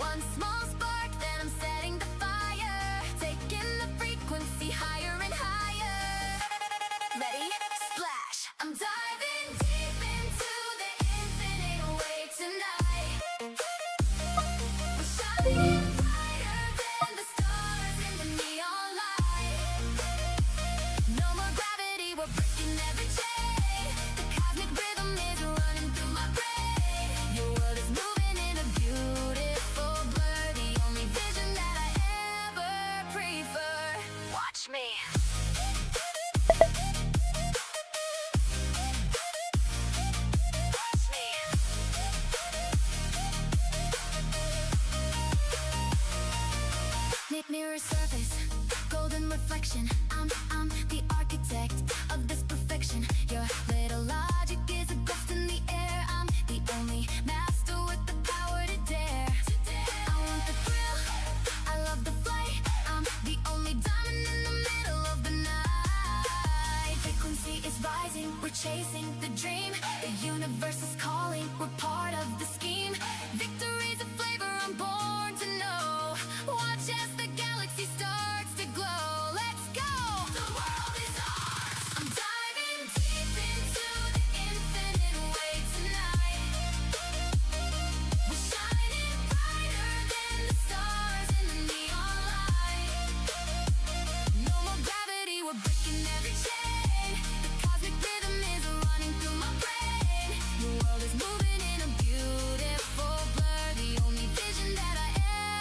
One small spark, then I'm setting the fire, taking the frequency higher and higher. Ready? Splash! I'm diving deep into the infinite way tonight. We're shining brighter than the stars in the neon light. No more gravity, we're breaking every chain. The cosmic rhythm is running through my brain. Your world is moving in a beautiful blur, the only vision that I ever prefer. Watch me. Watch me. Mirror surface, golden reflection. I'm the architect of this perfection. Your little logic is a ghost in the air. I'm the only master with the power to dare. I want the thrill, I love the flight. I'm the only diamond in the middle of the night. Frequency is rising, we're chasing the dream. The universe is calling, we're part of the scheme. Victory's a flavor I'm born to know. Watch as the galaxy starts to glow. Let's go! The world is ours. I'm diving deep into the infinite way tonight. We're shining brighter than the stars in the neon light. No more gravity, we're breaking every chain. The cosmic rhythm is running through my brain. The world is moving in a beautiful blur, the only vision that I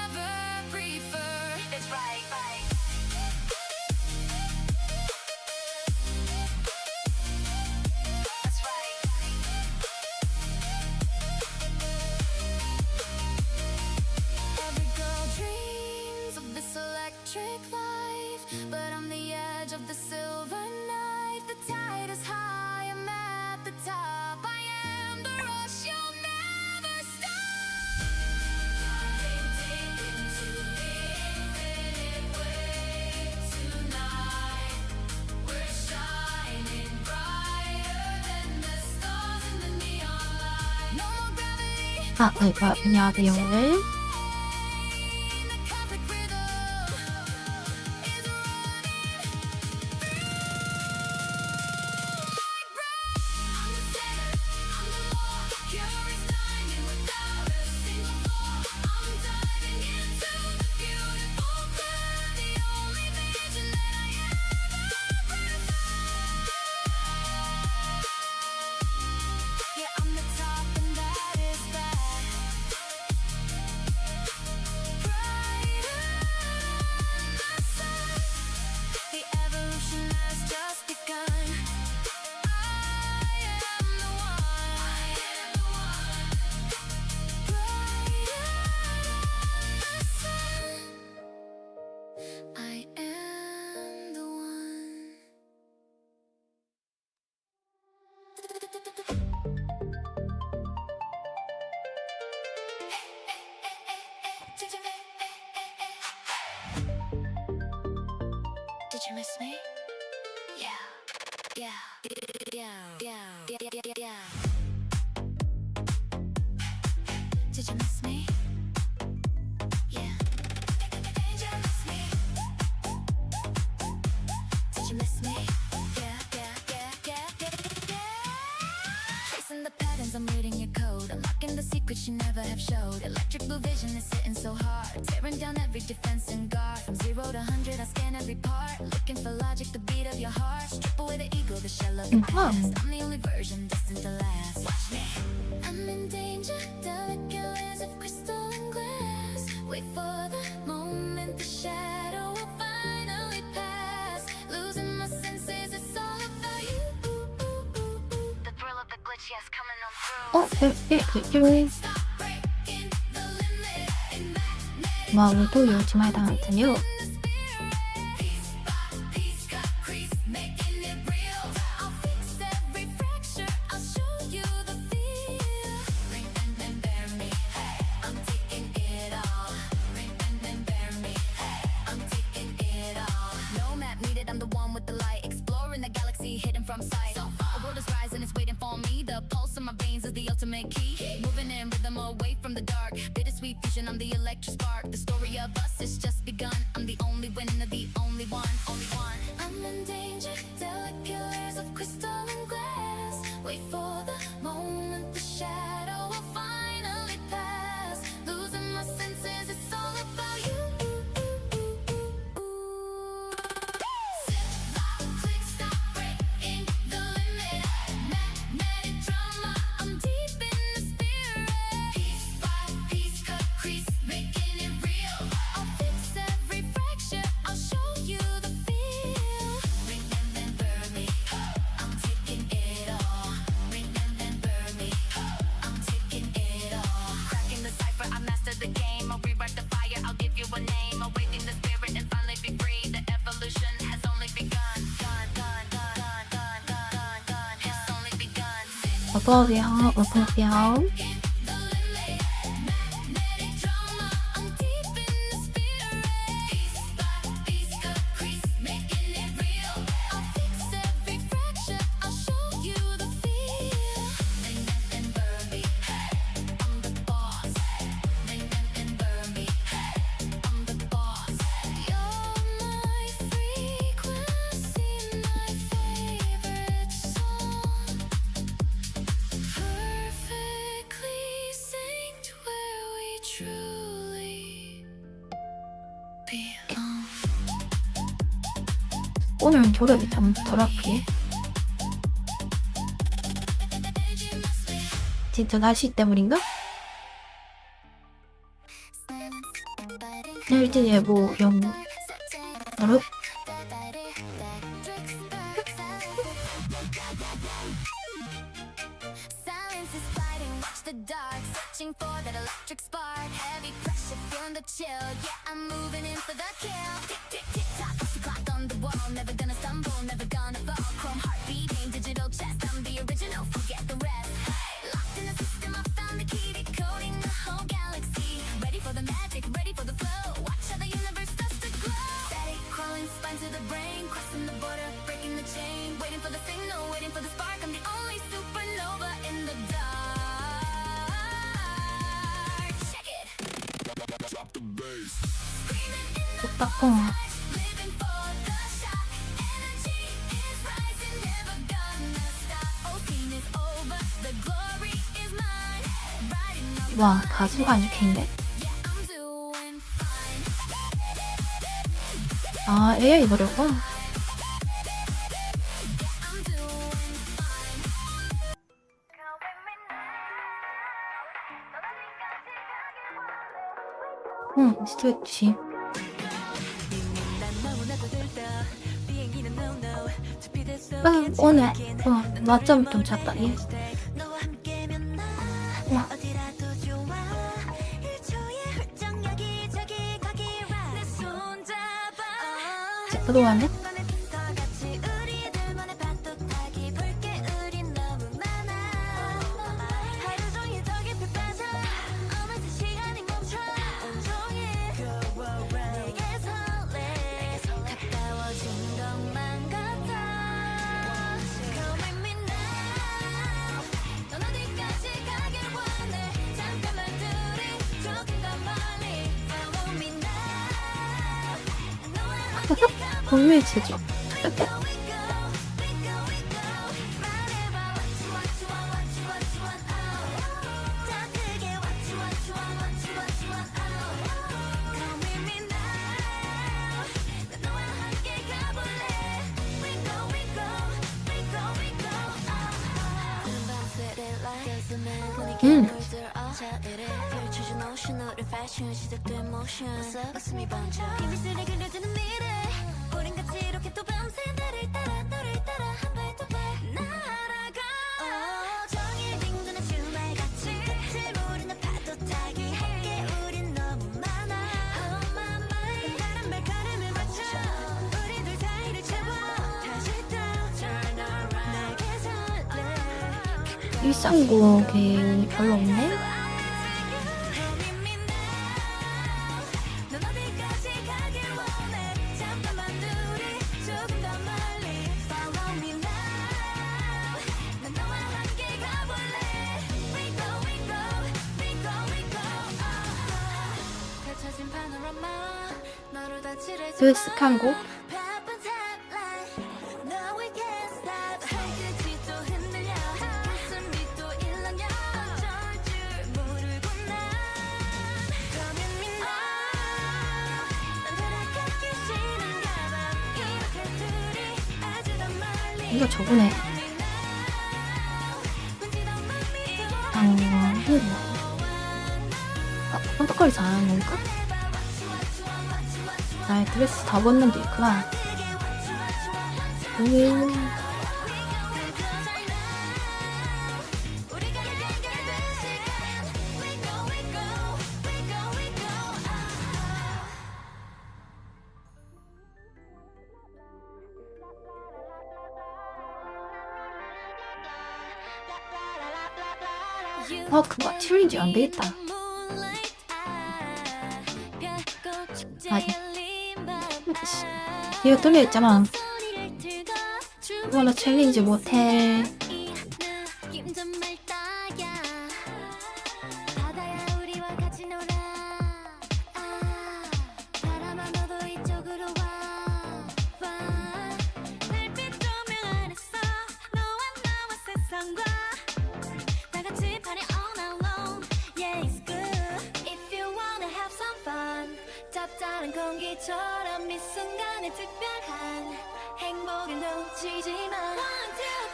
ever prefer. It's right, right. That's right. Every girl dreams of this electric life, but on the edge of the silver knife, the tide is high, I'm at the top. I am the rush, you'll never stop. Diving deep into the infinite way tonight. We're shining brighter than the stars in the neon light. No more gravity. 안녕하세요. 오늘 The cosmic rhythm is I'm the center, I'm the law, curious diamond without a single flaw. I'm diving into the beautiful blur, the only vision that I ever prefer. Yeah, I'm the top and that is that. Brighter than the sun, the evolution has just begun. I am the one. I am the one. Brighter than the sun. I am the one. Did you miss me? Yeah. Did you miss me? Yeah. Did you miss me? Did you miss me? Yeah. Tracing the patterns, I'm reading your code. Unlocking the secrets you never have showed. Electric blue vision is hitting so hard, tearing down every defense and guard. From 0 to 100, I scan every part, looking for logic, the beat of your heart. Strip away the ego, the shell of the past. I'm the only version destined to last. Watch me. I'm in danger, delicate layers of crystal and glass. Wait for the moment, the shadow will finally pass. Losing my senses, it's all about you. The thrill of the glitch, yes, coming on through. Stop breaking the limit in magnetic. まあ、我都有几麦当朋友。 Piece by piece, cut crease, making it real. I'll fix every fracture, I'll show you the feel. Ring and bear me, hey, I'm taking it all. Ring and bear me, hey, I'm taking it all. No map needed, I'm the one with the light, exploring the galaxy hidden from sight. The world is rising, it's waiting for me. The pulse in my veins is the ultimate key. Moving in rhythm away from the dark. Bittersweet vision, I'm the electric spark. The story of us has just begun. I'm the only winner, the only one, only one. I'm in danger, delicate pillars of crystal and glass. Wait for the moment, the shadow will finally pass. Losing my senses, it's all about you. Zip, lock, click, stop, breaking the limit. Magnetic drama, I'm deep in the spirit. Piece by piece, cut crease, making it real. I'll fix every fracture, I'll show you the feel. Ring and then burn me, I'm taking it all. Ring and then burn me, I'm taking it all. Cracking the cipher, I mastered the game. I'll rewrite the fire, I'll give you a name. Awaken the spirit and finally be free. The evolution has only begun. Has only begun. 我报表，我报表。 The limit, magnetic drama, I'm deep in the spirit. Piece by piece, cut crease, making it real. I'll fix every fracture, I'll show you the feel. Ring and burn me, I'm the boss. Ring and burn me, I'm the boss. You're my frequency, my favorite song. Perfectly synced where we truly belong. 오늘은 조력이 좀 덜 아프게. 진짜 날씨 때문인가? 내일 예보 영어. 바로 Silence is fighting, watch the dark, searching for that electric spark. Heavy pressure, feeling the chill. Yeah, I'm moving in for the kill. Tick, tick, tick, tock, what's the clock on the wall? Never gonna stumble, never gonna fall. Chrome heart beating, digital chest. I'm the original, forget the rest. Locked in the system, I found the key, decoding the whole galaxy. Ready for the magic, ready for the flow. Watch how the universe starts to glow. Steady, crawling, spine to the brain, crossing the border, breaking the chain. Waiting for the signal, waiting for the spark. I'm the only supernova in the dark. Check it. Screaming in the 딱콩. living for the shock. Energy is rising, never gonna stop. Oh, scene is over, the glory is mine. Riding up 와, 가수가 안 적혀있네. yeah, I'm doing fine. 아, AI 노래구나. I'm doing fine. 응, 스트레치. 오늘 낮잠 좀 잤다. 예. 너와 함께면 나 와, 어디라도 좋아. 1초에 훌쩍 여기저기 가기라. 내 손 잡아. 들어가네. 너네 다 같이 우리들만의 파도 타기. 볼게 우린 너무 많아. 하루 종일 더 깊이 빠져. 어느새 시간이 멈춰. 온종일 내게 설레. 가까워진 것만 같아. Come with me now. 넌 어디까지 가길 원해. 잠깐만 둘이 조금 더 멀리. Follow me now. 너와 함께 가볼래. 분명히 제죠. We go, we go, we go, we go. 말해봐 what you want, you want, what you want, you want, oh. 더 크게 what you want, you want, what you want, you want, oh. Come with me now. 난 너와 함께 가볼래. We go, we go, we go, we go, oh. 푸른 밤새를 light 가슴에 분위기 물들어 자이래 펼쳐진 ocean 우린 fashion 시작된 motion 벌써 가슴이 번져 비밀스레 그려지는 미래 우린 같이 이렇게 또 밤새 나를 따라 너를 따라 한 발 두 발 날아가 종일 빙도는 주말같이 같이 우리는 파도 타기 할게 우린 너무 많아 Oh my mind 다른 발걸음을 맞춰 우리 둘 사이를 채워 다시 또 turn around 내게 설레 일상곡이 별로 없네. 넌 어디까지 가길 원해 잠깐만 둘이 조금 더 멀리 Follow me now 난 너와 함께 가볼래 We go, we go, we go, we go 드레스 칸고 이거 저거네. 깜빡거리 잘하는 건가? 나의 드레스 다 벗는 게 있구나. 그거 챌린지 안 되겠다. 이거 뚫려 있잖아. 이거는 챌린지 못해. 짭짤한 공기처럼 이 순간에 특별한 행복을 놓치지 마. 1, 2, 3,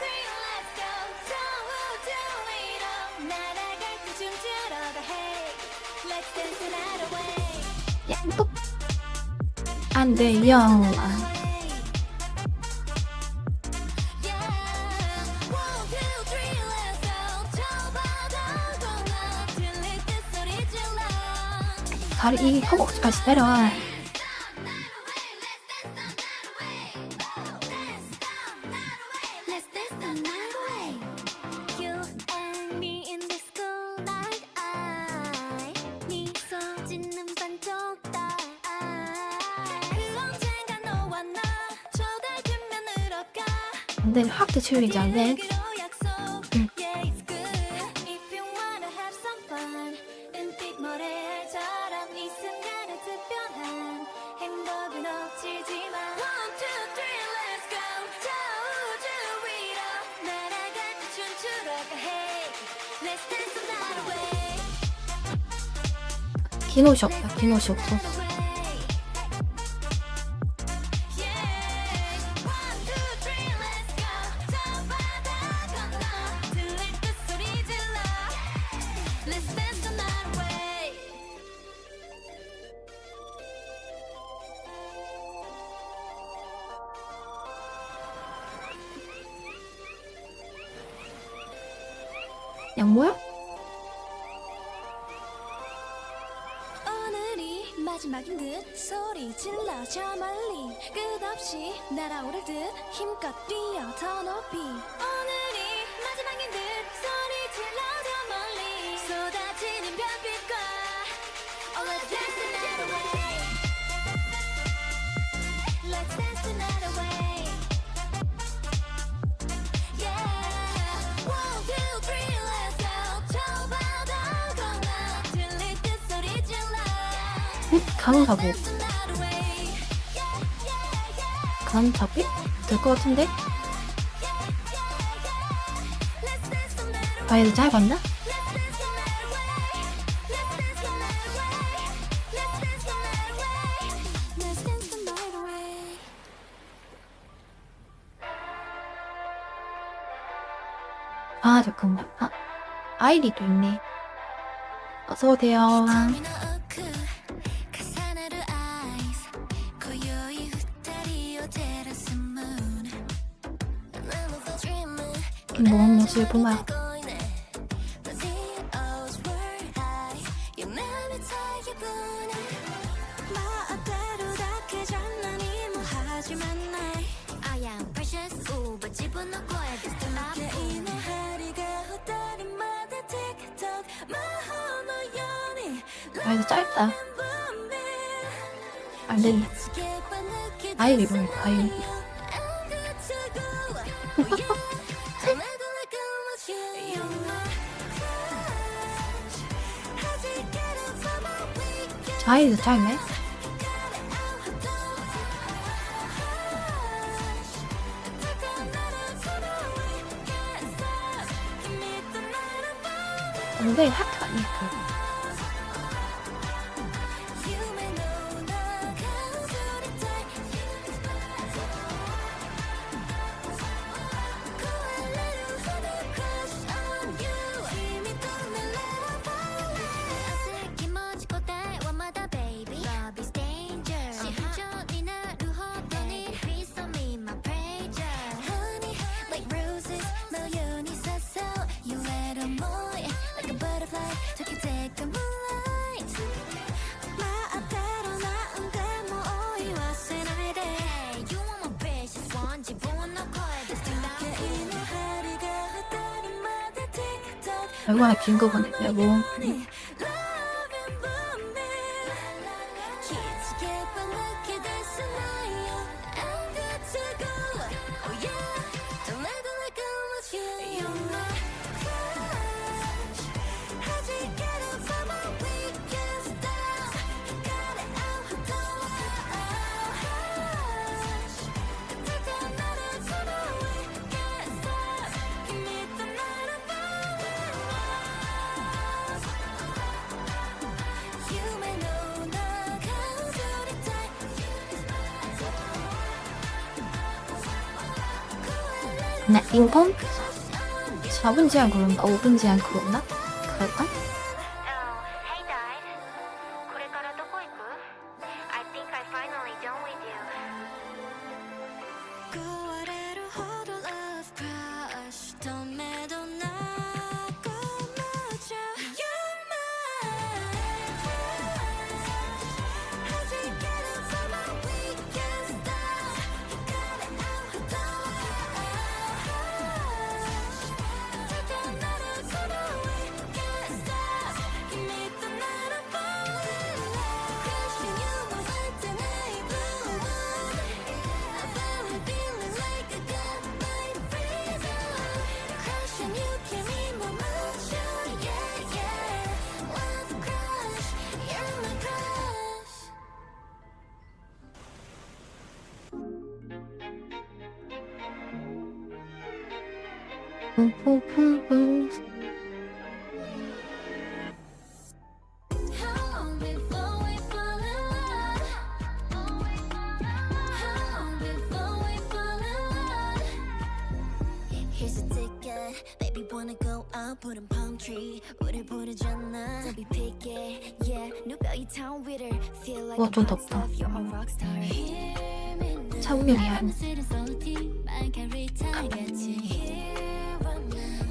let's go. 저우주 위로 날아갈 때 춤추러 가. Hey, let's dance the night away. 야, 또 안 돼요. 다리 허벅지까지 내려와. 근데 학교 챌린지 안 돼. 긴 옷이 없다. 긴 옷이 없어. 양모야? 오늘이 마지막인 듯 소리 질러 저 멀리 끝없이 날아오를 듯 힘껏 뛰어 더 높이. 오늘이 마지막인 듯 소리 질러 저 멀리 쏟아지는 별빛과 Oh let's dance the night away. Let's dance the night away. Yeah. 1, 2, 3, let's go. 저 바다 건너 들릴 듯 소리 질러. 간호사고. 간호사비? 될 것 같은데? 아, 얘도 짧았나? 아, 잠깐만. 아, 아이리도 있네. 어서오세요. 뭔 모습을 보나요? 아, 이거 짧다. 안 된다. 아이리 보니까 아이리. 아이도 짧네. 엉덩이 하트 아니야. 얼마나 긴 거 보냈냐고. 네, 빙봉? 4분 제한 그런가? 5분 제한 그런가? 그럴까? Hey guys, これからどこ行く? I think I finally done with you. 푸푸푸푸. Here's a ticket, baby wanna go out, put in palm tree. 우릴 부르잖아, don't be picky. Yeah, 누벼이 town with her, feel like 와, a 좀 pop 덥다. star, you're a rock star. Hear me now. 차분형이야.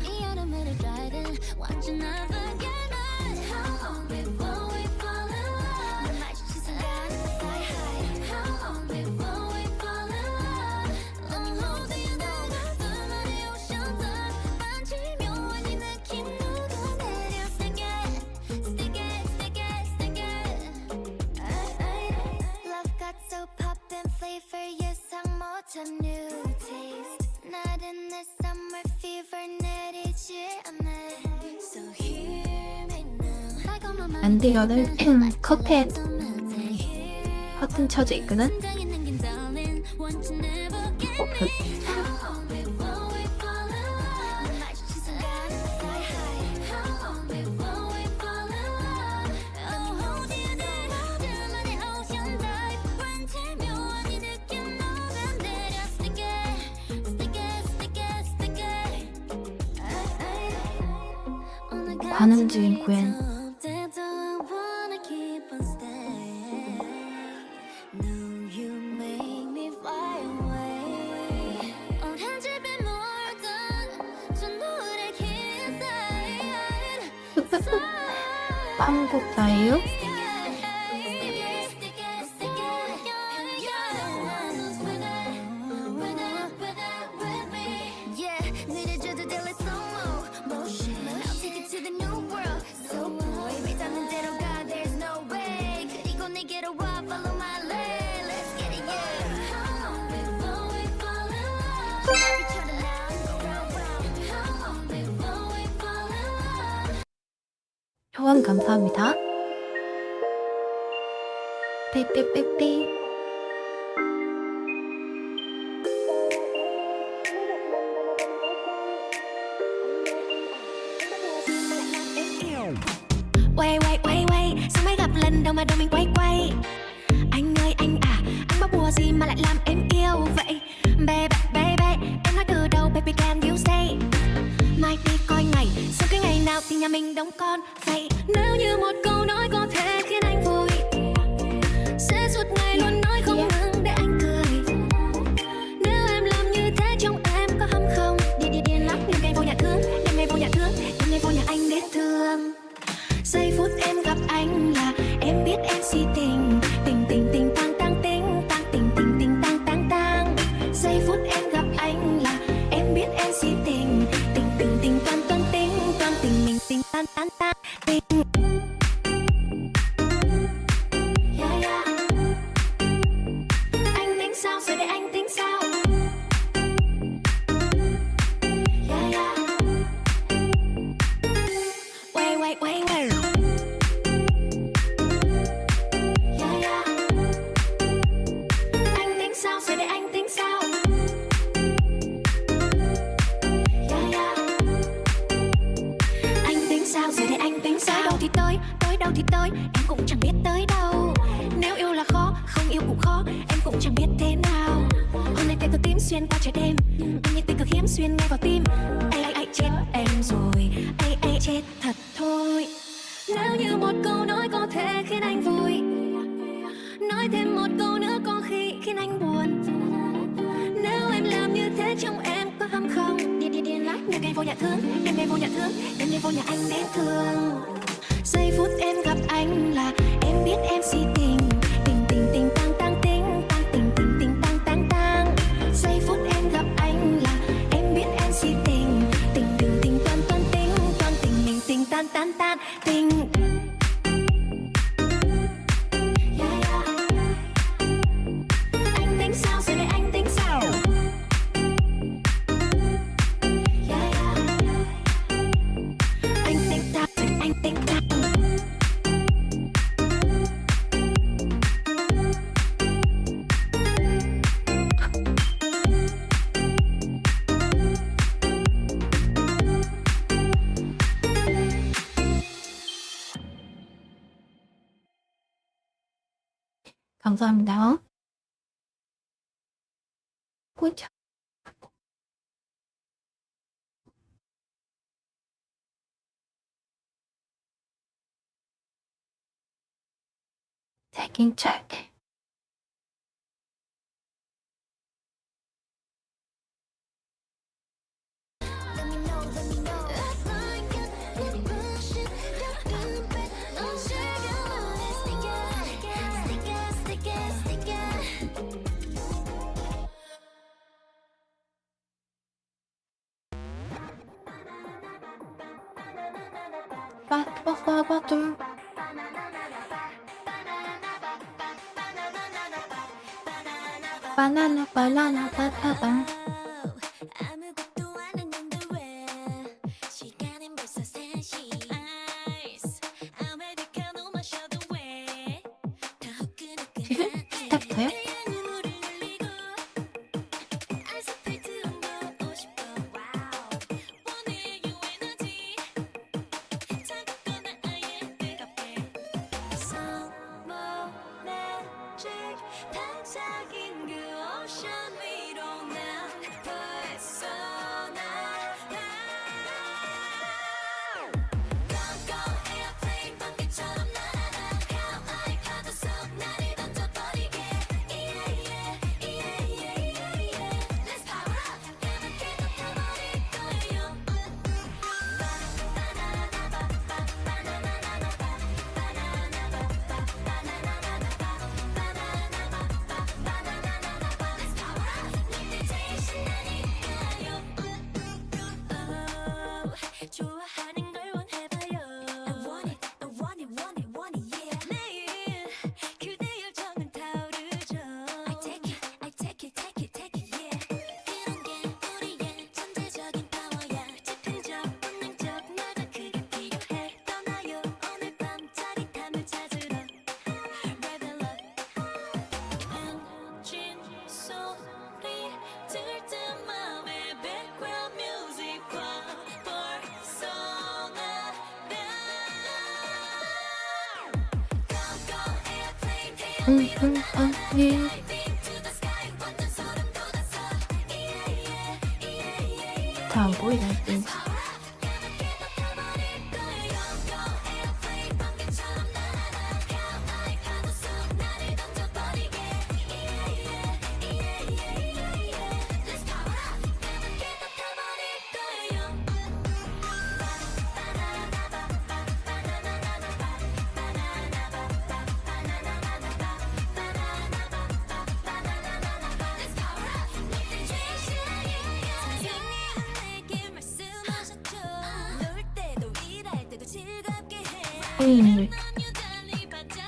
이 여름을 driving, want you never get out. How long before we fall in love? 널 마주친 순간 fly high. How long before we fall in love? Let me hold you down. 둘만의 ocean dive. 반지 묘한 이 느낌 녹아내려. Stick it, stick it, stick it, stick it. Love got so poppin' flavor 예상 못한 new taste. 나른한 summer fever 내리지 않아. So hear me now. 안디가는 컵에 버튼 쳐져 있거든. 반응적인 구엔. 빵국다예요? 후원 감사합니다. 삐삐삐삐. Quay quay quay quay, sao mới gặp lần đầu mà đầu mình quay quay. Anh ơi anh à, anh báo bùa gì mà lại làm em yêu vậy? Baby baby, em nói từ đầu baby can you say. Mai đi coi ngày, sau cái ngày nào thì nhà mình đóng con vậy. Nếu như một câu nói có thể khiến anh vui, sẽ suốt ngày luôn nói không ngừng để anh cười. Nếu em làm như thế trong em có hâm không? Điên lắm, đêm ngày vô nhà thương, đêm ngày vô nhà thương, đêm ngày vô nhà anh để thương. Giây phút em gặp anh là em biết em si tình, tình tình tình tang tang tình, tang tình tình tình tang tang tang. Giây phút em gặp anh là em biết em si tình, tình tình tình toan toan tình, toan tình mình tình tan tan tan tình. Yeah, yeah. Anh tính sao rồi để anh tính sao? Yeah, yeah. Wait wait wait wait. Yeah, yeah. Anh tính sao rồi để anh tính sao? Yeah, yeah. Anh tính sao rồi để anh tính sao? Tới đâu thì tới, em cũng chẳng biết tới đâu. Nếu yêu là khó, không yêu cũng khó, em cũng chẳng biết thế nào. Hôm nay tay tôi tím xuyên qua trời đêm, như tình cực hiếm xuyên ngay vào tim. Ai chết em rồi, ai chết thật thôi. Nếu như một câu nói có thể khiến anh vui, nói thêm một câu nữa có khi khiến anh buồn. Nếu em làm như thế trong em có hâm không? Điên lắm, đêm ngày vô nhà thương, đêm ngày vô nhà thương, đêm ngày vô nhà anh đến thương. Giây phút em gặp anh là em biết em si tình, tình tình tình tang tang tình, tang tình tình tình tang tang tang. Giây phút em gặp anh là em biết em si tình, tình tình tình toan toan tình mình tình tan tan tan tình. Yeah, yeah. Anh tính sao rồi để anh tính sao? Yeah, yeah. Anh tính sao rồi để anh tính sao? 감사합니다. 꿀차. Taking check. 빠빠빠빠둘. 바나나 바나나 바나나. 아무것도 안 했는데 왜 시간은 벌써 3시. 아이스 아메리카노 마셔도 왜 다 후끈후끈하네. 스텝터요? 눈물을 흘리고 아이스크림 먹고 싶어. 와우 원해 유 에너지 차갑거나 아예 뜨겁게 선물해줄 반짝인 그 오션 위로 난 벌써 날아. Go airplane 번개처럼 날아가 하와이 파도 속 나를 던져버리게. 이런 잘 안 보이네.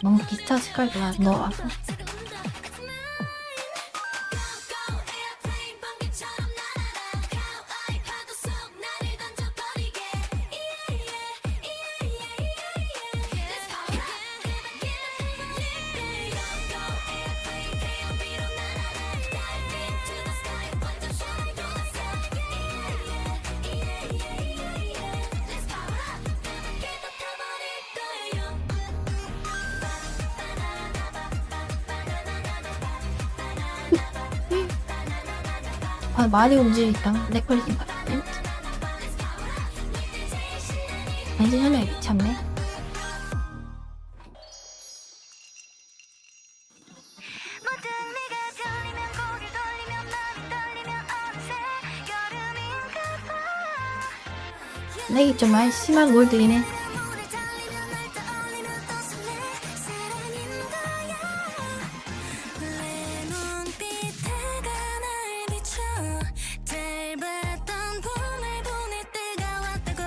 너무 비슷한 색깔도 안 넣어와서. 아, 많이 움직이니까 내 걸린 것 같네. 엔진 설명이 미쳤네. 모든 네가 들리면 고개 돌리면 마음이 떨리면 어느새 여름인가 봐. 렉이 좀 많이 심한 뭘 들리네. 물에 달리면 날 떠올리면 또 설레 사랑인 거야. 내 눈빛에가 날 비춰 짧았던 봄을 보낼 때가 왔다고.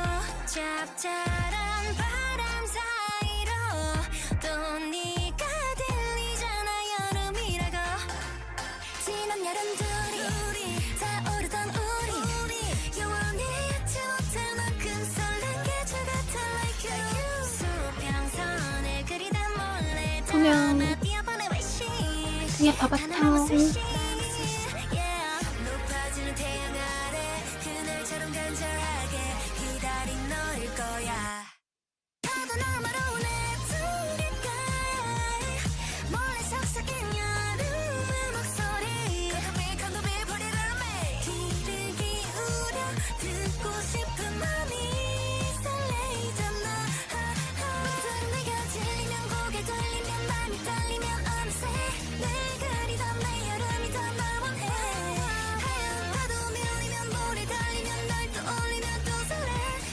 짭짤한 바람 사이로 또 네가 들리잖아. 여름이라고. 지난 여름 둘이 타오르던 우리 영원히 잊지 못할 만큼 설렌 계절 같아 like you. 수평선을 그리다 몰래 그냥 뛰어보내 wish. 그냥 봐봤죠. 높아지는 태양 아래 그날처럼 간절하게 기다린 너일 거야. 파도 너머로 내 두리가에 몰래 속삭인 여름의 목소리. 건도비 put it on me. 귀를 기울여 듣고 싶은 맘이 설레이잖아. 모든 네가 들리면 고개 돌리면 맘이 떨리면 어느새 늘 그리던 내 여름이 더 나 원해. 하얀 파도 밀리면 물에 달리면 날 떠올리면 또 설레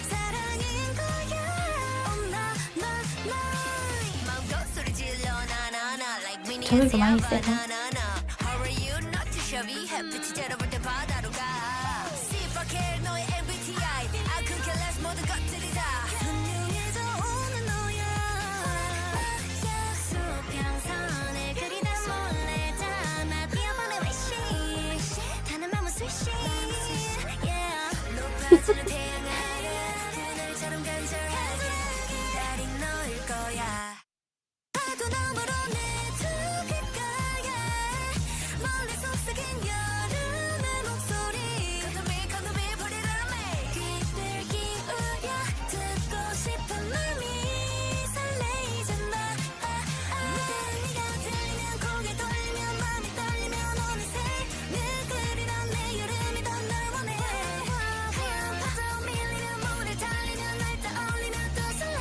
사랑인 거야. Oh my my my. 마음껏 소리 질러 나나나 like mini 저녁도 많이 세서. How are you not to shabby 햇빛이 째려볼 때 바다로 가. See if I care 너의 MBTI I could care less 모든 것들이 다 선명해져 오는 너야. 수평선을 그리다 몰래 담아 뛰어보내 wish. 타는 맘은 swish. 높아지는 태양 아래 그날처럼 간절하게 기다린 너일 거야. 파도 너머로 내 두 귓가에 몰래 속삭인 여름의 목소리. 건도비 put it on me. 귀를 기울여 듣고 싶은 맘이 설레이잖아. 네가 들리면 고개 돌리면 맘이 떨리면 어느새 늘 그리던 내 여름이 더 날 원해. 하얀 파도 밀리면 물에 달리면 날 떠올리면 또 설레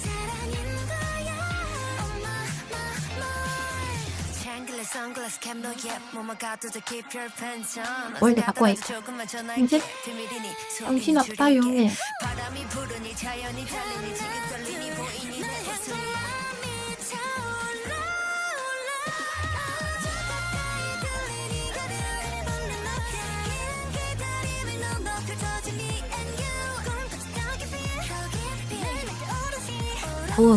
사랑인 거야. Oh my my my. Triangle sunglass cap no yet 뭐만 가도 더 keep your pants on. 원래 갖고 와 있어. 조금만 이제 전화할게. 비밀이니 정신 없다요. 바람이 부르니 자연이 달리니 지금 떨리니 보이니 내 웃음이. 오,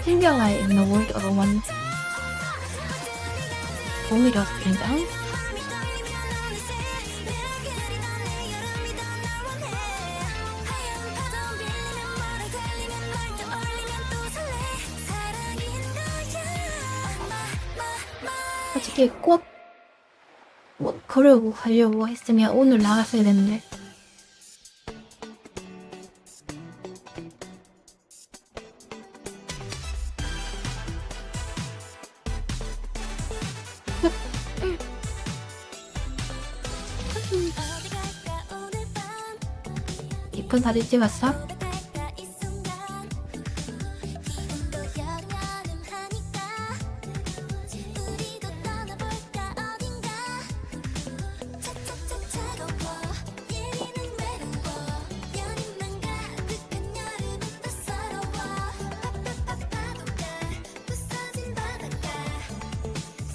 풍경화에 있는 월드가 너무 많네. 봄이라서 굉장히. 솔직히 꽃 뭐 그러고 가려고 했으면 오늘 나갔어야 됐는데. 어디 갈까 오늘 밤 예쁜 사진 찍었어? 고백할까 이 순간 기분도 여름하니까 우리도 떠나볼까 어딘가 착착착 차가워 예리는 외로워 연인만 가득한 여름은 또 서러워 파도가 부서진 바닷가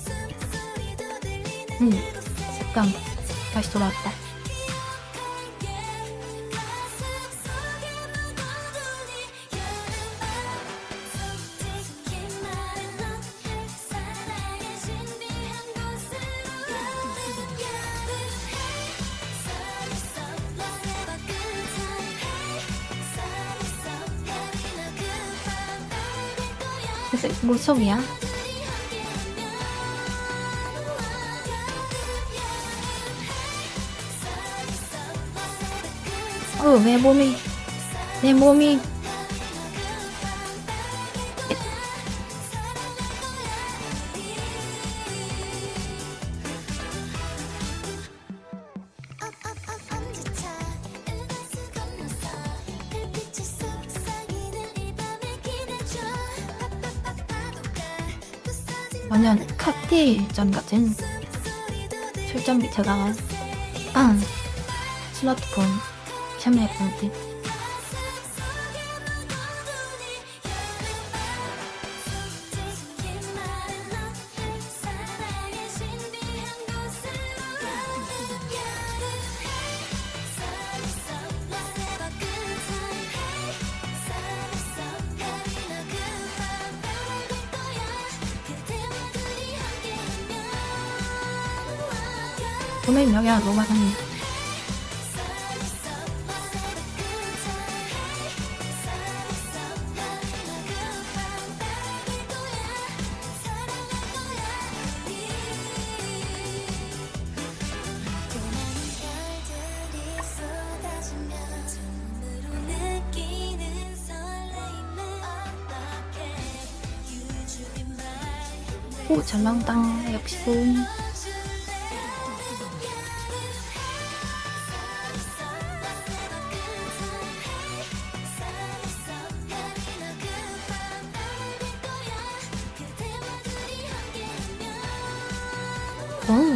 숨소리도 들리는 그곳에 색감 다시 돌아왔다. 그래서 뭘 속이야? 내 몸이 엄지차 은하수 건너서 별빛이 속삭이는 이 밤을 기대줘 파도가 부서진 완전 칵테일전 같은 술잔 밑에다가 스마트폰 샴푸 폰트. 조명력이야 너무 상해. 오, 잘 나온다. 역시.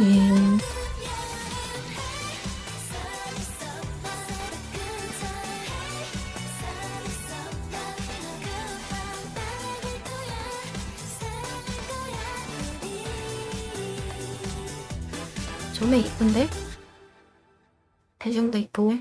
예. 조명 이쁜데? 대중도 이쁘고.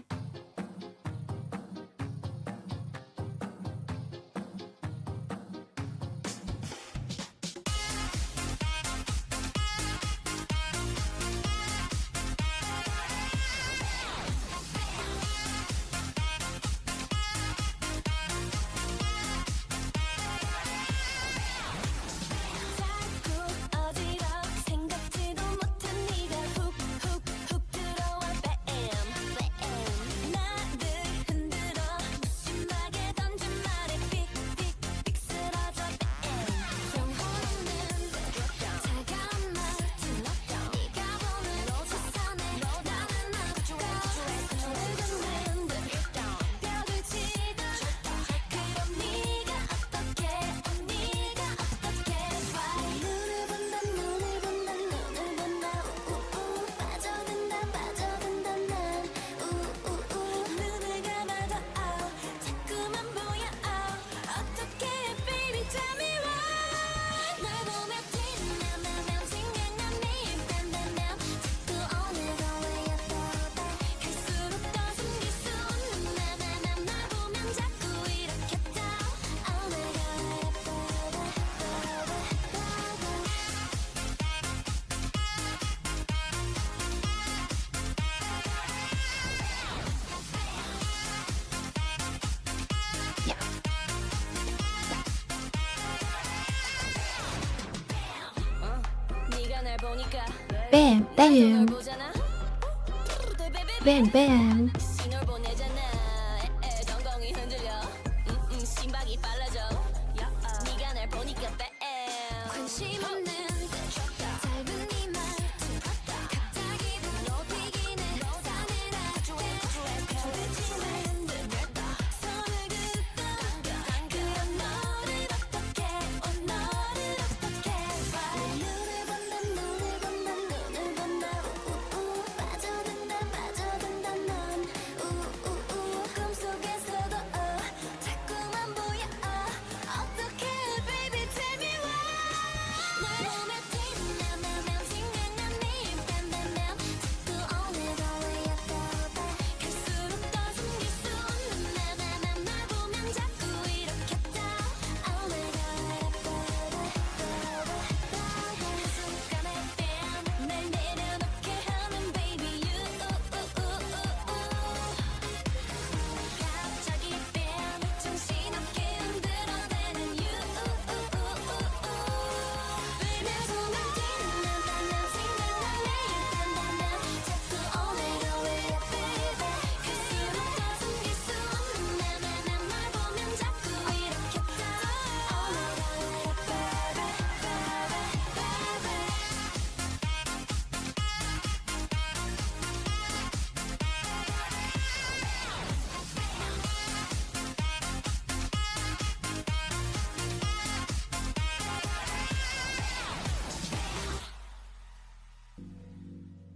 생각지도 못한 네가 훅훅훅 들어와 뱀 나를 흔들어 무심하게 던진 말에 삑삑삑 쓰러져 뱀 영혼없는 차가운 말투 네가 보는 시선에 나는 아까 붉은 듯 벽을 치다 그럼 네가 어떻게 눈을 본다 우우 빠져든다 난 우우 눈을 감아도 자꾸만 보여 어떻게 baby tell me why 널 보며 뒷나면 생각난 내일 딴딴딴 자꾸 오늘도 왜 예뻐 갈수록 더 숨길 수 없는 날 보면 자꾸 이렇게 down oh my god 네가 날 보니까 뱀, 널 뱀, 보잖아 뱀. 신호를 보내잖아 덩덩이 흔들려 심박이 빨라져 네가 날 보니까 뱀 관심 없는 듯 짧은 네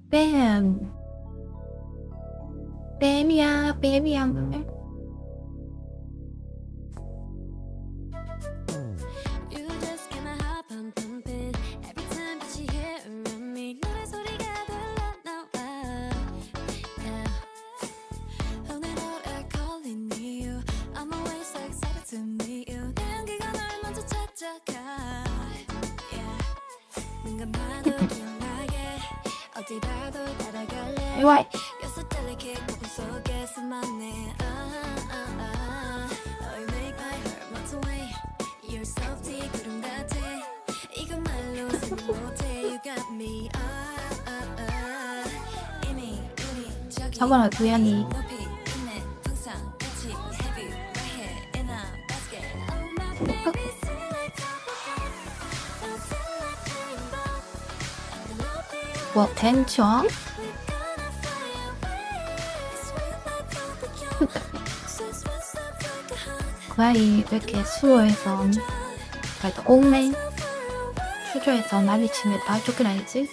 뱀. 뱀이야, 뱀이야. You just gonna hop and pump it every time that you hear around me. 노래 소리가 들려 나와. Yeah. 오늘을 calling you. I'm always so excited to meet you. 내 향기가 널 먼저 찾아가. Yeah. 눈 감아도 기억나게 어디 봐도 따라갈래. 이와이. You're so delicate, 고금 속에 숨었네. Oh, you make my heart melt away. You're softy, 구름 같아. 이거 말로 설명 못해. You got me. 이미 우리 저기 저거는 도연이. 높이 있네. 풍선 같이 heavy right here in a basket. Oh my baby, sweet like bubblegum. Oh, sweet like rainbow. And the love you 뭐 텐션? 고양이 왜 이렇게 수로에서 그래도 옥내 수조에서 난리 치면 다 쫓겨나야지.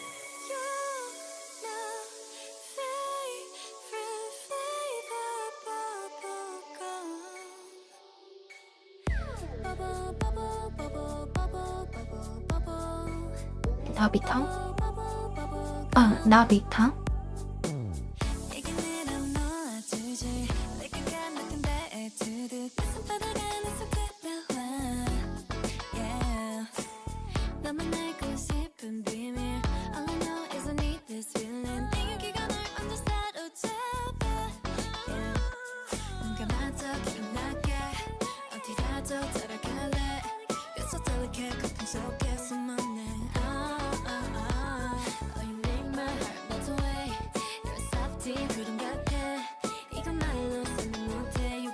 나비탕? 아, 나비탕?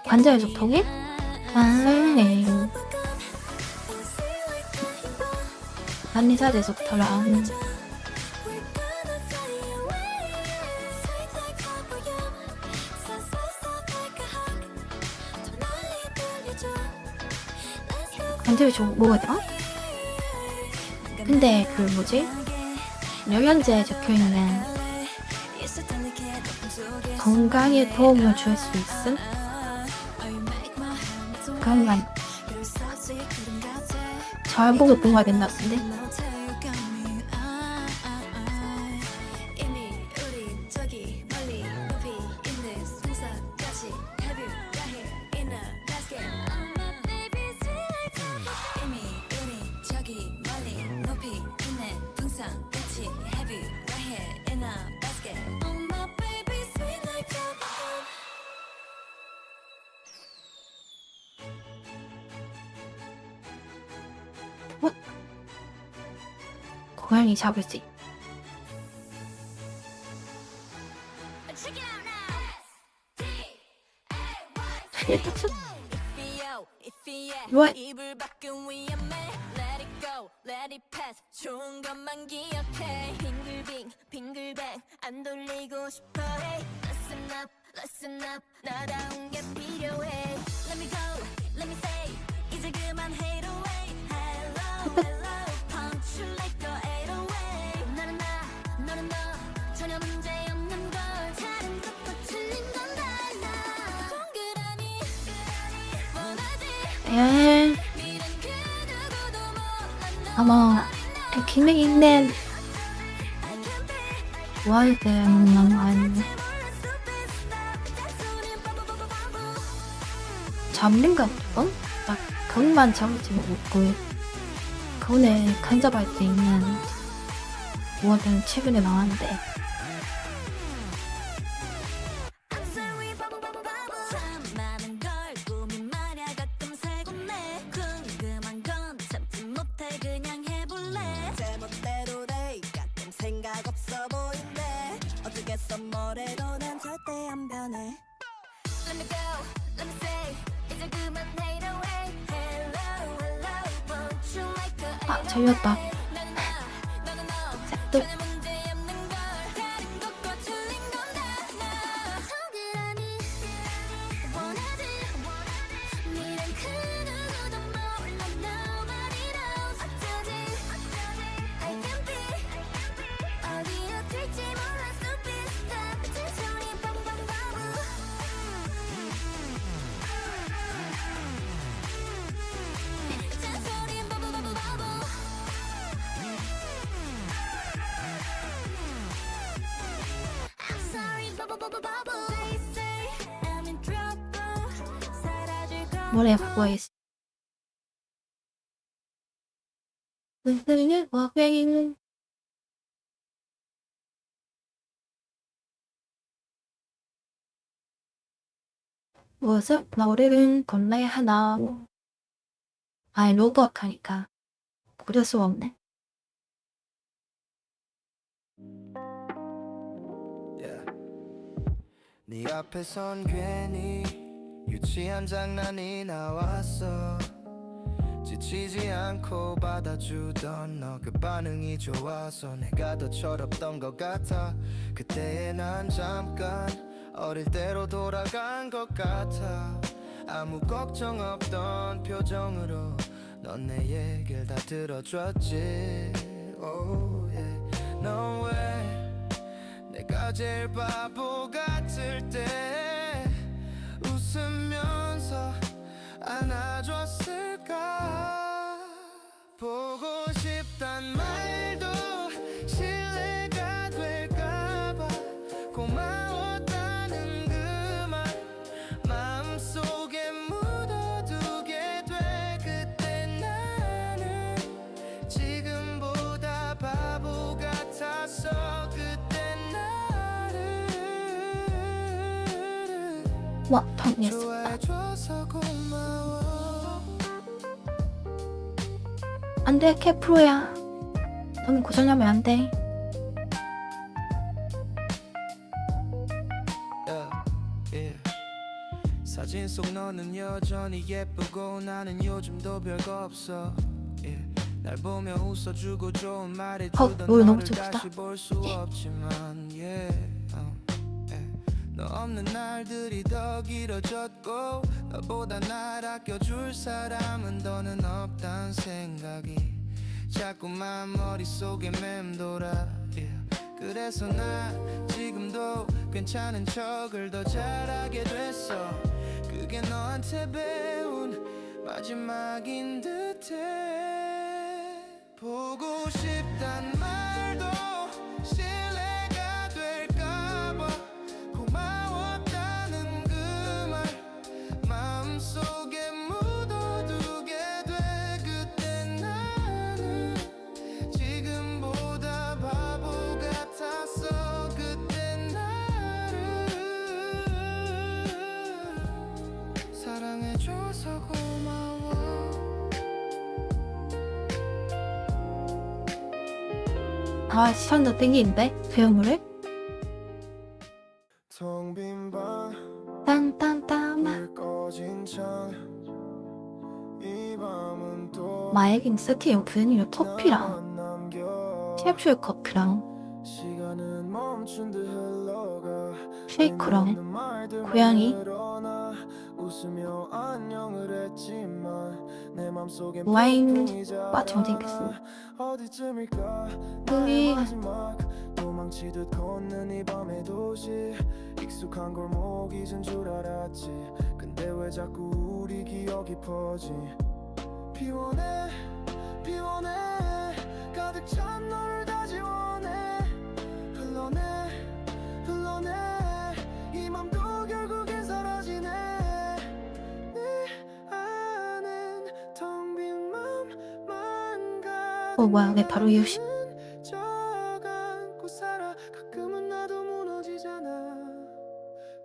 관절 소통이? 아, 한의사대 속터랑 관절이 좀 뭐가 있다? 근데 그 뭐지? 영양제에 적혀있는 건강에 도움을 줄 수 있음? 그런 건 잘 보고 뽑아야 된다 같은데? 고양이 잡을 수 있다. 왜? 이불 밖은 위험해. Let it go, let it pass. 좋은 것만 기억해. 빙글빙, 빙글뱅 안 돌리고 싶어해. Listen up, listen up. 나다운 게 필요해. Let me go, let me say. 이제 그만 hate away. Hello, hello. Punch you like a 808. 나는 나, 너는 너. 전혀 문제 없는 걸. 다른 것도 틀린 건 달라. 동그라미, 원하지. 에, 아마 기능이 있는 월드는 잡는가 보다. 딱 그것만 잡을지 모르고 그거는 간접할 수 있는 월드는 최근에 나왔는데 I'm sorry 바보 참 많은 걸 고민 마냐 가끔 살곤해 궁금한 건 참지 못해 그냥 해볼래 제멋대로 돼 가끔 생각 없어 보인대 어쩌겠어 뭐래도 난 절대 안 변해 Let me go, let me say 이제 그만 hate away Hello, hello Won't you like a 아 잘렸다. 나는 나, 너는 너 셋도 전혀 문제 없는 걸 다른 것과 틀린 건 나 억울하니 원하지 니란 그 누구도 몰라 Nobody knows 어쩌지 I can be 어디로 튈지 몰라 superstar 잔소리 빵빵 바보 잔소리 바보 바보 바보 I'm sorry 바보 바보 바보 They say I'm in trouble 사라질 거 뭐래 보이스. 흔들리는 와웨이는 무엇을 노래는 건래 하나. 아이 로봇 하니까 고를 수 없네. 네 앞에선 괜히 유치한 장난이 나왔어 지치지 않고 받아주던 너 그 반응이 좋아서 내가 더 철없던 것 같아 그때의 난 잠깐 어릴 때로 돌아간 것 같아 아무 걱정 없던 표정으로 넌 내 얘기를 다 들어줬지 oh, yeah. 너 왜 내가 제일 바보 같을 때 웃으면서 안아줬을까 보고 싶단 말도 신뢰가 될까봐 고마웠다는 그 말 마음속에 묻어두게 돼 그때 나는 지금보다 바보 같았어 그때 나를 와 통했어. 좋아해줘서 고마워 안돼 캐프로야. 너는 고전하면 안 돼. yeah. 사진 속 너는 여전히 예쁘고 나는 요즘도 별거 없어 yeah. 날 보며 웃어주고 좋은 말 해주던 노래 너무 너를 좋다. 다시 볼 수 없지만 yeah. 너 없는 날들이 더 길어졌고 너보다 날 아껴줄 사람은 더는 없단 생각이 자꾸만 머릿속에 맴돌아 yeah. 그래서 나 지금도 괜찮은 척을 더 잘하게 됐어 그게 너한테 배운 마지막인 듯해 보고 싶단 말도 신뢰가 될까봐 고마웠다는 그 말 마음속에 묻어두게 돼 그때 나는 지금보다 바보 같았어 그때 나를 사랑해줘서 고마워 아 시간도 땡기는데 배우물을 텅빈 방 딴딴딴 불 꺼진 창 이 밤은 또 마에긴 스키용 분위로 커피랑 남겨 캡슐 커피랑 시간은 멈춘 듯 흘러가 쉐이크랑 말들만 고양이 늘어나 웃으며 안녕을 했지만 내 맘속에 와인 폭풍이 빠지면 자라. 되겠어. 어디쯤일까 우리 나의 마지막 도망치듯 걷는 이 밤의 도시 익숙한 골목 잊은 줄 알았지 근데 왜 자꾸 우리 기억이 퍼지 피곤해 피곤해 가득 뭐야, 내 바로 이웃이. 저간고 살아. 가끔은 나도 무너지잖아.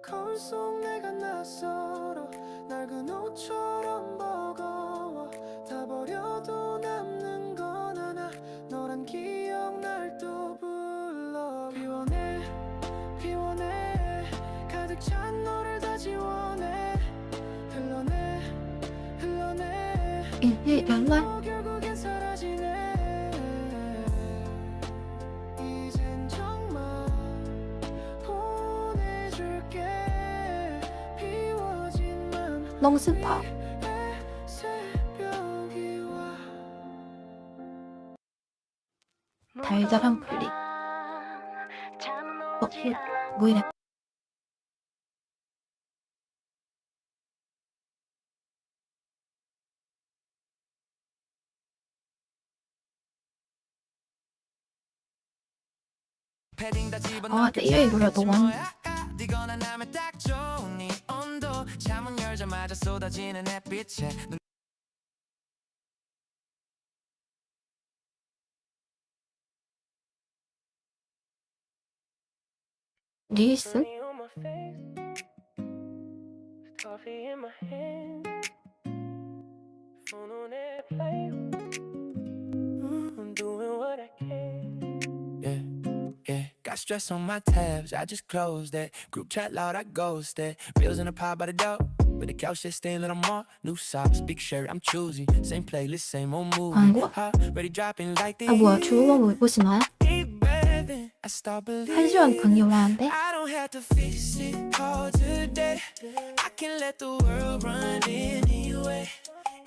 거울 속 내가 낯설어. 낡은 옷처럼 버거워. 다 버려도 남는 건 하나. 너란 기억 날 또 불러. 비워내 비워내. 가득 찬 너를 다 지워내. 흘러내 흘러내. 연락? 너 결국엔 사라지네. 이젠 정말 보내줄게. 비워진 맘 너무 슬퍼. 새벽이 와. 달달한 플리. 뭐 이래. 패딩 다 아, 집어넣고 내 이어이 노래 너무 안. 뛰거나 나면 딱 좋은 네 온도. 창문 열자마자 쏟아지는 햇빛에 릴스? Coffee in my hand, phone on airplane. I'm doing what I can. Yeah. Got stress on my tabs, I just closed that. Group chat loud, I ghosted. Bills in a pile by the door, but the couch just stay a little more. New socks, big shirt, I'm choosy. Same playlist, same old movie. 광고? Ready dropping like this. 아, 뭐야, 주호가 뭐 보시나요? Deep breathing, I start believing. 1시간 강의 올라왔는데? I don't have to fix it all today. I can let the world run anyway.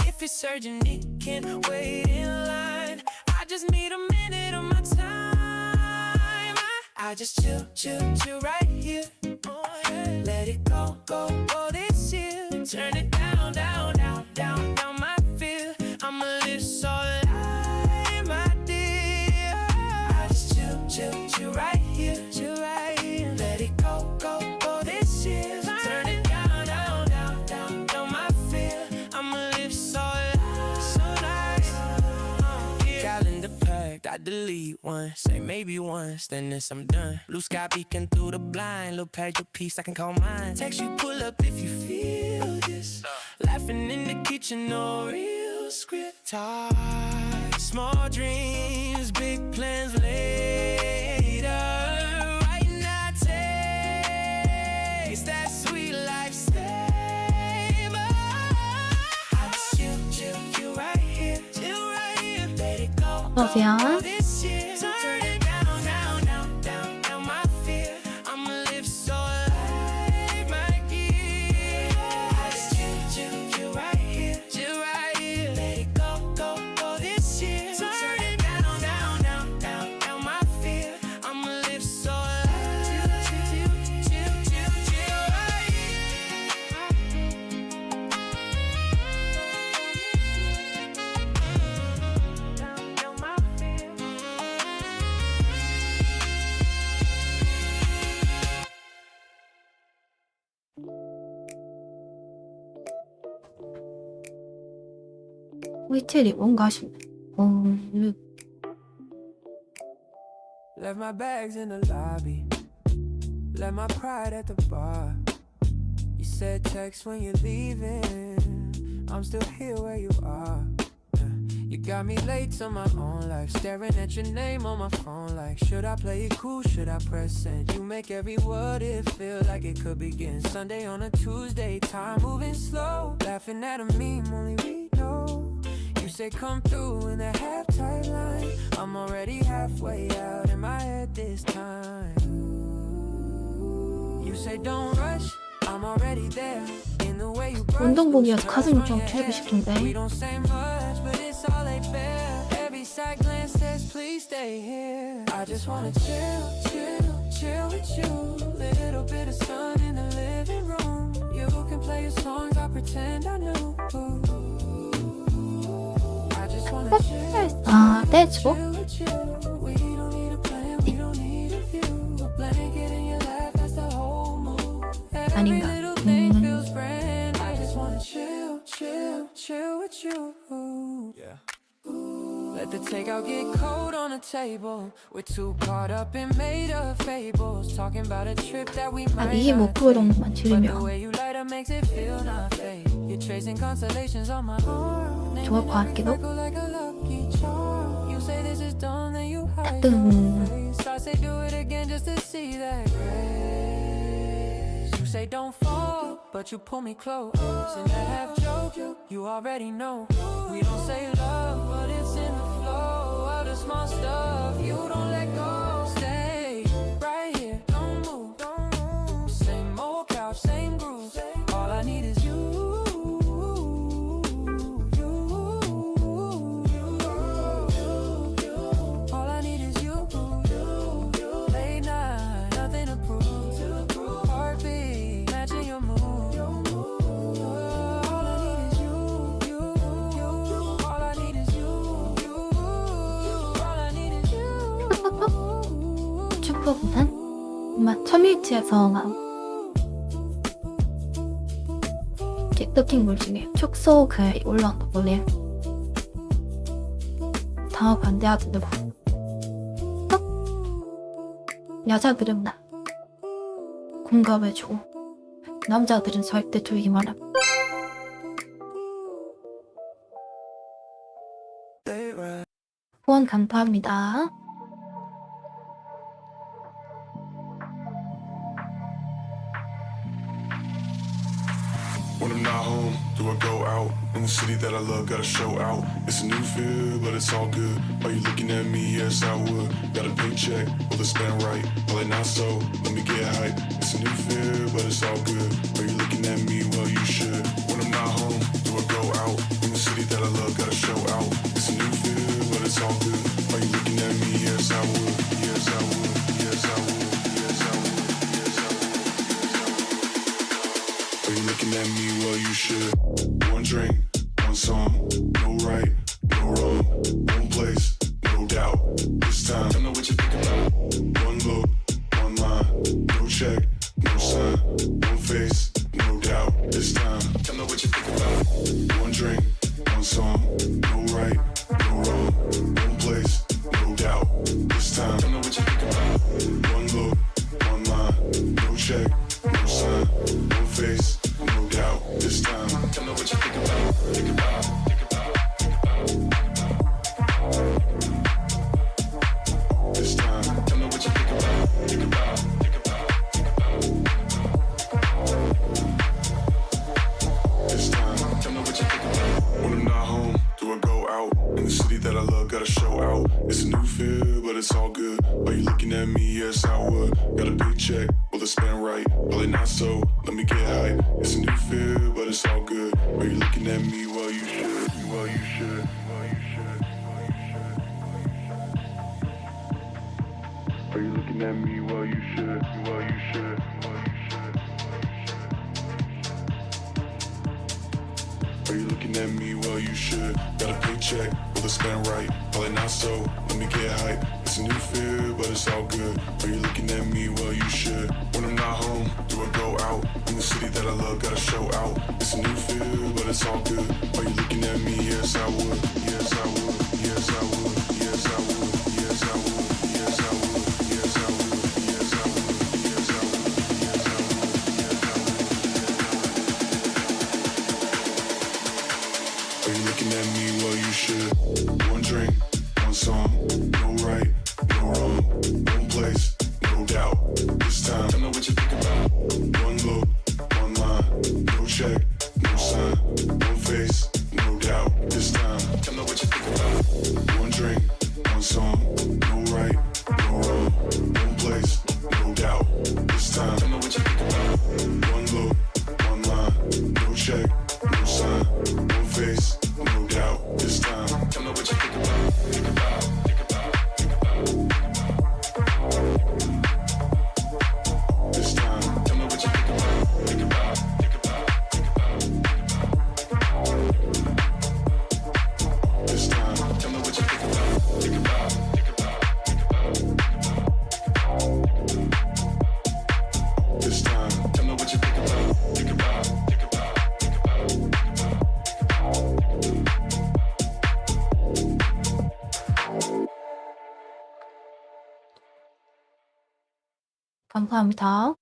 If it's urgent, it can wait in line. I just need a minute of my time. I just chill right here. Let it go this year. Turn it down my fear. I'ma live so light, my dear. I just chill right here. Let it go this year. Turn it down my fear. I'ma live so nice. Calendar packed, I delete one. Say maybe once, then this I'm done. Blue sky peeking through the blind. Little page of peace I can call mine. Text you, pull up if you feel this. Laughing in the kitchen, no real script. Talk, small dreams, big plans later. Right now, taste that sweet life savor. I just chill right here. Let it go. 안녕하세요. This year. Turn it down my fear. I'ma live so light, my gear. I just chill right here. Let it go this year. Turn it down my fear. I'ma live so light, chill right down my fear. 위틀이 뭔가 하시네. Left my bags in the lobby. Left my pride at the bar. You said text when you're leaving. I'm still here where you are. You got me late to my own life. Staring at your name on my phone like, should I play it cool? Should I press send? You make every what if feel like it could begin. Sunday on a Tuesday, time moving slow. Laughing at a meme only we know. You say come through in that half-tight line. I'm already halfway out in my head this time. You say don't rush, I'm already there. In the way you brush 운동복이어서 those 가슴이 curls 좀 on your 채우고 hair. 싶은데. We don't say much, but it's all they bear. Every side glance says please stay here. I just wanna chill with you. Little bit of sun in the living room. You can play your songs, I pretend I knew. I just wanna chill. 아, 떼주고? We don't need a plan, we don't need a view. A blanket in your lap, that's the whole mood. Every 아닌가? little thing feels grand. I just wanna chill with you. Yeah. Let the takeout I'll get cold on the table. We're too caught up and made of fables. Talking about a trip that we 한 might not 25% take. 정도만 But the 줄이면 way you light up makes it feel not fake. You're tracing constellations on my arm. 좋을 것 같기도. Like a lucky charm. You say this is done, then you hide 뜨뜻. your face. I say do it again just to see that grace. You say don't fall, but you pull me close. In that half joke, you already know. We don't say love, but it's in the flow of the small stuff. You don't let go, stay right here. Don't move, don't move. Same old couch, same groove. All I need is you. All I need is you. Late night, nothing to prove. Heartbeat, matching your mood. All I need is you. All I need is you. All I need is you. 축구부는 정말 첨일지에서 느낀 물 중에 축소 글이 올라온다 볼래요. 다 반대하던데 뭐. 여자들은 나 공감해주고 남자들은 절대 조이기만 함. 후원 감사합니다. When I'm not home, do I go out? In the city that I love, gotta show out. It's a new feel, but it's all good. Are you looking at me? Yes, I would. Got a paycheck, will it spend right? Probably not so, let me get hype. It's a new feel, but it's all good. Are you looking at me? Well, you should. When I'm not home, do I go out? In the city that I love, gotta show out. It's a new feel, but it's all good. Are you looking at me? Yes, I would. Yes, I would. Yes, I would. Yes, I would. Yes, I would. Are you looking at me? Well, you should. One drink, one song, no right, no wrong. One place, no doubt. This time, I know what you think about. One look, one line, no check, no sign. One face, no doubt. This time, I know what you think about. One drink, one song, no right, no wrong. One place, no doubt. This time, I know what you think about. One look, one line, no check, no sign. One face, no doubt. This time, I know what you think about. Think about. Think about. Think about. This time, I know what you think about. Think about. Think about. Think about. This time, I know what you think about. When I'm not home, do I go out? In the city that I love, gotta show out. It's a new feel, but it's all good. Are you looking at me? Yes, I would. Got a big check, will it spend right? Probably not so, let me get hype. It's a new feel, but it's all good. Are you looking at me? Well, you should. Well, you should. Well, you should. Well, you should. Are you looking at me? Well, you should. Well, you should. Well, you should. Are you looking at me? Well, you should. Got a paycheck, will it spend right? Probably not so, let me get hype. It's a new feel, but it's all good. Are you looking at me? Well, you should. When I'm not home, do I go out? In the city that I love, gotta show out. It's a new feel, but it's all good. Are you looking at me? Yes, I would. Yes, I would. Yes, I would. Yes, I would. Yes, I would. Yes, I would. Yes, I would. Yes, I would. Yes, I would. Yes, I would. Are you looking at me? Well, you should. One drink, one song, no right, no wrong. One place, no doubt. This time, I know what you think about. One look, one line, no check, no sign. One face, no doubt. This time, I know what you think about. One drink. 감사합니다.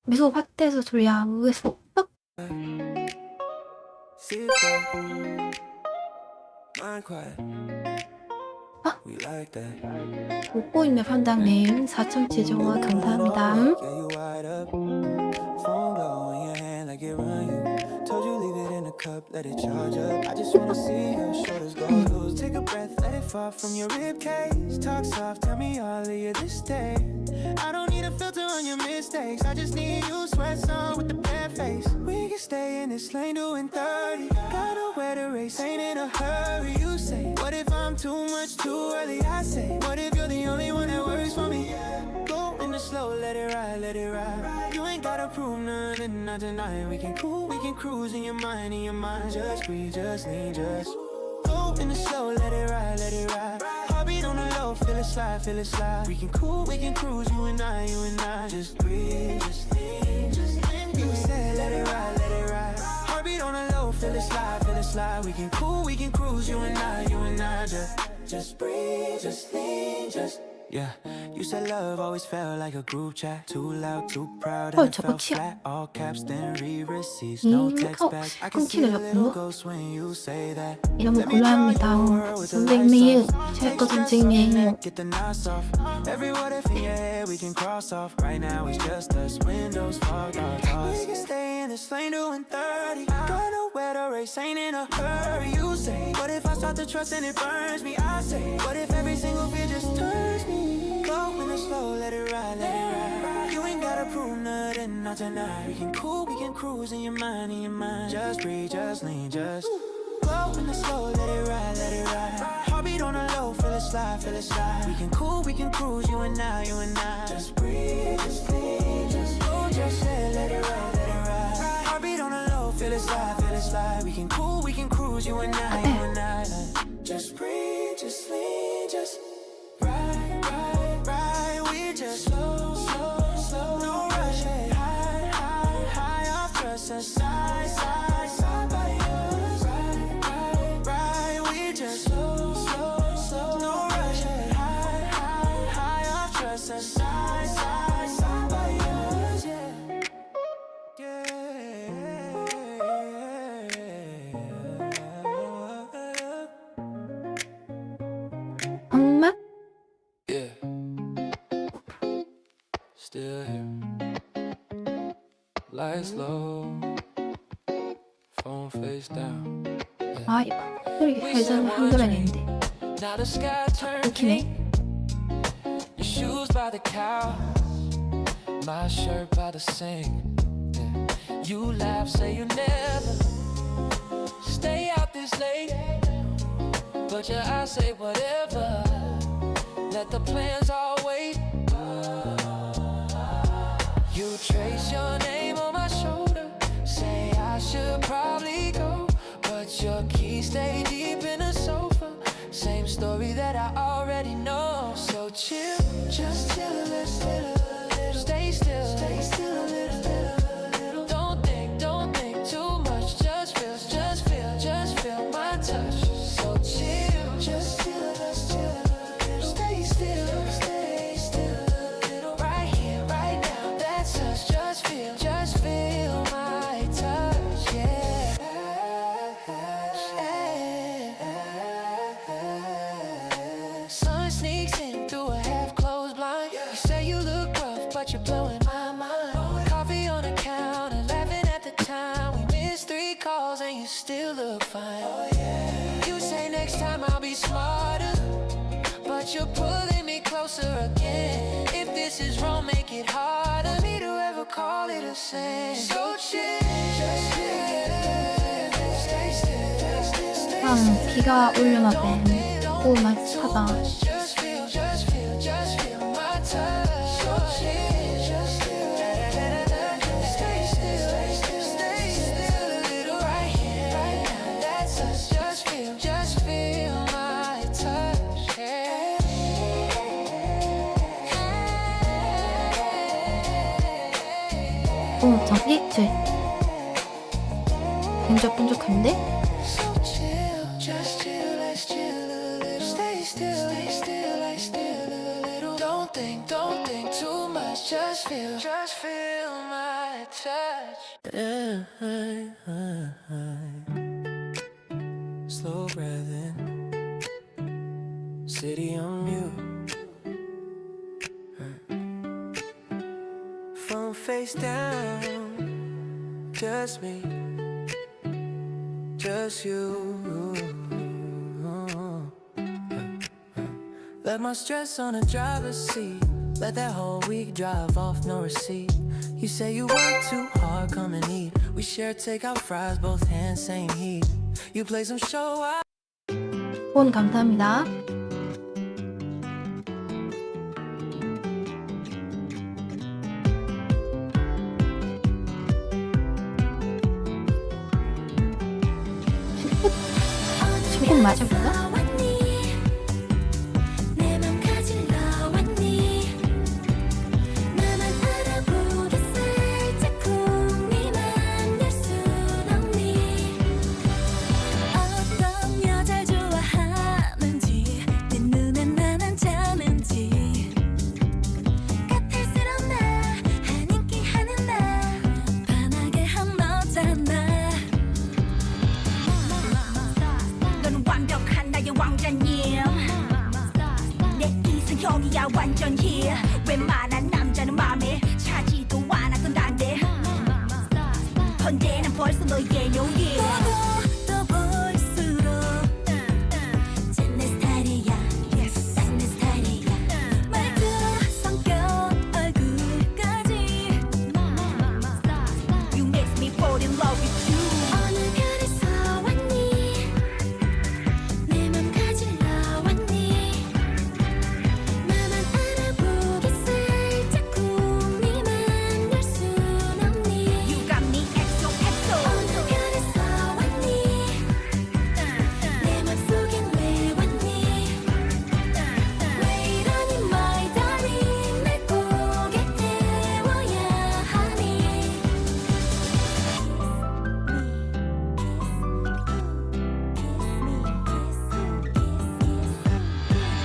미소 확대해서 졸려 의소 뻑 See it go. Mind quiet. We like that. 웃고 있는 편장님 4,000치 정화 감사합니다. Yeah, you wide up. Phone blow in your hand like it run you. Told you leave it in a cup, let it charge up. I just wanna see your shoulders go loose. Take a breath, let it fall from your rib cage. Talk soft, tell me all of you this day. I don't need a filter on your mistakes. I just need you sweat on with the bare face. We can stay in this lane doing 30. Got nowhere to race, ain't in a hurry. You say, what if I'm too much too early? I say, what if you're the only one that works for me? Go in the slow, let it ride, let it ride. You ain't gotta prove nothing, not tonight. We can cool, we can cruise in your mind, in your mind. Just breathe, just lean, just go in the slow, let it ride, let it ride. Heartbeat on the low, feel it slide, feel it slide. We can cool, we can cruise, you and I, you and I. Just breathe, just lean, just lean. You said let it ride, let it ride. Heartbeat on the low, feel it slide, feel it slide. We can cool, we can cruise, you and I, you and I. Just breathe, just lean, just. Yeah, you said love always felt like a group chat. Too loud, too proud, and it 저거 felt 치아. flat. All caps, then re-receipts, no text back. I can see the little ghost when you say that. 이름을 골라야 합니다. 선생님, 제거 선생님. Get the knots off. Every what if in your head we can cross off. Right now it's just us, windows fogged, our thoughts. We can stay in this lane doing 30. Got nowhere to race, ain't in a hurry. You say, what if I start to trust and it burns me? I say, what if every single fear just turns me? Go in the slow, let it ride, let it ride. You ain't gotta prove nothing, not tonight. We can cool, we can cruise in your mind, in your mind. Just breathe, just lean, just go in the slow, let it ride, let it ride. Heartbeat on the low, feel it slide, feel it slide. We can cool, we can cruise, you and I, you and I. Just breathe, just lean, just go, just say, let it ride, let it ride. Heartbeat on the low, feel it slide, feel it slide. We can cool, we can cruise, you and I, you and I. Just breathe, just lean, just ride, ride, ride. We just slow, slow, slow, no rush. High, high, high off, trust us, side, side, side by yours. Ride, ride, ride. We just slow, slow, slow, no rush. High, high, high off, trust us, side, side, side by yours. Yeah, 엄마? yeah. Still here. Lights low. Phone face down. 아, 이거 소리 예전 한글화인데. Now the sky turned 웃기네. your shoes by the couch, my shirt by the sink. Yeah. You laugh, say you never stay out this late, but your eyes say whatever. Let the plans all wait. You trace your name on my shoulder, say I should probably go, but your keys stay deep in the sofa. Same story that I already know. So chill, just chill, let's chill a little. Stay still a little. Don't think too much. Just feel my touch. So chill, just chill, let's chill a little. Stay still a little. Right here, right now, that's us. Just feel my touch, yeah. Sun sneaks in through a half-closed blind. You say you look rough, but you're blowing my mind. Coffee on the counter, laughing at the time. We missed 3 calls and you still look fine. You say next time I'll be smarter, but you're pulling me closer again. If this is wrong, make it harder for me to ever call it a sin. So chill, just chill. Stay still. 비가 오려나 봐. 오, 맛있하다. Just feel my touch. So chill, just feel. Stay still a little. Right here, right now, that's us. Just feel my touch. Yeah. 오, 저기? bun적bun적한데? So chill, just chill, let's chill a little. Stay still a little. don't think too much. Just feel my touch. Slow breathing, city on mute. Phone face down, just me, just you. Let my stress on the driver's seat. Let that whole week drive off, no receipt. You say you work too hard, come and eat. We share takeout fries, both hands, same heat. You play some show. 폰 감사합니다. 조금 맞아볼까? 내 맘 가질러 왔니 나만 알아보게 살짝 궁리만 될 순 없니 어떤 여자를 좋아하는지 내 눈엔 난 안 자는지 까탈스러운 나 한 인기 하는 나 반하게 한 너잖아 넌 완벽한 나의 왕자님 내 이상형이야 완전히 웬만한 남자는 맘에 차지도 않았던 난데 헌데 난 벌써 너의 용기 보고 또 볼수록 쟨 내 스타일이야 딱 내 스타일이야 말투 성격 얼굴까지 You make me fall in love with you 어느 별에서 왔니 내 맘 가질러 왔니 나만 알아보게 살짝 궁리만 될 순 없니 You got me exo exo 어느 별에서 왔니 내 맘속엔 왜 왔니 왜 이러니 my darling 날 고개 태워야 하니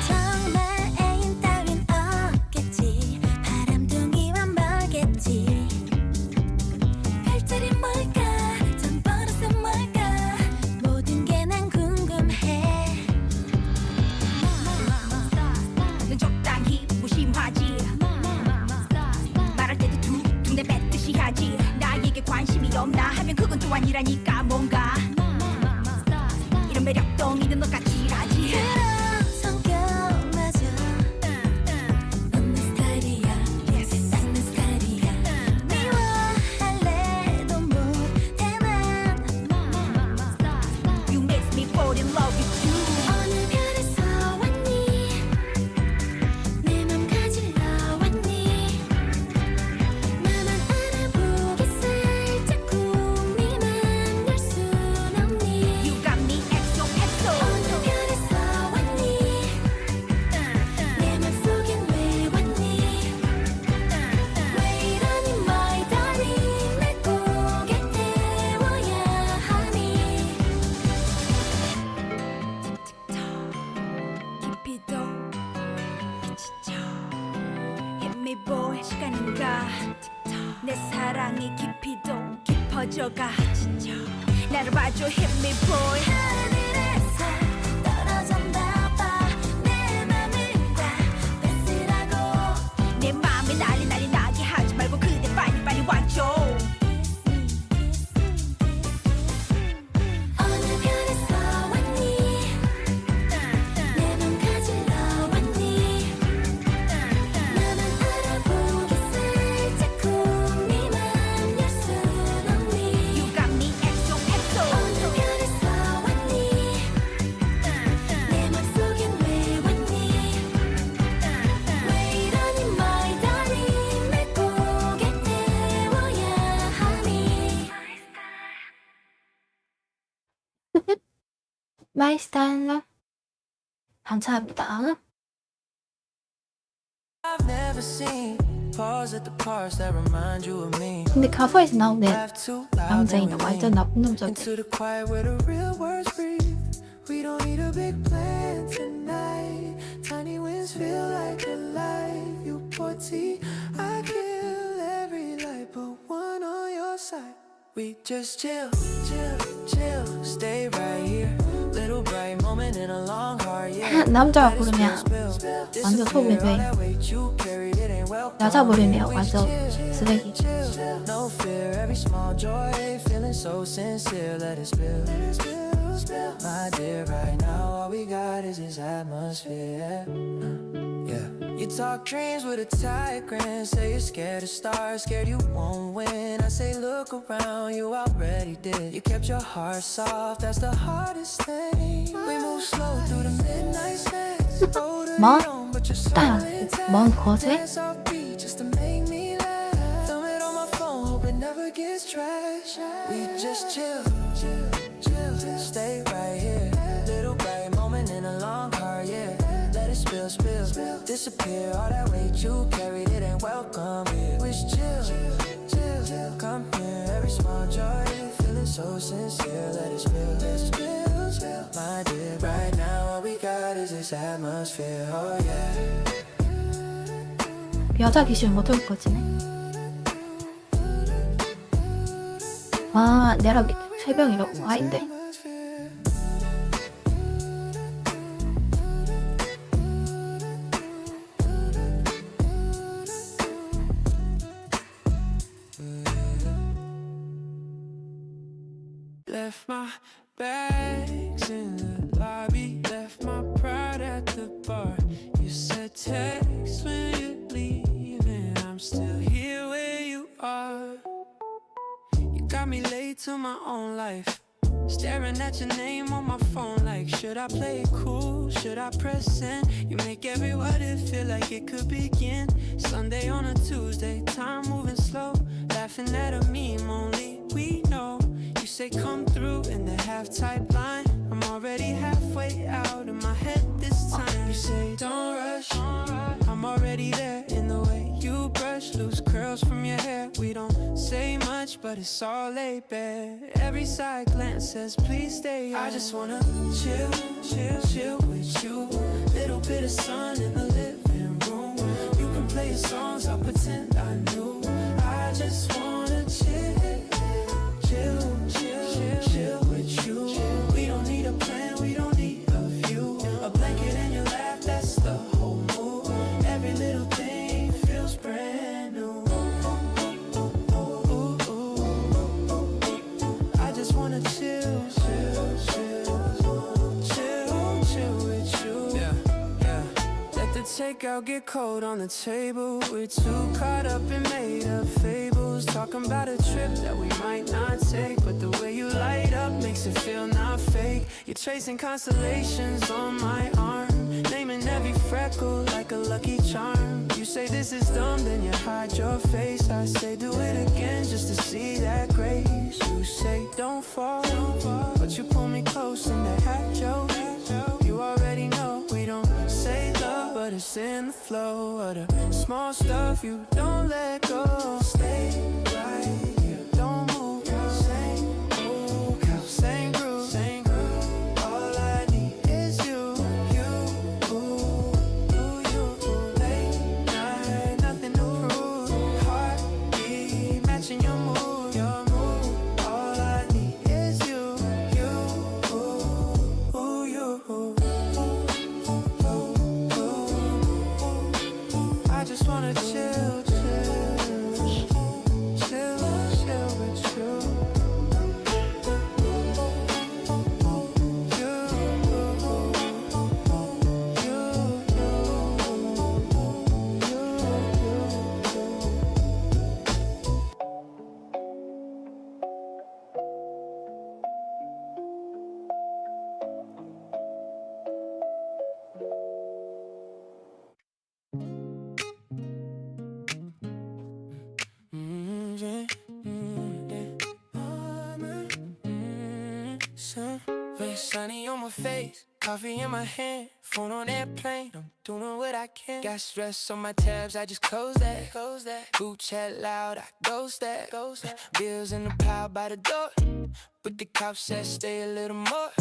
정말 애인 따윈 없겠지 바람둥이와 멀겠지 별자리 뭘까 전 버릇은 뭘까 모든 게 난 궁금해 넌 적당히 무심하지 말할 때도 툭툭 내뱉듯이 하지 나에게 관심이 없나 하면 그건 또 아니라니까 뭔가 이런 매력덩이는 너같이 하지 그런 성격마저 넌 내 스타일이야 딱 내 스타일이야 미워할래도 못해 난 You make me fall in love with you 어느 별에서 왔니 내 맘 가질러 왔니 나만 알아보게 살짝 궁리만 될 순 없니 You got me exo exo 어느 별에서 왔니 내 맘속엔 왜 왔니 왜 이러니 my darling 날 고개 태워야 하니 깊이도 지쳐 Hit me boy 시간은 가 내 사랑의 깊이도 깊어져가 지쳐 나를 봐줘 Hit me boy 하늘에서 떨어졌나 봐내 맘을 다 뺏으라고 내 맘에 난리 난리 나게 하지 말고 그대 빨리 와줘 어느 별에서 왔니 내 맘 가질러 왔니 나만 알아보게 살짝 궁리만 될 순 없니 You got me exo exo 어느 별에서 왔니 내 맘속엔 왜 왔니 왜 이러니 my darling 날 고개 태워야 하니 마이 스타일러. 감사합니다. I've never seen. Pause at the parts that remind you of me. 근데 가사에서 나오는 Laugh too loud, then 남자인 we 완전 lean 나쁜 남자들. into the quiet where the real words breathe. We don't need a big plan tonight. Tiny winds feel like a light. You We just chill, chill, chill. Stay right here. Little bright moment in a long hard year. 남자가 부르면 완전 소금이 돼. 여자 부르면 완전 쓰레기. No fear, every small joy, feeling so sincere. Let it spill, my dear. Right now, all we got is this atmosphere. Yeah. You talk dreams with a tight grin. Say you're scared of stars, scared you won't win. I say look around, you already did. You kept your heart soft, that's the hardest thing. We move slow through the midnight stairs. Older 뭐? young, but you're so 딸, intense. 뭔 거세? Dance off beat just to make me laugh. Film it on my phone, hope it never gets trashed. We just chill, chill, chill. Stay right here. Little bright moment in a long hard year. Let it spill, spill, disappear. All that weight you carried, it ain't welcome here. Wish chill, chill, come here. Every small joy, feeling so sincere. Let it spill, my dear. Right now, all we got is this atmosphere. Oh yeah. 여자 기준 못할 거지네. 와, 내가 새벽이라고 아닌데. Left my bags in the lobby, left my pride at the bar. You said text when you're leaving, I'm still here where you are. You got me late to my own life, staring at your name on my phone like, should I play it cool, should I press send? You make every word it feel like it could begin. Sunday on a Tuesday, time moving slow, laughing at a meme only we know. You say come through in the half-type line, I'm already halfway out in my head this time. You say don't rush, I'm already there in the way you brush loose curls from your hair. We don't say much, but it's all laid bare. Every side glance says please stay on. I just wanna chill, chill, chill with you. Little bit of sun in the living room. You can play your songs, I'll pretend I knew. I just wanna chill, chill, chill, chill with you. We don't need a plan, we don't need a view. A blanket in your lap, that's the whole move. Every little thing feels brand new. I just wanna chill, chill, chill, chill, chill with you. Yeah, yeah. Let the takeout get cold on the table. We're too caught up and made up fables, talking about a trip that we might not take. But the way you light up makes it feel not fake. You're tracing constellations on my arm, naming every freckle like a lucky charm. You say this is dumb, then you hide your face. I say do it again just to see that grace. You say don't fall, but you pull me close in that hat joke. You already know we don't say love, but it's in the flow of the small stuff you don't let go. Stay right here, don't move, same groove, same groove. All I need is you, late night, nothing to prove. Heartbeat matching your mood, all I need is you. I just wanna chill, chill, chill, chill with you. Sunny on my face, coffee in my hand, phone on airplane, I'm doing what I can. Got stress on my tabs, I just close that. Group chat loud, I ghost that. Bills in the pile by the door, but the cop said stay a little more.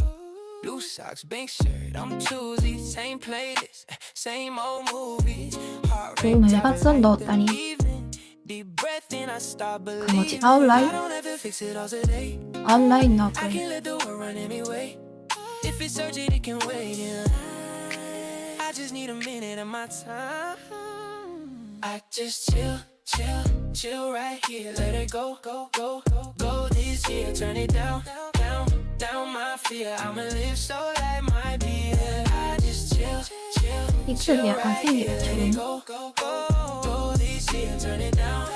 Blue socks, pink shirt, I'm choosy. Same playlist, same old movies. Heart rate 오늘 dropping 박선 like the 넣었다니. evening. Deep breath in, I start 뭐지? believing. 아웃라인? I don't have to fix it all today. 아웃라인 I 너블. can let the world run anyway. If it's urgent, it can wait. Yeah. I just need a minute of my time. I just chill right here. Let it go this year. Turn it down my fear. I'ma live so life might be it. I just chill 입술이 약간 right here. Let 생기죠. it go this year. Turn it down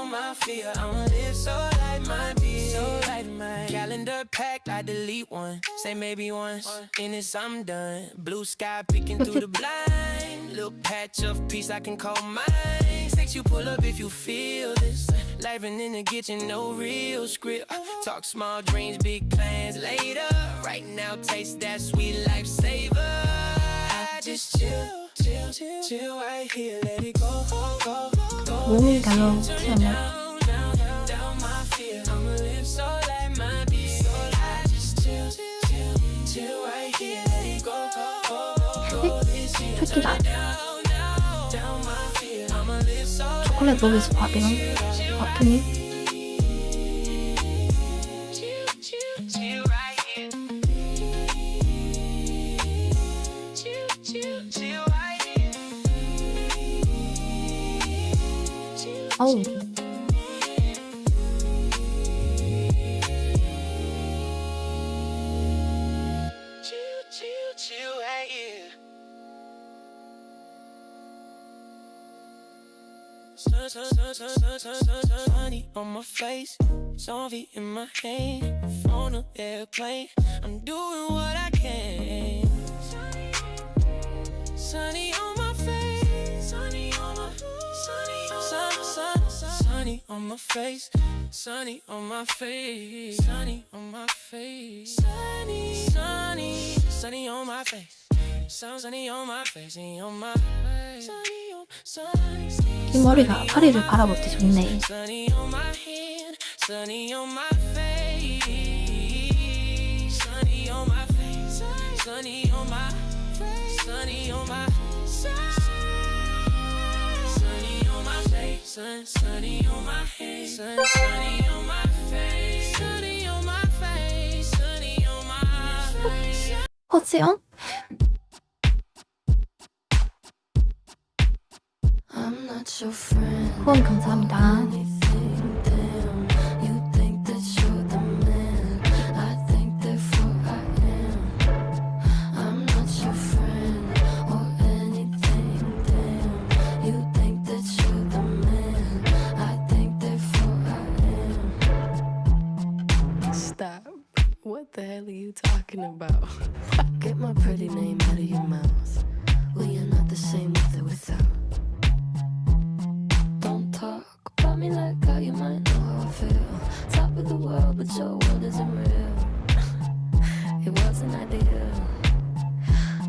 my fear. I'ma live so life might be so life might. Calendar packed, I delete one. Say maybe once, and it's I'm done. Blue sky peeking through the blind. Little patch of peace I can call mine. Sex you pull up if you feel this. Living in the kitchen, no real script. Talk small dreams, big plans later. Right now, taste that sweet lifesaver. I just chill right here. Let it go. 몸이 별로 TMI. Down my fear. I'ma live so life might be. So I just chill right here. Let it go. 초키가 Down my fear. I'ma live so 초콜릿 먹여서 밥이랑 바쁘니? chill right here. Chill right here. 어우. Chill right here. Sunny on my face, Sophie in my hand, on an airplane. I'm doing what I can. Sunny on my face, sunny on my sunny on my face, sunny on my face, sunny on my face, sunny on my face, sunny on my face, sunny on my face. 이 머리가 파리를 바라볼 때 좋네. Sunny on my hand, sunny on my face, sunny on my face, sunny on my face, sunny on my sunny on my face, sunny on my head, sunny on my face, sunny on my face, sunny on my face. 허지연? I'm not your friend. 후원 감사합니다. You think that you're the man. I think therefore I am. I'm not your friend or anything. Damn. You think that you're the man. I think therefore I am. Stop. What the hell are you talking about? Get my pretty name out of your mouth. We are not the same with or without. Don't talk about me like how you might know how I feel. Top of the world, but your world isn't real. It wasn't ideal.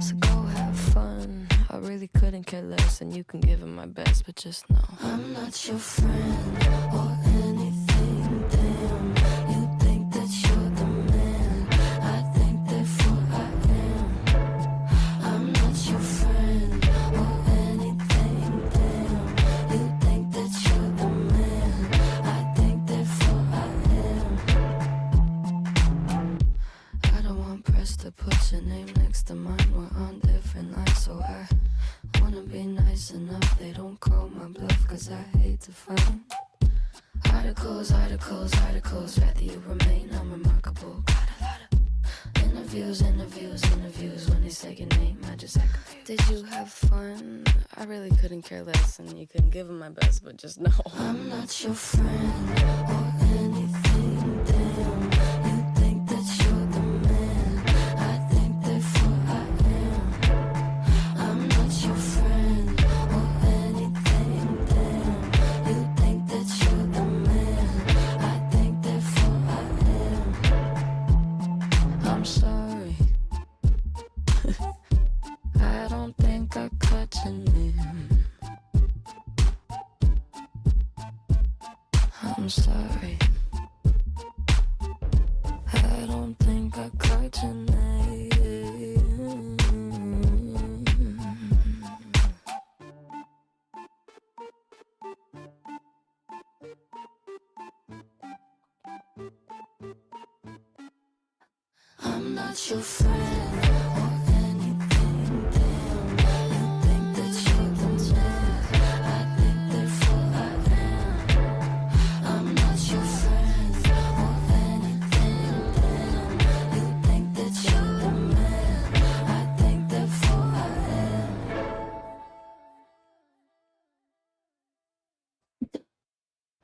So go have fun. I really couldn't care less, and you can give it my best, but just know I'm not your friend or anything. Damn, you think that you're the man. I think therefore I am. I'm not your friend or anything. Damn, you think that you're the man. I think therefore I am. I don't want press to put your name next to mine. We're on different lines, so I wanna be nice enough. They don't call my bluff, cause I hate to find articles. Rather you remain unremarkable. Got a lot of interviews. When they say your name, I just act confused. Did you have fun? I really couldn't care less, and you couldn't give it my best, but just know I'm not your friend or anything. Damn, you think that you're the man. I think therefore I am. I'm not your friend or anything. Damn, you think that you're the man. I think therefore I am. I'm sorry. I don't think I caught your name. I'm sorry. I don't think I caught your name. not your friend or anything. Damn, you think that you're the man. I think therefore I am. I'm not your friend or anything. Damn, you think that you're the man. I think therefore I am.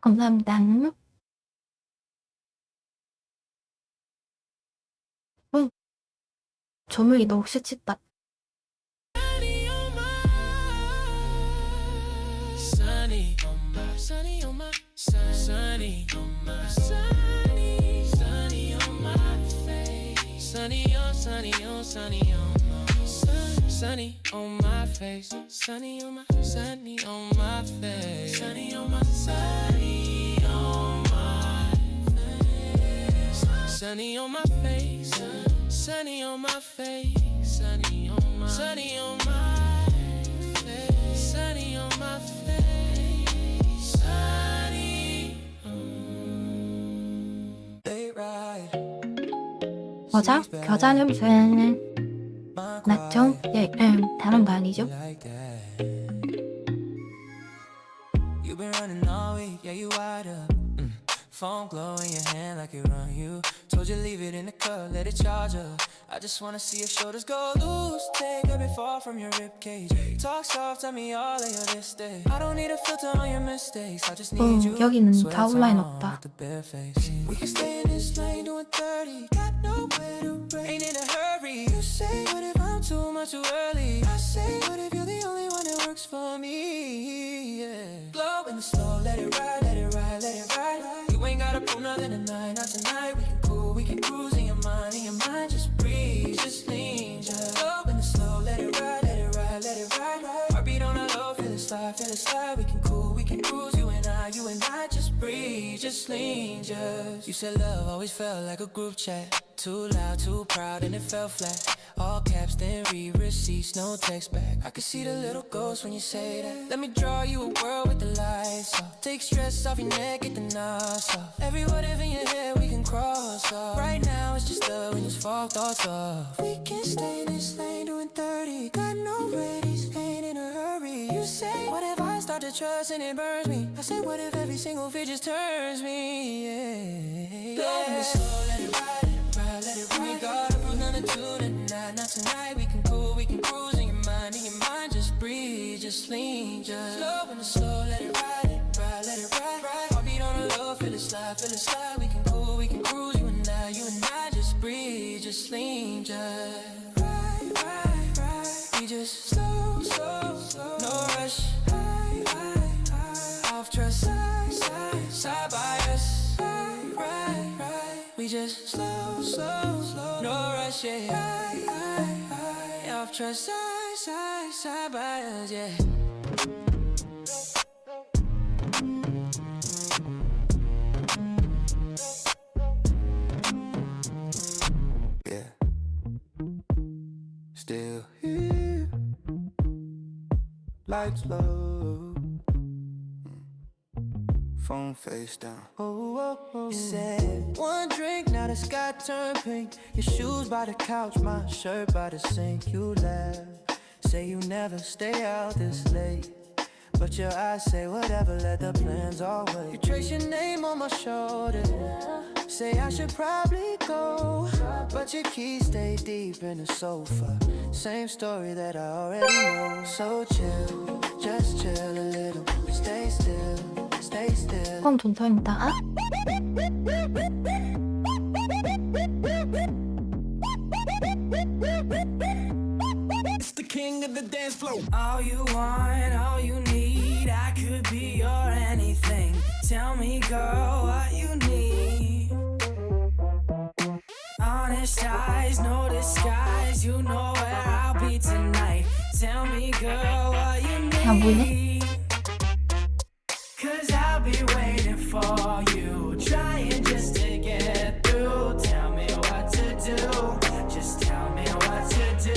감사합니다. 조명이 너무 씻다. Sunny on my, sunny on my, sunny on my, sunny, sunny on my face. Sunny on, sunny on, sunny on my, sunny on my face. Sunny on my, sunny on my face. Sunny on my, sunny on my face. Sunny on my face. Sunny on my face. Sunny on my, sunny on my face. Sunny on my face. Sunny on. They ride. 겨자? 겨자 냄새 났죠? 예, 다른 거 아니죠? Like that. You've been running all week, yeah, you wide up. Phone glow in your hand like it run you. Told you leave it in the cup, let it charge up. I just wanna see your shoulders go loose. Take a bit far from your ribcage. Talk soft, tell me all of your this day. I don't need a filter on your mistakes. I just need you. 여기는 Swear 다 it's 온라인 on 없다. with the bare face. We can stay in this lane doing 30. Got nowhere to break. Ain't in a hurry. You say, what if I'm too much too early? I say, what if you're the only one that works for me? Yeah. Slow and slow, let it ride, let it ride, let it ride. You ain't gotta prove nothing tonight, not tonight. We can cool, we can cruise in your mind, just breathe, just lean, just slow and slow, let it ride, let it ride, let it ride. Heartbeat on a low, feel it slide. We can cool, we can cruise, you and I, just breathe, just lean, just. You said love always felt like a group chat, too loud, too proud, and it fell flat. All caps, then read receipts, no text back. I can see the little ghost when you say that. Let me draw you a world with the lights off. Take stress off your neck, get the knots off. Every whatever in your head we can cross off. Right now it's just love when just fall thoughts off. We can stay in this lane doing 30. Got no readies, ain't in a hurry. You say, what if I start to trust and it burns me? I say, what if every single fit just turns me? Yeah. Slow, let it ride, let it ride. We gotta prove nothing to tonight, not tonight. We can cool, we can cruise in your mind, just breathe, just lean, just slow and slow, let it ride, let it ride. Heartbeat on a low, feel it slide. We can cool, we can cruise, you and I, just breathe, just lean, just ride. We just slow, no rush, off trust, side by us, right. We just slow, no rush, yeah. Off trust, side by us, yeah. Yeah. Still here. Lights low. Phone face down. You said one drink, now the sky turned pink. Your shoes by the couch, my shirt by the sink. You laugh, say you never stay out this late, but your eyes say whatever, let the plans all wait. You trace your name on my shoulder, say I should probably go, but your keys stay deep in the sofa. Same story that I already know. So chill, just chill a little. Stay still, stay still. 그럼 돈선이다. It's the king of the dance floor. All you want, all you need, I could be your anything. Tell me, girl, what you need. Honest eyes, no disguise. You know where I'll be tonight. Tell me, girl, what you 안 보이네? need. Cause I'll be waiting for you, trying just to get through. Tell me what to do, just tell me what to do.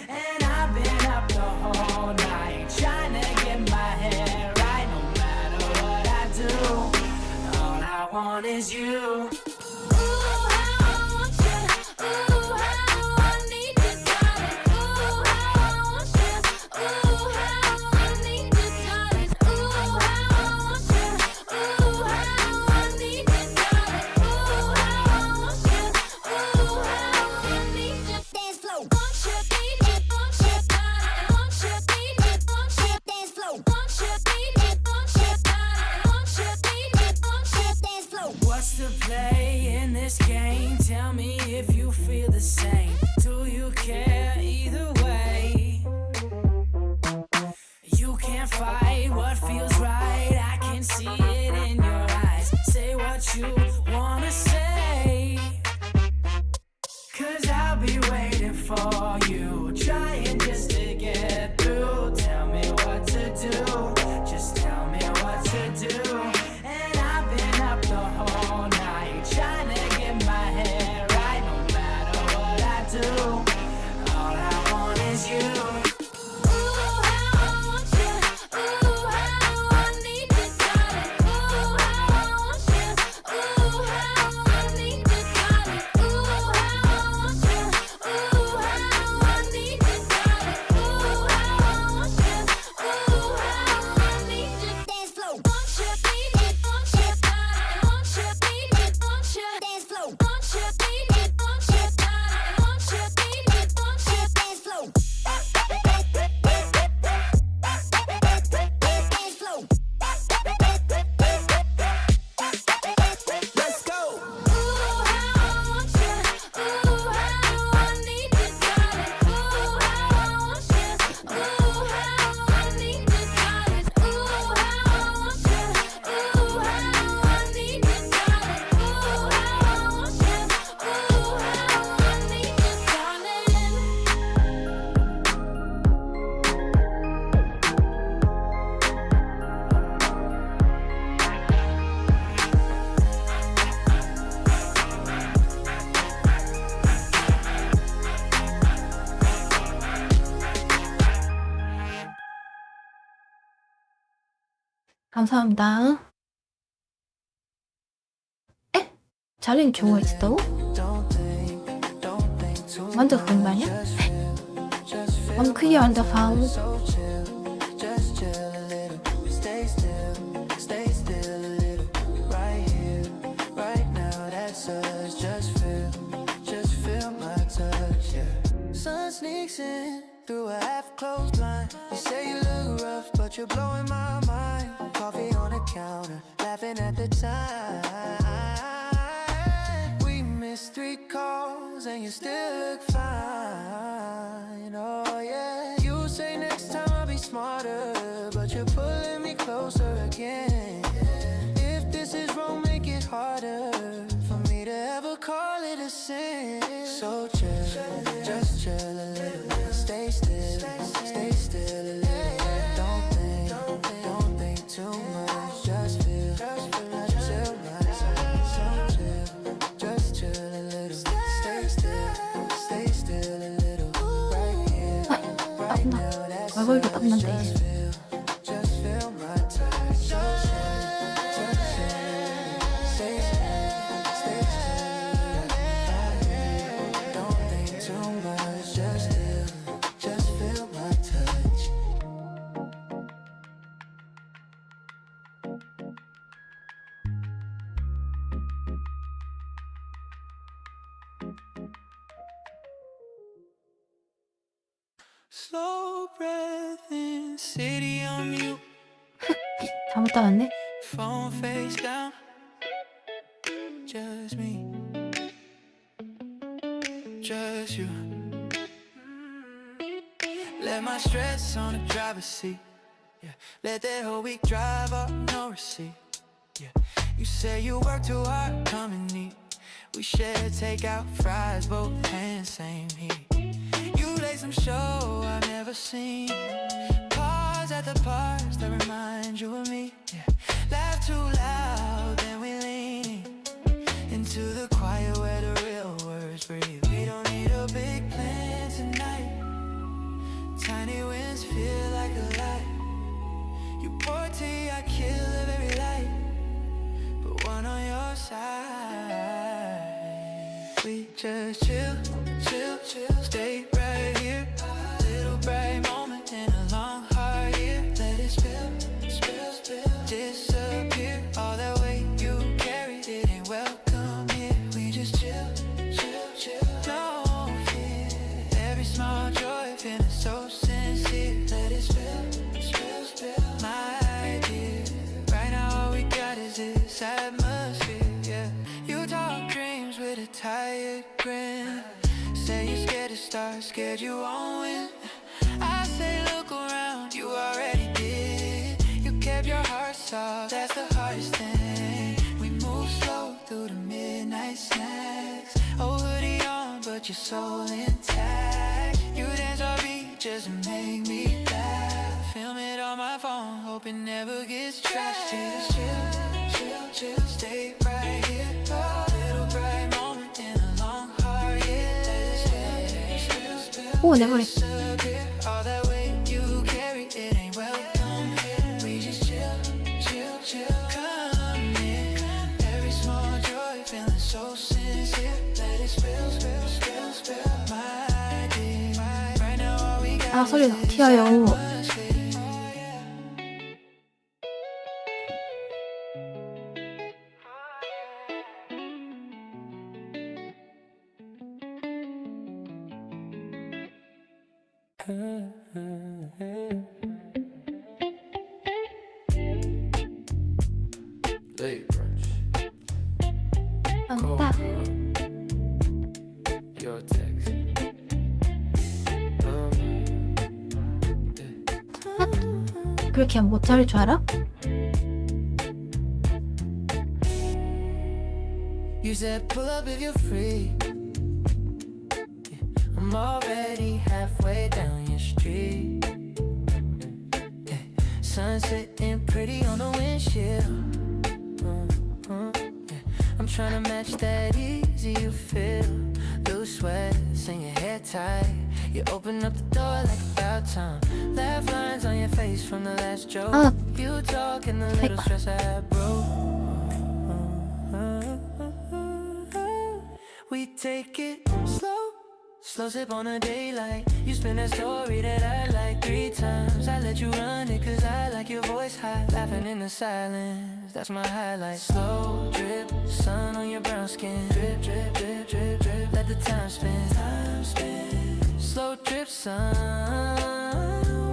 And I've been up the whole night, trying to get my head right. No matter what I do, all I want is you. Ooh, I want you. Ooh, I 감사합니다. 에? 자리는 좋아 있어? 완전 그런 거 아니야? 너무 크게 앉아서 Sun sneaks in through a half-closed blind. You say you look rough, but you're blowing my mind. Coffee on the counter, laughing at the time. We missed 3 calls and you still look fine. Oh yeah. You say next time I'll be smarter, but you're pulling me closer again. If this is wrong, make it harder for me to ever call it a sin. So chill, just chill a little. Stay still a little. Don't think too much. Just feel like chill, so chill, just chill a little. Stay still a little. Right here, right now. That's 얼굴도 땀난데. just feel my touch. So chill, stay still. Don't think too much. Just feel my touch. Slow breath in, city on mute, 잘못 따왔네. phone face down. Just me, just you. Let my stress on the driver's seat. Yeah, let that whole week drive up, no receipt. Yeah, you say you work too hard, come and eat. We share takeout, fries, both hands, same heat. You lay some show I've never seen. Pause at the parts that remind you of me. Yeah, laugh too loud, then we lean into the quiet where the real words breathe. We don't need a big plan tonight. Tiny wins feel like a light. You pour tea, I kill the very light. But one on your side. We just chill, stay right here. Little bright moment in a long hard year. Let it spill, disappear. All that weight you carried, it ain't welcome here. We just chill, don't fear. Every small joy feeling so sincere. Let it spill, my dear. Right now all we got is this atmosphere, yeah. You talk dreams with a tired grin. Say you're scared to start, scared you won't win. I say look around, you already did. You kept your heart soft, that's the hardest thing. We move slow through the midnight snacks. Oh, hoodie on, but your soul intact. You dance or beat just to make me laugh. Film it on my phone, hope it never gets trashed. Chill, stay right here. Little bright moment in a long hard year. 오, 내 머리. Disappear. All that weight you carry, it ain't welcome here. We just chill, come in. Every small joy feeling so sincere. Let it spill, my dear. Right now all we got 아, 소리 is 튀어요. atmosphere. Late brunch. 안다. Your text. 그렇게 못 자를 줄 알아? You said pull up if you're free. Yeah, I'm already halfway down your street. Yeah, sun sitting pretty on the windshield. Yeah, I'm trying to match that easy you feel. Loose sweats and your hair tight. You open up the door like about time. laugh lines on your face from the last joke. 아, You talk and the little stress I had broke. We take it slow, slow sip on a daylight. You spin that story that I like 3 times. I let you run it cause I like your voice high. Laughing in the silence, that's my highlight. Slow drip, sun on your brown skin. Drip, drip, drip, drip, drip, let the time spin. Time spin. Slow drip, sun,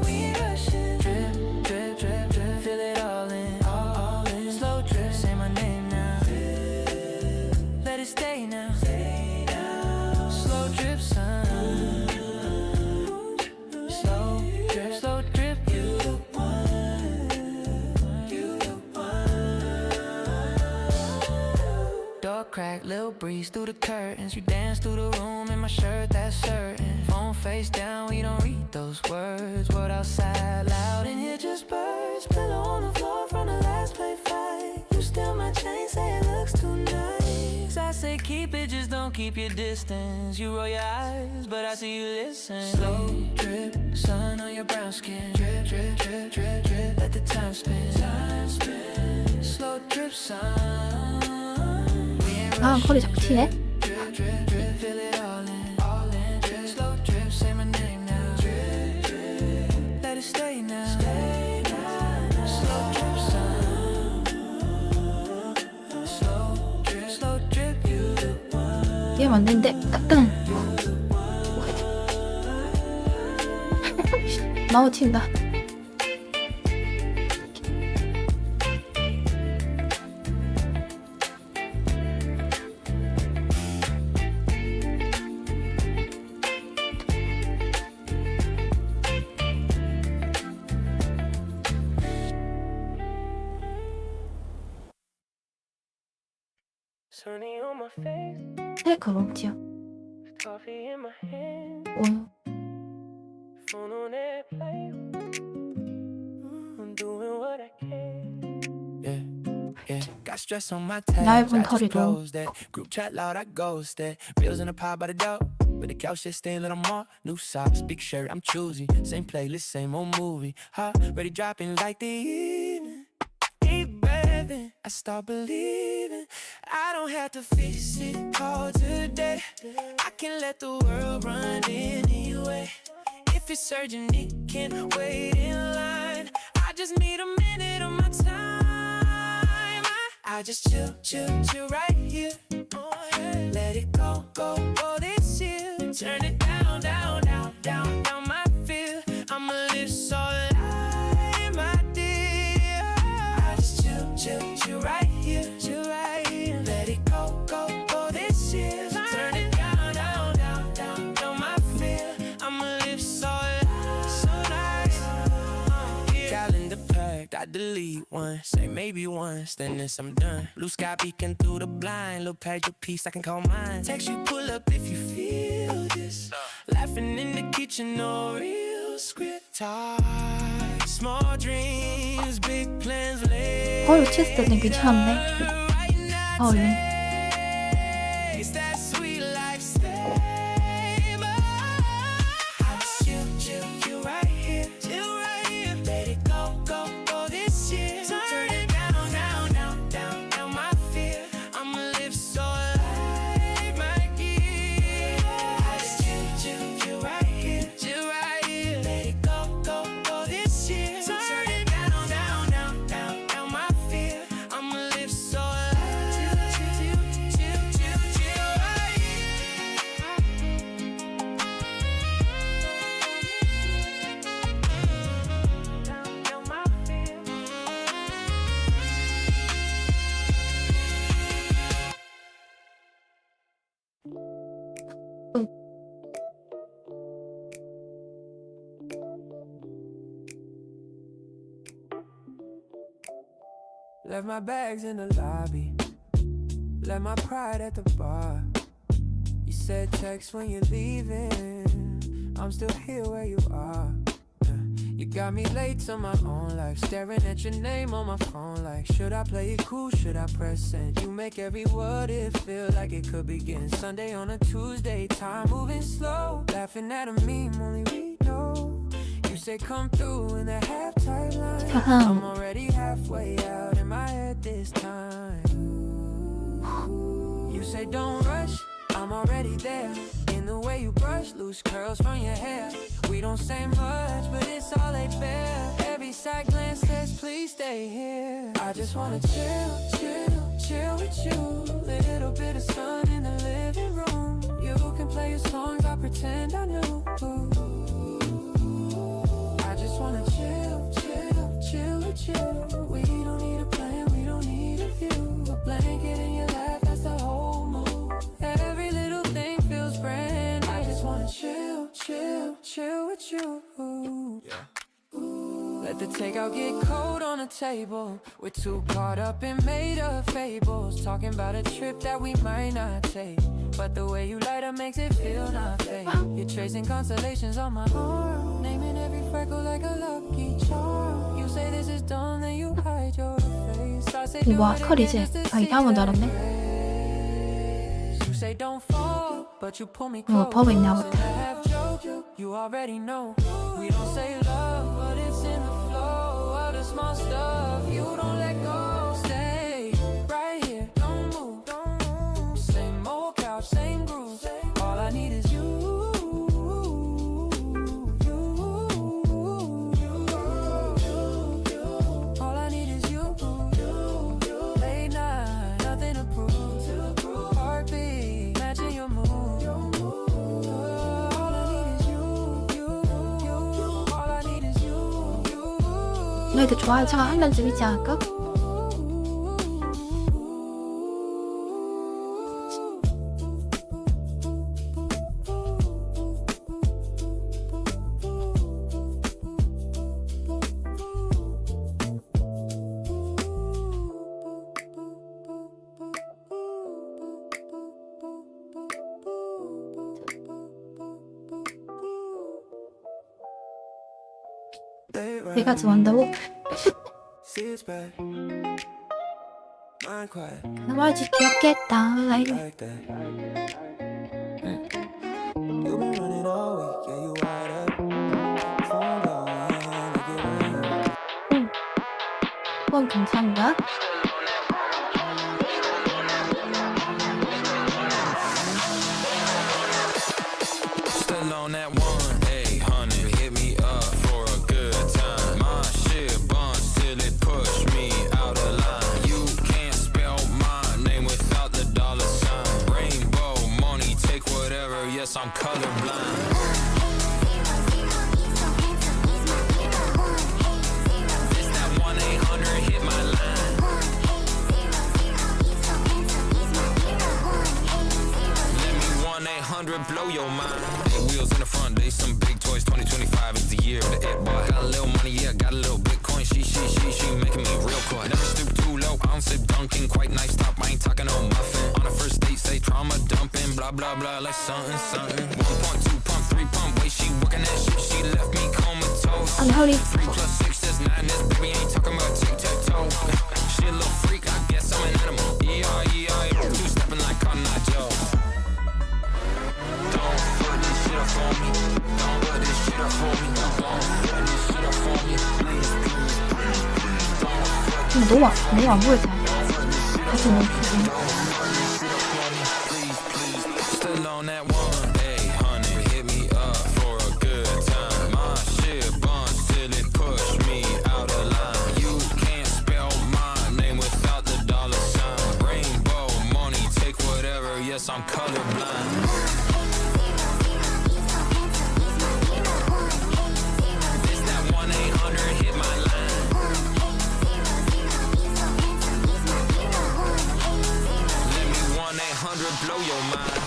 we ain't rushing. Drip, drip, drip, drip, feel it all in, all in. Slow drip, say my name now. Let it stay now. Slow drip, sun. Slow drip, you the one. You the one. Door crack, little breeze through the curtains. You dance through the room in my shirt, that's certain. Phone face down, we don't read those words. Word outside, loud in here, just birds. Pillow on the floor from the last play fight. You steal my chain, say it looks too nice. I say keep it, just don't keep your distance. You roll your eyes, but I see you listen. Slow drip, sun on your brown skin. Drip, drip, drip, drip, drip, let the time spin. Time spin. Slow drip, sun. We ain't 아, 허리 rushing. 자꾸 튀네. Drip, drip, drip, feel it all in, all in. Drip, slow drip, say my name now. Drip, drip, let it stay now. Stay now. Slow drip, sun. Slow drip, you the one. 이게 맞는데 따끈. 마우 튄다. Sunny on my face, 트래크 멈지요. coffee in my hand, 오유. phone on airplane. I'm doing what I can. Yeah, yeah. Got stress on my tabs. 얇은 I just 털이도. closed that. Group chat loud, I ghosted. Reels in a pile by the door, but the couch just stay a little more. New socks, big shirt, I'm choosy. Same playlist, same old movie. Ready dropping like the evening. Deep breath in, I start believing. I don't have to fix it all today. I can let the world run anyway. If it's urgent, it can wait in line. I just need a minute of my time. I just chill, chill, chill right here. Let it go, go, go this year. Turn it down, down, down, down, down my feel. I'ma live so light, my dear. I just chill, chill, chill right here, chill right here. Let it go, go, go this year. Turn it down, down, down, down, down my feel. I'ma live so light, so nice. Calendar packed, I delete one. Say maybe once, then this I'm done. Blue sky peeking through the blind. Little page of peace I can call mine. Text you, pull up if you feel this. Laughing in the kitchen, no real script talk. Small dreams, big plans laid. 허리 쳤을 때는 괜찮네. 아, 얼른. It's that sweet life stable. I just chill, chill, chill right here, chill right here. Let it go, go, go this year. Turn it down, down, down, down, down my fear. I'ma live so light, my dear. I just chill, chill, chill right here, chill right here. Let it go, go, go this year. Turn it down, down, down, down, down my fear. I'ma live so light, chill, chill, chill, chill, chill right here. Down, down my fear. Left my bags in the lobby. Left my pride at the bar. You said text when you're leaving. I'm still here where you are. You got me late to my own life. Staring at your name on my phone like, should I play it cool, should I press send? You make every word it feel like it could begin Sunday on a Tuesday, time moving slow. Laughing at a meme only we know. You say come through in the halftime line. 차흠. I'm already halfway out in my head this time. You say don't rush, I'm already there. In the way you brush loose curls from your hair. We don't say much, but it's all they bear. Every side glance says please stay here. I just wanna chill, chill, chill with you. Little bit of sun in the living room. You can play your songs, I pretend I knew. I just wanna chill, chill, chill with you. We don't need a plan, we don't need a view. A blanket in your lap, that's the whole mood. Every little thing feels brand. I just wanna chill, chill, chill with you. Let the takeout get cold on the table. We're too caught up in made up fables. Talking about a trip that we might not take. But the way you light up makes it feel not fake. You're tracing constellations on my arm, naming every freckle like a lucky charm. You say this is done, then you hide your face. I say do 뭐야, it 컬이지? again just to 아, see 이게 한번 that 알았네. face. You say don't fall, but you pull me 뭐, close. 버브 있나 보다. And I have joke, you already know. We don't say love, but it's in the flow of the small stuff. You don't let go. Stay right here, don't move, don't move. Same old couch, same groove. All I need is you. All I need is you. Late night, nothing to prove. Heartbeat, matching your mood. All I need is you. All I need is you. 너희들 좋아하는 차가 한 잔쯤 있지 않을까? 내가 좋아한다고? Sits back, mind quiet, 그나마지 귀엽겠다. like that. You been running all week, yeah, you wide up. Phone blowing, make it ring. 그건 괜찮은가? Still on that 1-800, hit me up for a good time. My shit buns till it push me out of line. You can't spell my name without the dollar sign. Rainbow money, take whatever, yes, I'm colorblind. It's that 1-800, hit my line. Let me 1-800 blow your mind. Big wheels in the front, they some big toys. 2025 is the year. The it boy got a little money, yeah, got a little Bitcoin. She making me real coy. Never stoop too low, I don't sip dunking. Quite nice stop, I ain't talking no muffin. On a first date, say trauma dumping. Blah, blah, blah, like something, something. 1 pump, 2 pump, 3 pump. Way she working that shit, she left me comatose. Unholy. 3 + 6 is 9, this baby ain't talking about tic-tac-toe. She a little freak, I guess I'm an animal. Yeah, two stepping like Cotton Eye Joe. Don't put this shit up on me. Don't put this shit up on me. Don't put this shit up on me. Please, please, please, please. Don't put 근데 너무 안 보여 잘. 다시 너무 크지. please, please. Still on that 1-800, hit me up for a good time. My shit buns till it push me out of line. You can't spell my name without the dollar sign. Rainbow money, take whatever, yes, I'm colorblind. It's that 1-800, hit my line. Let me 1-800 blow your mind.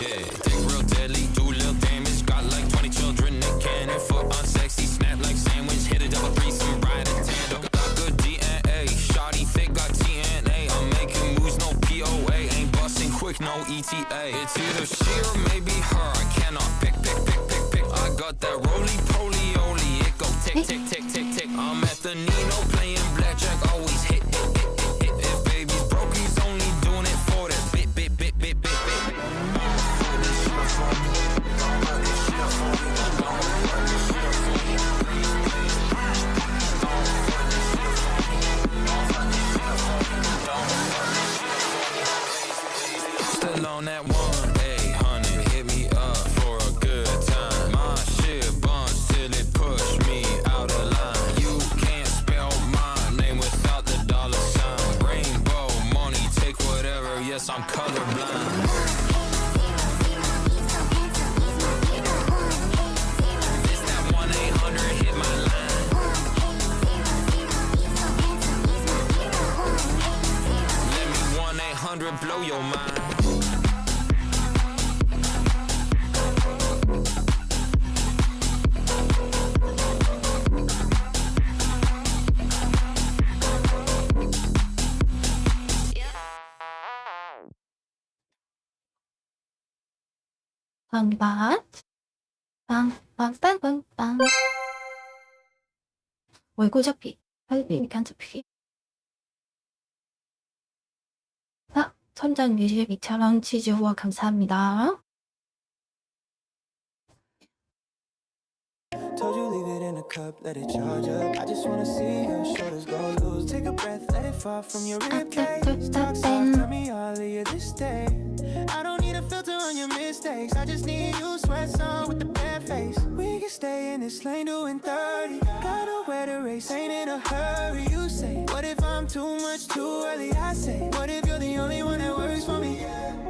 Yeah, take real deadly, do little damage. Got like 20 children, they cannon. Foot unsexy, snap like sandwich. Hit a double threesome, ride a tandem. Got good DNA, shawty thick, got TNA. I'm making moves, no POA. Ain't busting quick, no ETA. It's either she or maybe her. I cannot pick. I got that roly-poly-oly. It go tick, tick, tick, tick, tick. I'm at the Nino playing blackjack, always hit. If baby's broke, he's only doing it for that bit. Don't put this shit up on me. Don't put this shit up 빵빵 빵빵빵빵빵. 월고 잡기 할비 간 잡기. 선장 62,000원 치즈 후원 감사합니다. Told you leave it in a cup, let it charge up. I just wanna see your shoulders go loose. Take a breath, let it fall from your ribcage. Talk soft, tell me all of you this day. I don't need a filter on your mistakes. I just need you sweats on with the bare face. We can stay in this lane doing 30. Got nowhere to race, ain't in a hurry. You say, what if I'm too much too early? I say, what if you're the only one that works for me?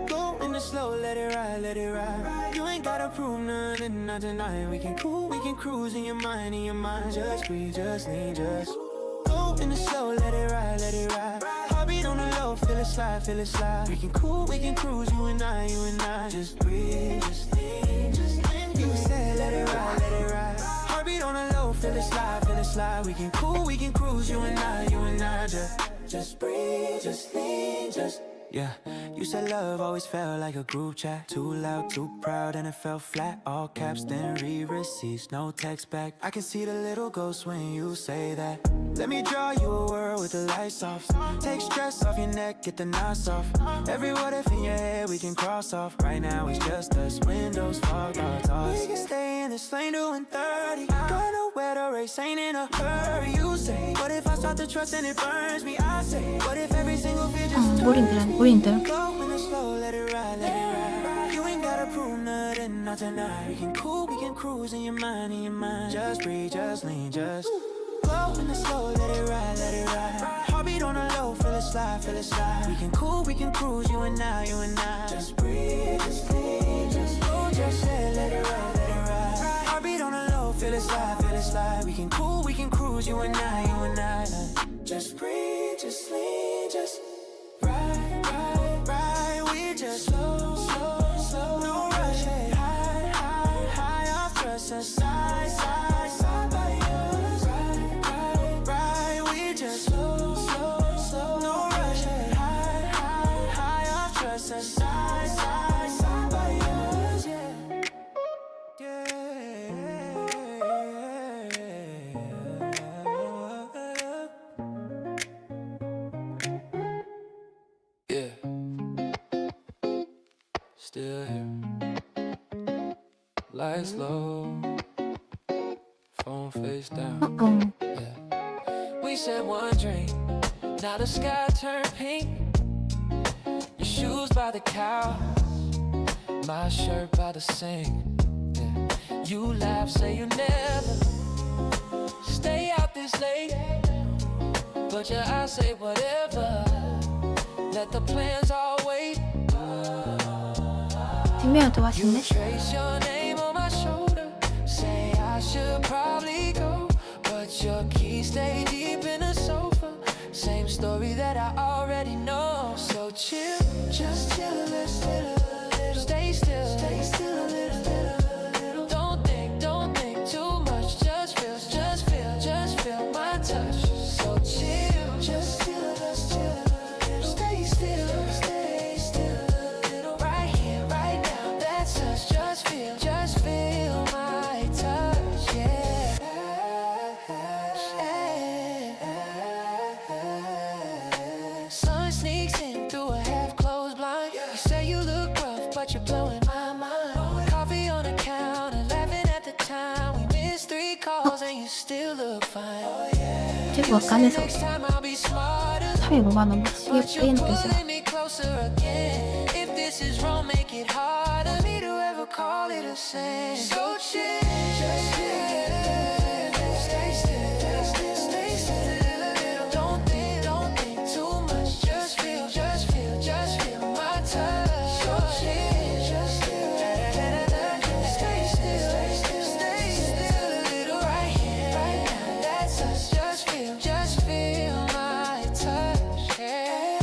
Go in the slow, let it ride, let it ride. You ain't gotta prove nothing, not tonight. We can cool, we can cruise in your mind, in your mind. Just breathe, just lean, just go in the slow, let it ride, let it ride. Heartbeat on the low, feel it slide, feel it slide. We can cool, we can cruise, you and I, you and I. Just breathe, just lean, just lean. You said let it ride, let it ride. Heartbeat on the low, feel it slide, feel it slide. We can cool, we can cruise, you and I, you and I. Just breathe, just lean, just. Yeah, you said love always felt like a group chat. Too loud, too proud, and it fell flat. All caps, then re-receipts, no text back. I can see the little ghost when you say that. Let me draw you a world with the lights off. Take stress off your neck, get the knots off. Every what if in your head we can cross off. Right now it's just us, windows fogged, thoughts. We can stay in this lane doing 30. Got nowhere to race, ain't in a hurry. You say, what if I start to trust and it burns me? I say, what if every single fear just 우린들. Go in the slow, let it ride, let it ride. You ain't gotta prove nothing, not tonight. We can cool, we can cruise in your mind, in your mind. Just breathe, just lean, just go in the slow, let it ride, let it ride. Heartbeat on the low, feel it slide, feel it slide. We can cool, we can cruise, you and I, you and I. Just breathe, just lean, just go, just say, let it ride, let it ride. Heartbeat on the low, feel it slide, feel it slide. We can cool, we can cruise, you and I, you and I. Just breathe, just lean, just ride, ride, ride. We just slow, slow, slow, no rush. Hey, high, high, high off trust and side, side, side by yours. Ride, ride, ride. We just slow, slow, slow, no rush. Hey, high, high, high off trust and side, side, side by yours. Yeah, yeah. Still here. Lights low. Phone face down. Yeah. We said one drink. Now the sky turned pink. Your shoes by the couch. My shirt by the sink. Yeah. You laugh, say you never stay out this late. But your eyes say whatever. Let the plans all wait. 뒷면도 맛있네. Trace your name on my shoulder. Say I should probably go, but your keys stay deep in the sofa. Same story that I already know. So chill, just chill a little. Stay still, stay still a little. Don't think too much. Just feel my touch. So chill, just chill a little. Stay still, stay still a little. Right here, right now, that's us. Just feel my touch, yeah. Sun sneaks in through a half-closed blind. You say you look rough, but you're blowing my mind. Coffee on the counter, laughing at the time. We missed 3 calls and you still look fine. 지금 와간에서 Next time I'll be smarter. 차이 뭐가 너무 시계 빼는 뜻이야. Pulling me closer again. If this is wrong, make it harder for me to ever call it a sin. So chill, just chill. Stay still, stay still. Don't think too much. Just feel my touch. So chill, just chill. Stay still a little. Right here, right now, that's us. Just feel my touch. Yeah.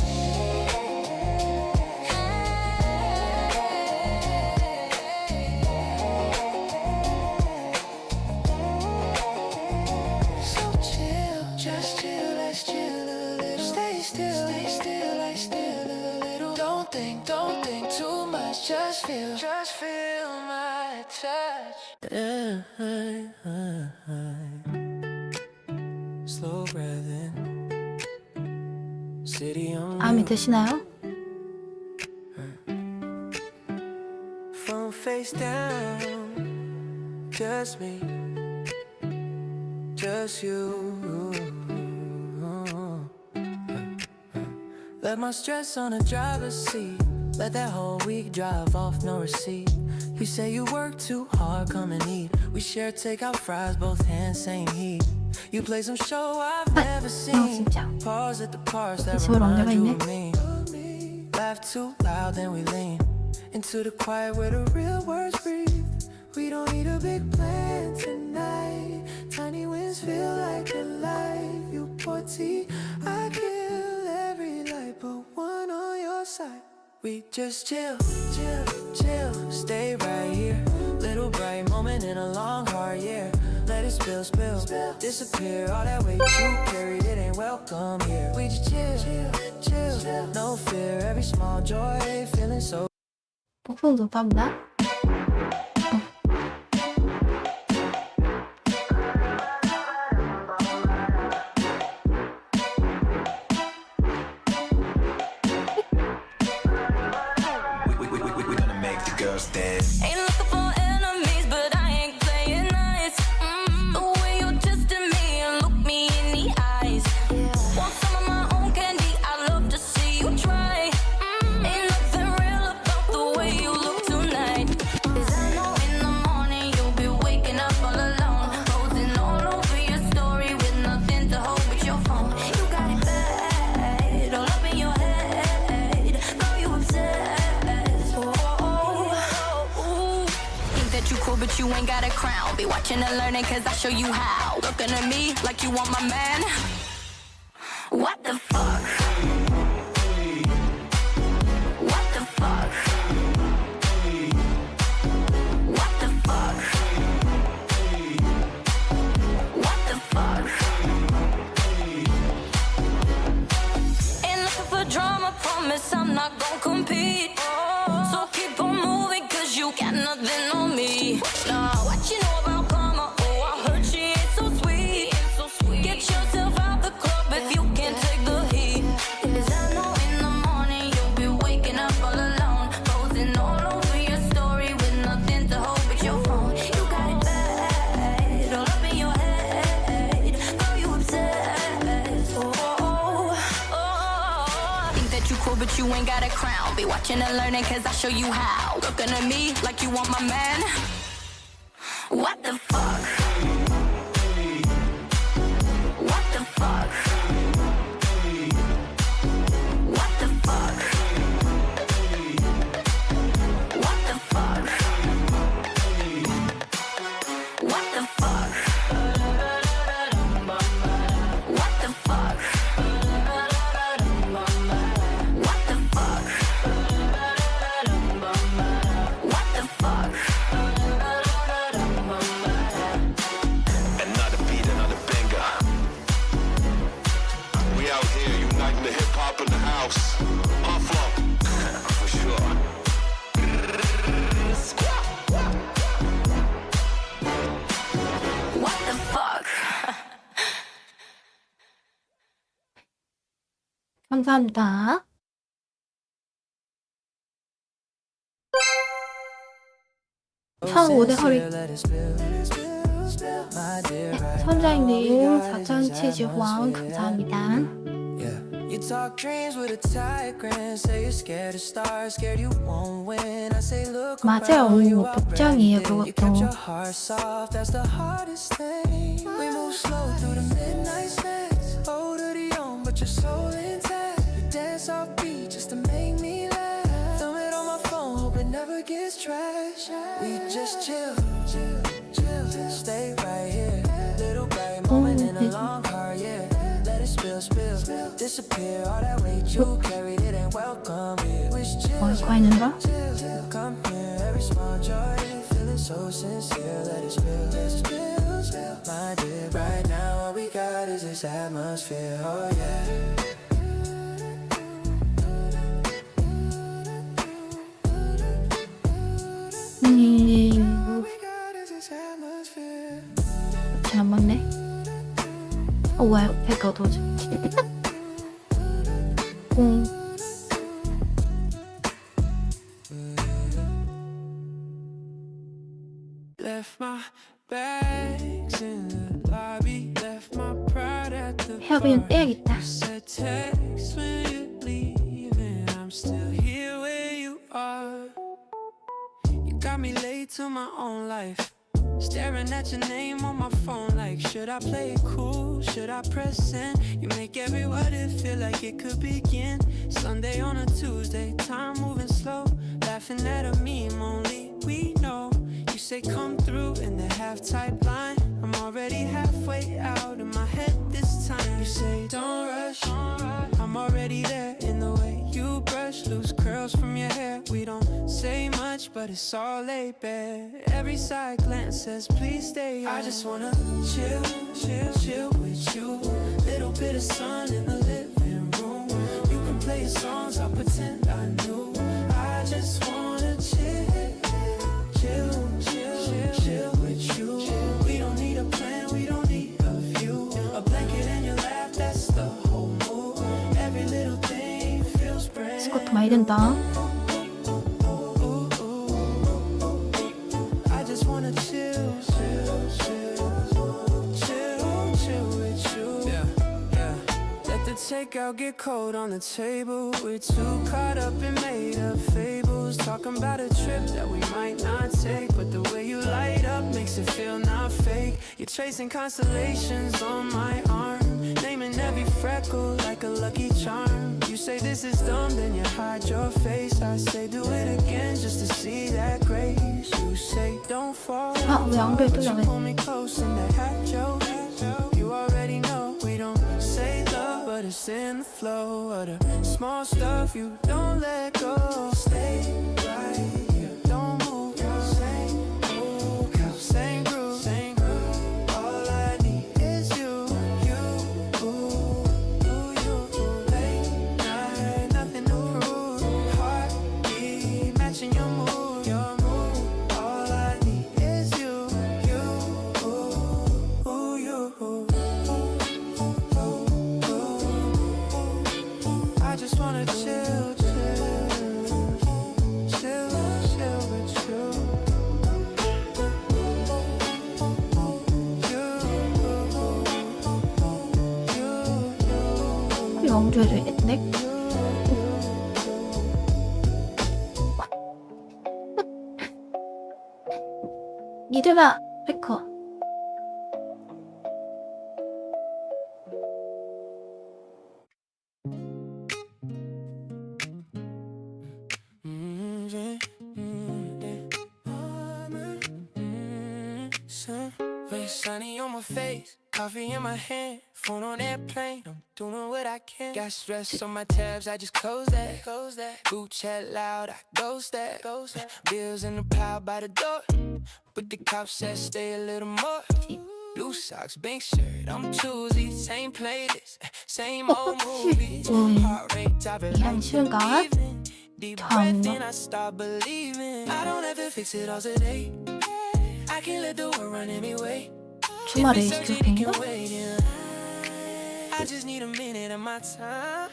Slow breathing. City on 마음에 드시나요? phone face down. Just me. Just you. Let my stress on the driver's seat. Let that whole week drive off, no receipt. You say you work too hard, come and eat. We share takeout fries, both hands, same heat. You play some show I've never seen. 진짜. Pause at the parts that 집을 remind 옮겨가 you 있네. of me. Laugh too loud, then we lean into the quiet where the real words breathe. We don't need a big plan tonight. Tiny wins feel like a life. You pour tea, I kill every light, but one on your side. We just chill, chill, chill, stay right here. Little bright moment in a long hard year. Let it spill, spill, disappear. All that weight you carried, it ain't welcome here. We just chill, chill, chill, no fear. Every small joy, feeling so. 복숭 좋답니다. We're gonna make the girls dance. Ain't looking for enemies, but I ain't playing nice. The way you're testing me and look me in the eyes. Want some of my own candy? I'd love to see you try. Ain't nothing real about the way you look tonight. 'Cause I know in the morning you'll be waking up all alone, posting all over your story with nothing to hold but your phone. You got it bad, all up in your head. Girl, you obsessed. Think that you cool, but you ain't got a crown. Be watching and learning, 'cause I show you how. Looking at me like you want my man. What the fuck? What the fuck? What the fuck? What the fuck? Ain't looking for drama, promise I'm not gon' compete. So keep on moving, 'cause you got nothing on me. Nah, what you know about karma? Oh, I heard she ain't so sweet. Get yourself out the club if you can't take the heat. 'Cause I know in the morning you'll be waking up all alone, posting all over your story with nothing to hold but your phone. You got it bad, all up in your head. Girl, you obsessed. Think that you cool, but you ain't got a crown. Be watching and learning, 'cause I show you how. Looking at me like you want my man. What the fuck? What the fuck? What the fuck? What the fuck? What the fuck? What the fuck? What the fuck? What the fuck? Another beat, another banger. We out here uniting the hip hop in the house. Flow. For sure. What the fuck? 감사합니다. 천오백 허리. 선장님 4천 치즈황 감사합니다. You talk dreams with a tight grin. Say you're scared of stars, scared you won't win. I say look 맞아요. around you 복장이에요, already. You kept your 그것도. heart soft, that's the hardest thing. We move slow through the midnight snacks. Hold to the on, but your soul intact. You dance off beat just to make me laugh. Film it on my phone, hope it never gets trashed. We just chill, chill, chill, stay right here. Little bright moment in a long hard year. Let it spill, spill, disappear. All that weight you carried, it ain't welcome here. Wish chill, 이거 있는가? chill, come here. Every small joy, feeling so sincere. Let it spill, let it spill, spill. My dear, right now all we got is this atmosphere. Oh yeah. 음, All we got is 잘 안 맞네. 왜 배가 어두워져? Left my bags in the lobby, left my pride at the 헤어 그냥 떼야겠다. You said text when you're leaving. I'm still here where you are. You got me late to my own life. Staring at your name on my phone like, should I play it cool? Should I press send? You make every word it feel like it could begin. Sunday on a Tuesday, time moving slow. Laughing at a meme only we know. You say come through in the half-type line. I'm already halfway out in my head this time. You say don't rush, I'm already there in the way you brush loose curls from your hair. We don't say much, but it's all laid bare. Every side glance says please stay. I just wanna chill, chill, chill with you. Little bit of sun in the living room. You can play your songs, I'll pretend I knew. I just wanna chill, chill, chill, chill with you. We don't need a plan, we don't need a view. A blanket and your laugh, that's the whole move. Every little thing feels brand new. 스쿼트 많이 된다. I just wanna chill, chill, chill, chill, chill with you. Yeah, yeah. Let the takeout get cold on the table. We're too caught up and made of fables. Talking about a trip that we might not take, but the way you light up makes it feel not fake. You're tracing constellations on my arm, naming every freckle like a lucky charm. You say this is dumb, then you hide your face. I say do it again just to see that grace. You say don't fall, 왜 앙글 but you 뚫려 왜? pull me close in the hat joke. You already know we don't say love, but it's in the flow of the small stuff. You don't let go. Stay right here, don't move. Same groove, same groove, same groove. All I need is you, you, late night, nothing to prove. Heartbeat matching your mood, your mood. All I need is you, you, you. I just wanna chill, chill, chill, chill with you. 이 엉줘야겠네. 이들아, 페커. Rain sunny on my face, coffee in my hand, phone on airplane. I'm doing what I can. Got stress on my tabs, I just close that. Boot chat loud, I ghost that. Bills in the pile by the door, but the cop said stay a little more. Blue socks, pink shirt, I'm choosy. Same playlist, same old movies. Heart rate dropping 이런 like 쉬운가? the evening. Deep 참. breath in, I start believing. I don't have to fix it all today. I can let the world run anyway. 주말에 If it's urgent, it 스케줄인가? can wait in line. I just need a minute of my time.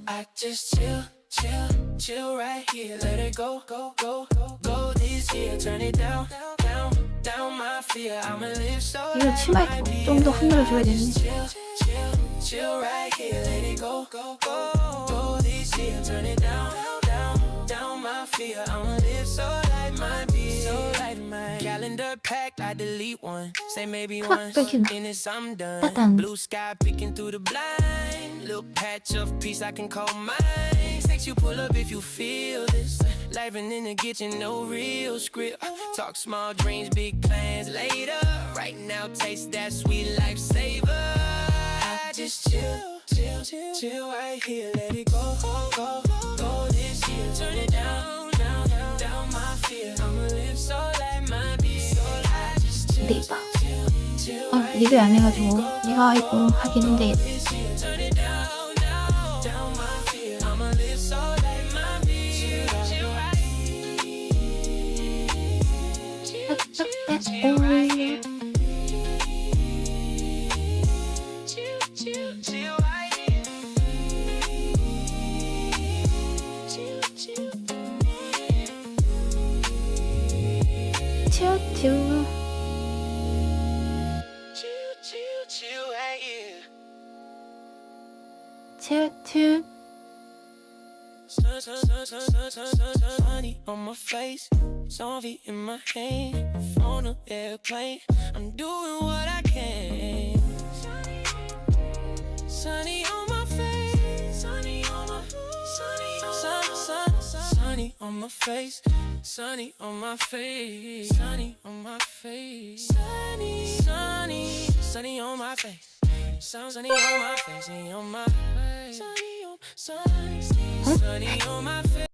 I just chill, chill, chill right here. Let it go, go, go, go this year. Turn it down, down, down my fear. I'ma live so 이거 치마에 좀 더 흔들어줘야 되네. chill, chill, chill right here. Let it go, go, go, go this year. Turn it down, down, down my fear. I'ma live so light my beat. So light my calendar packed. I delete one. Say maybe once. 끊긴다. Then it's I'm done. 따단. Blue sky peeking through the blind. Little patch of peace I can call mine. Text you pull up if you feel this. Life in the kitchen, no real script. Talk small dreams, big plans later. Right now, taste that sweet lifesaver. I just chill, chill, chill, chill right here. Let it go, go, go, go this year. Turn it down, down, down, down my fear. I'ma live so like my beat. So I just chill, 리바. chill, chill right 리뷰 안 해가지고 내가 이거 하긴 했는데 this year. Turn it down, down, down my fear. I'ma live so like my beat. Chill right. 살짝 떼고 2, 2. Sunny on my face, zombie in my hand, on an airplane. I'm doing what I can. Sunny on my face, sunny on my, sunny on my face, sunny on my face, sunny on my face, sunny on my face, sunny on my face, sunny on my face, sunny on my face.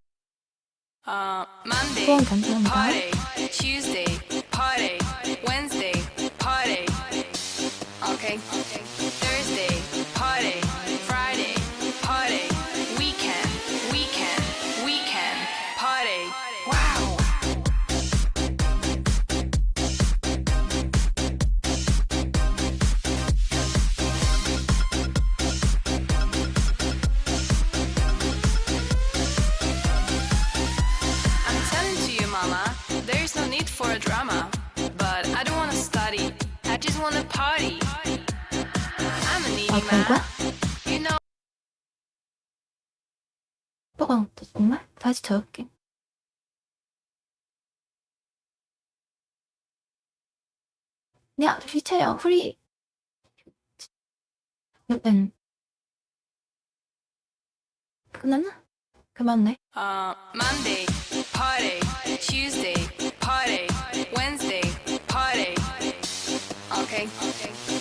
Monday, 그건 괜찮은데? party. Tuesday, party. Wednesday, party. Okay. Thursday, party. Friday, party. Weekend, party. Wow. I'm telling to you, mama, there's no need for a drama. But I don't wanna study, I just wanna party. I'm a needy 아, 그런 거야? man, you know. 뽀가 또 정말? 다시 적을게. 야, 휘체야, 후리. 이건 끝났나? 그만네. Monday, party. Tuesday, party. Wednesday, party. Okay.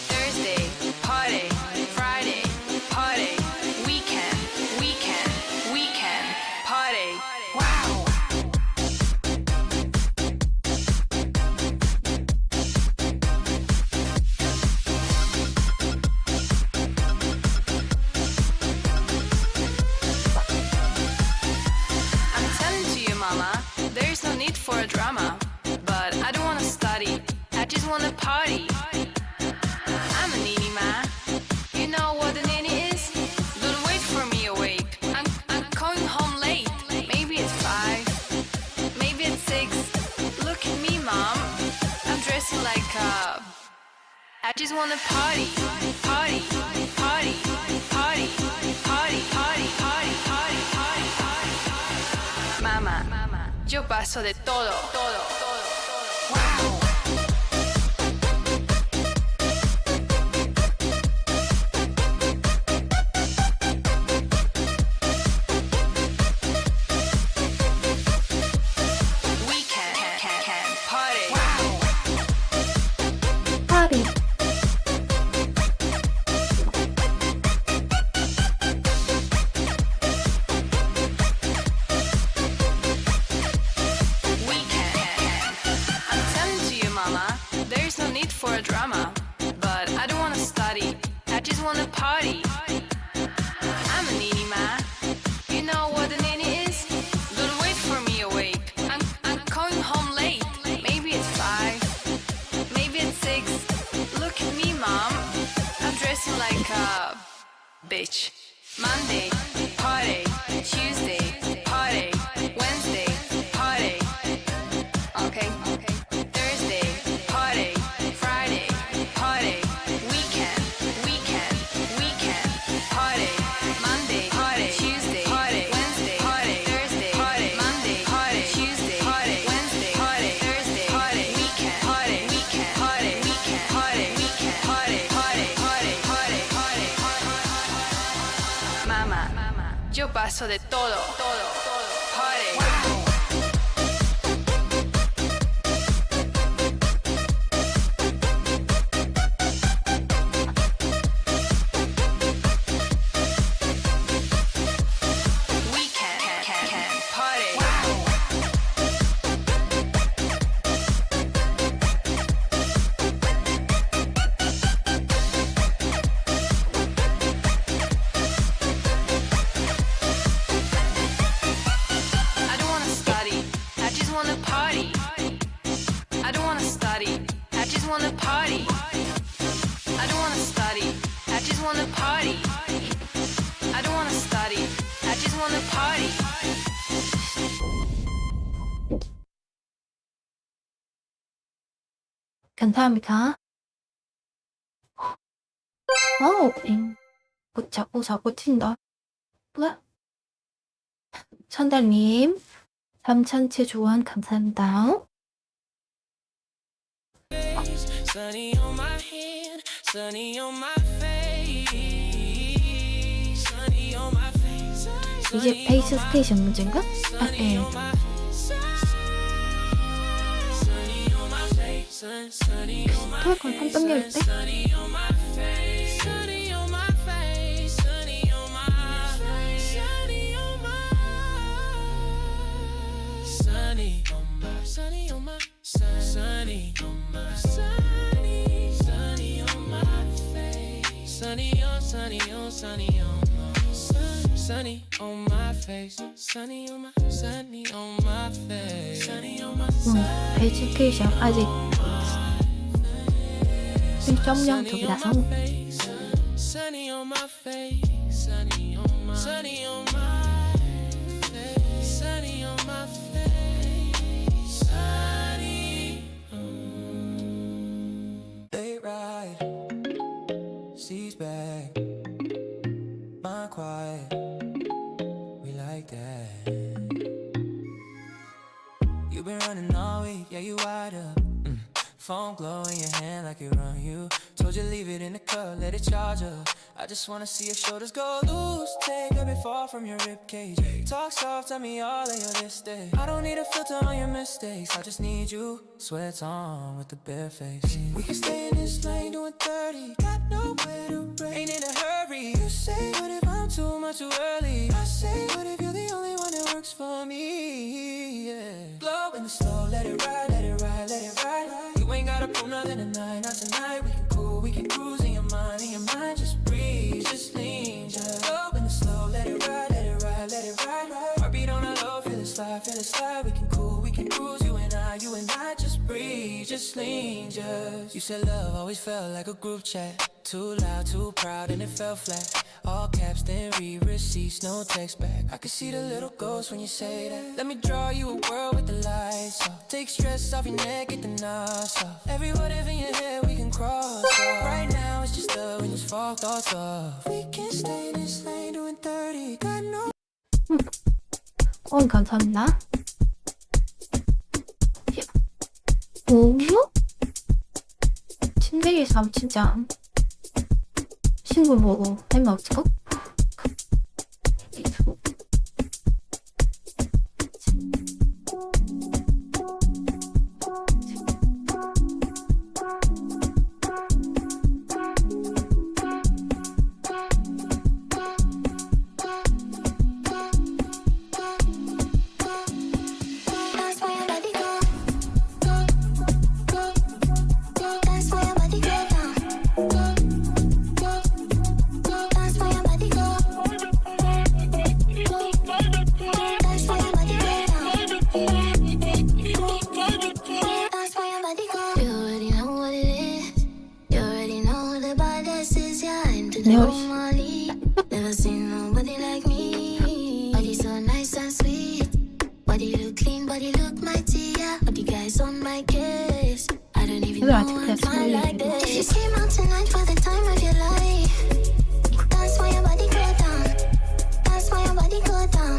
Thursday, party. Friday, party. Weekend, party. Wow. I'm telling to you, mama, there's no need for a drama. But I don't wanna study, I just wanna party. I'm a needy man, you know what a needy is? Don't wait for me awake, I'm going home late. Maybe it's 5, maybe it's 6. Look at me, mom, I'm dressing like a... I just wanna party, party, party, party, party, party, party, party, party, party. Mamá, yo paso de todo, todo, todo. Wow. We can party. Wow. 파리. We can. I'm telling to you, mama, there's no need for a drama. But I don't wanna study, I just wanna party. I'm a needy man, you know what a needy is? Don't wait for me awake, I'm going home late. Maybe it's 5, maybe it's 6. Look at me, mom, I'm dressing like a bitch. Monday, party. Tuesday, party. Wednesday, party. Okay. Thursday, party. Friday, party. Weekend, party. Monday, party. Tuesday, party. Wednesday, party. Thursday, party. Monday, party. Tuesday, party. Wednesday, party. Thursday, party. Weekend, party. Party. Weekend, party. Party. Mamá, yo paso de todo, todo, todo. Party. We can party. I don't wanna study, I just wanna party. I don't wanna study, I just wanna party. I don't wanna study, I just wanna party. I don't wanna study, I just wanna party. 감사합니다. 어우, 고치다. 뭐야? 천달님 3,000채 조언 감사합니다. Sunny on my hand, sunny on my face, sunny on my face. 이게 베이스 스테이션 문제인가? 아, 네. 토익은 3.0일 때? Sunny on my face, sunny on my, sunny on my face, sunny on my, 베이스 스테이션 아직 1.0 쪽이라서 sunny on my face, sunny on my, sunny on my face, sunny on my face, sunny. They ride, seas back, my quiet. We like that. You've been running all week, yeah, you wide up. Phone glow in your hand like it run you. Told you leave it in the cup, let it charge up. I just wanna see your shoulders go loose. Take a bit far from your ribcage. Talk soft, tell me all of your this day. I don't need a filter on your mistakes. I just need you. Sweats on with the bare face. We can stay in this lane doing 30. Got nowhere to break. Ain't in a hurry. You say, what if I'm too much too early? I say, what if you're the only one that works for me? Yeah. Blow in the slow, let it ride, let it ride, let it ride. You ain't gotta prove nothing tonight, not tonight. We can cool, we can cruise in your mind, just breathe, just lean, just go in the slow, let it ride, let it ride, let it ride. Heartbeat on a low, feel it slide. We can cool, we can cruise, you and I, just breathe, just lean, just. You said love always felt like a group chat, too loud, too proud, and it fell flat. All caps, then read receipts, no text back. I can see the little ghost when you say that. Let me draw you a world with the lights off. Take stress off your neck, get the knots off. Every whatever in your head we can cross off. Right now it's just the when those fog thoughts off. We can stay in this lane doing 30. Got no. 감사합니다. 뭐요? 침대에서 하면 진짜 친구 보고 할말 없을까? That's why your body go, that's why your body go down. That's why your body go, that's why your body go down. That's why your body go. You already know what it is. You already know who the baddest is. Yeah, I'm to the 네, whole Molly. Never seen nobody like me. Body so nice and sweet. Body look clean, body look mighty. Yeah, but the guys on my case. I don't even know I'm fine like this. If you came out tonight for the time of your life, that's why your body go down. That's why your body go down.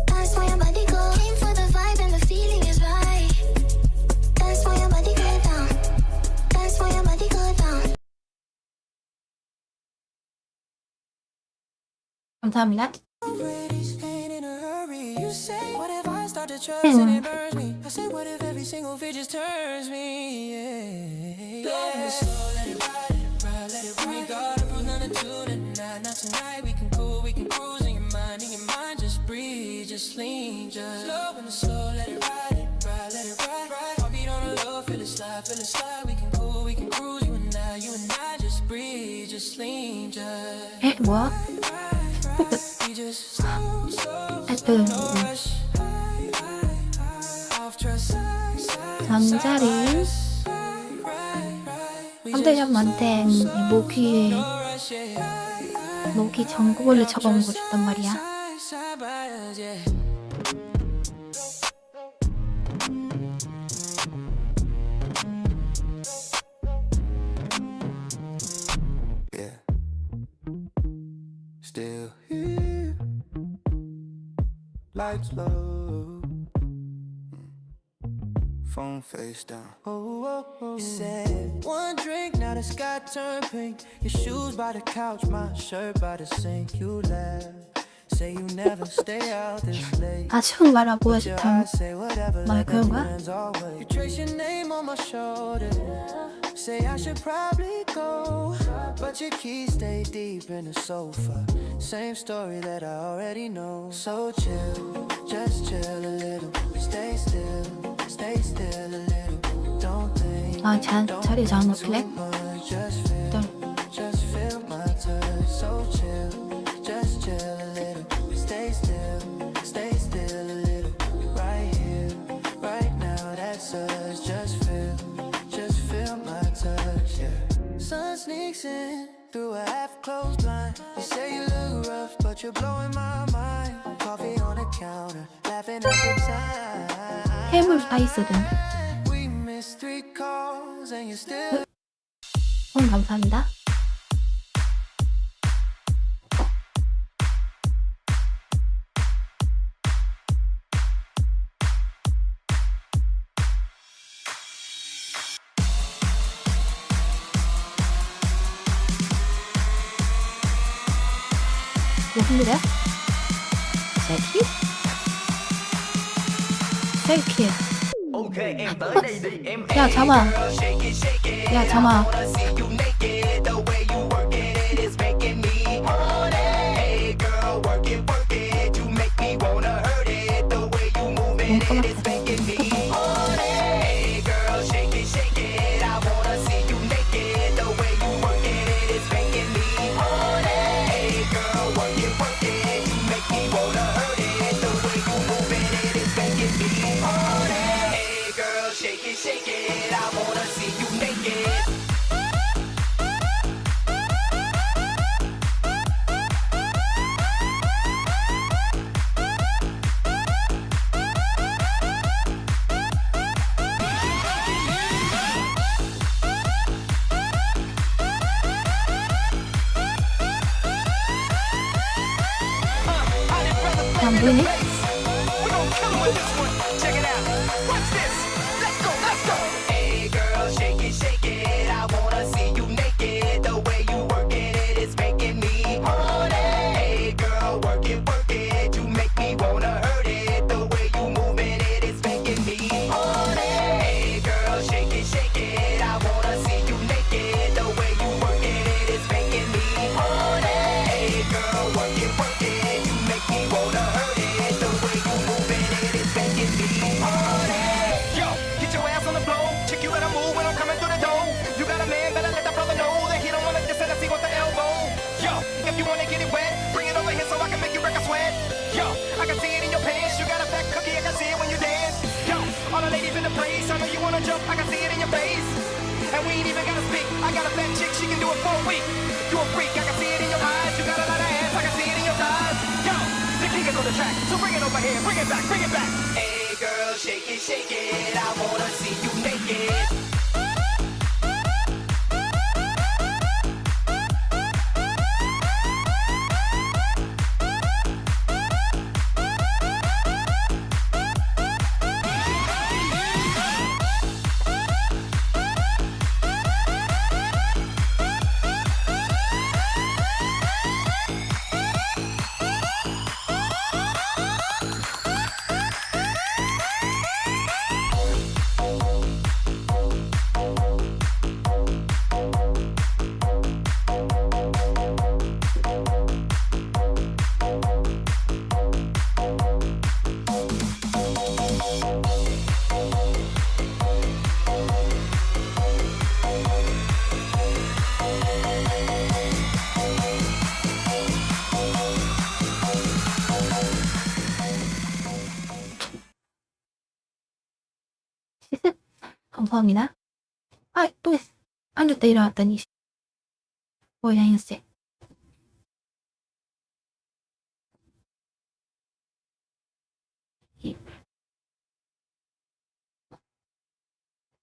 That's why your body go. Came for the vibe and the feeling is right. That's why your body go down. That's why your body go down. 감사합니다. Already ain't in a hurry. You say, what if I start to trust and it burns me? I say, what if every single fit just turns me? Yeah. Blow it slow, let it ride, let it ride, let it ride. We gotta prove nothing to tonight, not tonight. We can cool, we can cruise in your mind, just breathe, just lean, just slow in the slow, let it ride, let it ride, let it ride. Heartbeat on a low, feel it slide, feel it slide. We can cool, we can cruise, you and I, just breathe, just lean, just. 뭐야? We just slow, slow, 하여튼 no rush. Off trust, 잠자리 한대샵 만텐 모기 전구벌레 잡아먹고 싶단 말이야. Yeah. Still here. lights low, phone face down. You said one drink, now the sky turned pink. Your shoes by the couch, my shirt by the sink. You laugh, say you never stay out this late. 아쉬운 말아 뭐야 Your 좋다. eyes say whatever, 말 let the 그런 거야? friends always. You trace your name on my shoulder, say I should probably go, but your keys stay deep in the sofa. Same story that I already know. So chill, just chill a little. Stay still a little. Don't think, 아, 자리 잡아놓길래? just feel my touch. So chill, just chill a little. Stay still a little. Right here, right now, that's us. Just feel my touch, yeah. Sun sneaks in through a half-closed blind. You say you look rough, but you're blowing my mind. Coffee on the counter, laughing at the time. 해물 스파이스든. We missed 3 calls and you still. 감사합니다. 뭐 힘들어요? 셀키? 셀키. 야, 잠아. 야, 잠아. 안 보이네? I can see it in your face. And we ain't even gotta speak. I got a fat chick, she can do it for a week. You a freak, I can see it in your eyes. You got a lot of ass, I can see it in your thighs. Yo, the king is on the track, so bring it over here, bring it back, bring it back. Hey girl, shake it, I wanna see you naked. 감사합니다. 아, 또 앉았다 일어났더니 뭐야 인생.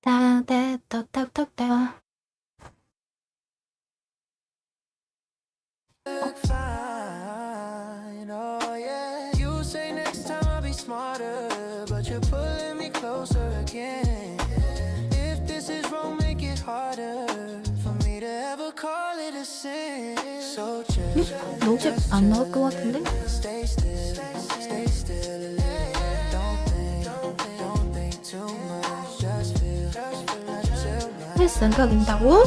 따따따따따따. Fine, oh yeah. You say next time sing. So just 노집 안 나올 것 같은데? stay still, stay still a little. Don't think too much. Just feel like 할 생각인다고?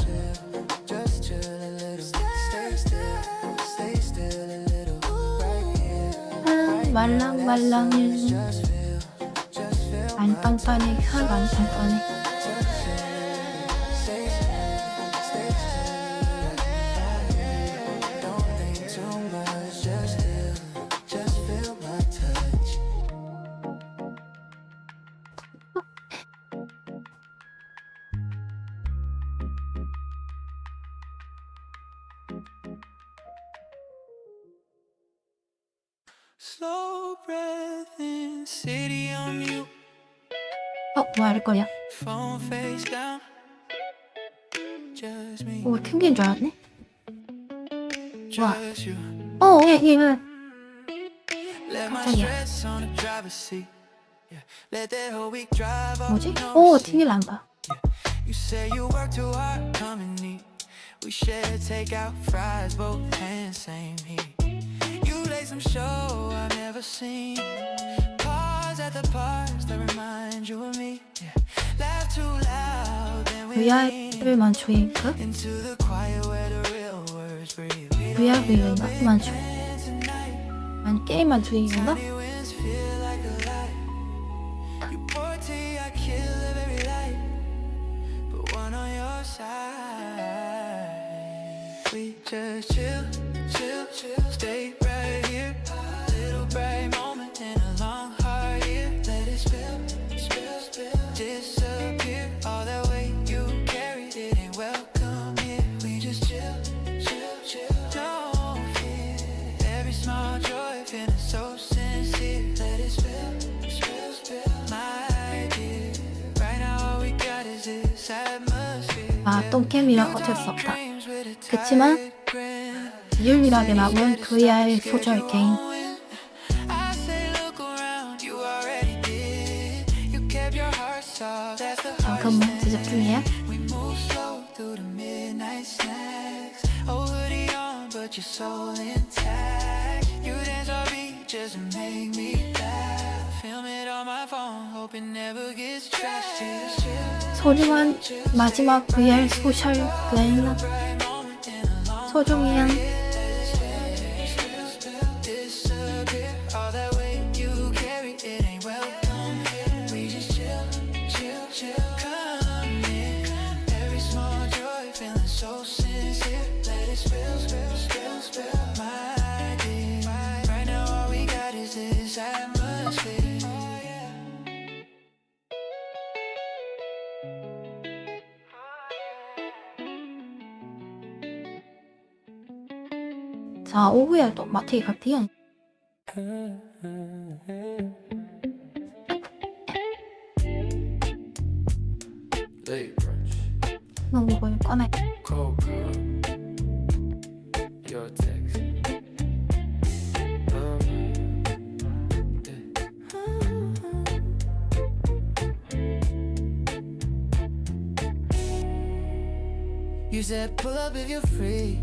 just chill a little. Stay still a little. Right here. 말랑말랑해. Just feel 안 뻔뻔해, 하나도 안 뻔뻔해. Don't think too much. Just feel my touch. Slow breath in, city on mute, 뭐 할 거야? phone face down. Just me, 오, 튕긴 줄 알았네? 와. just you. 얘. Let my 깜짝이야. stress on the driver's seat. Yeah, let that whole week drive off. 뭐지? no seat. 튕길란다. You say you work too hard, come and eat. We share takeout fries, both hands, same heat. You lay some show I've never seen. Pause at the parts that remind you of me. Yeah. Laugh too loud, then we lean VR만 주인가? into the quiet where the real words breathe. We VR don't need 주인가? no 그만 주. plan tonight. 아니 게임만 주인가? Tiny winds feel like a light. You pour tea, I kill the very light. Put one on your side. We just chill, stay right here. Little bright moment in a long hard year. Let it spill, disappear. All that weight you carried, it ain't welcome here. We just chill, don't fear. Every small joy feeling so sincere. Let it spill, my dear. Right now all we got is this atmosphere. 똥캠이라 어쩔 수 없다. 그치만 유일하게 남은 VR 소절 게임. I say look around, you already did. You kept your heart soft, that's the 잠깐만 제작 중이야. We move slow through the midnight snacks. Oh, hoodie on, but your soul intact. You dance our beat just to make me laugh. Film it on my phone, hope it never gets trashed. 소중한 마지막 VR 소셜 게임. 소중한 Disappear, all that weight you carry, it ain't welcome here. We just chill, come in. Every small joy feeling so sincere. Let it spill, my dear. Right now all we got is this atmosphere. 자, 오후에 또 마트에 갈게요. Late brunch, 너무 뭘 꺼내. cold cup, your text. You said pull up if you're free.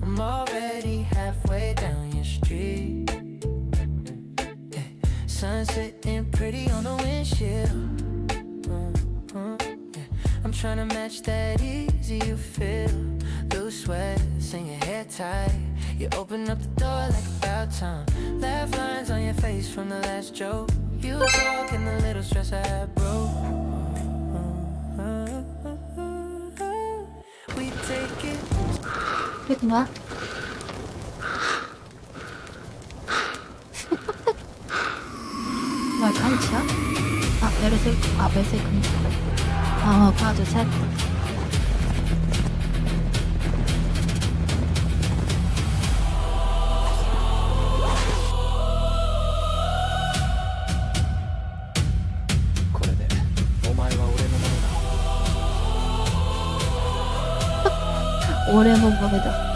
I'm already halfway down your street. Sun sitting pretty on the windshield. I'm trying to match that easy you feel. Loose sweats and your hair tight. You open up the door like about time. Laugh lines on your face from the last joke. You talk and the little stress I broke. We take it. 그랬구나. 나 간치야? 메르세금. 하나, 둘, 셋. 올해 먹어보자.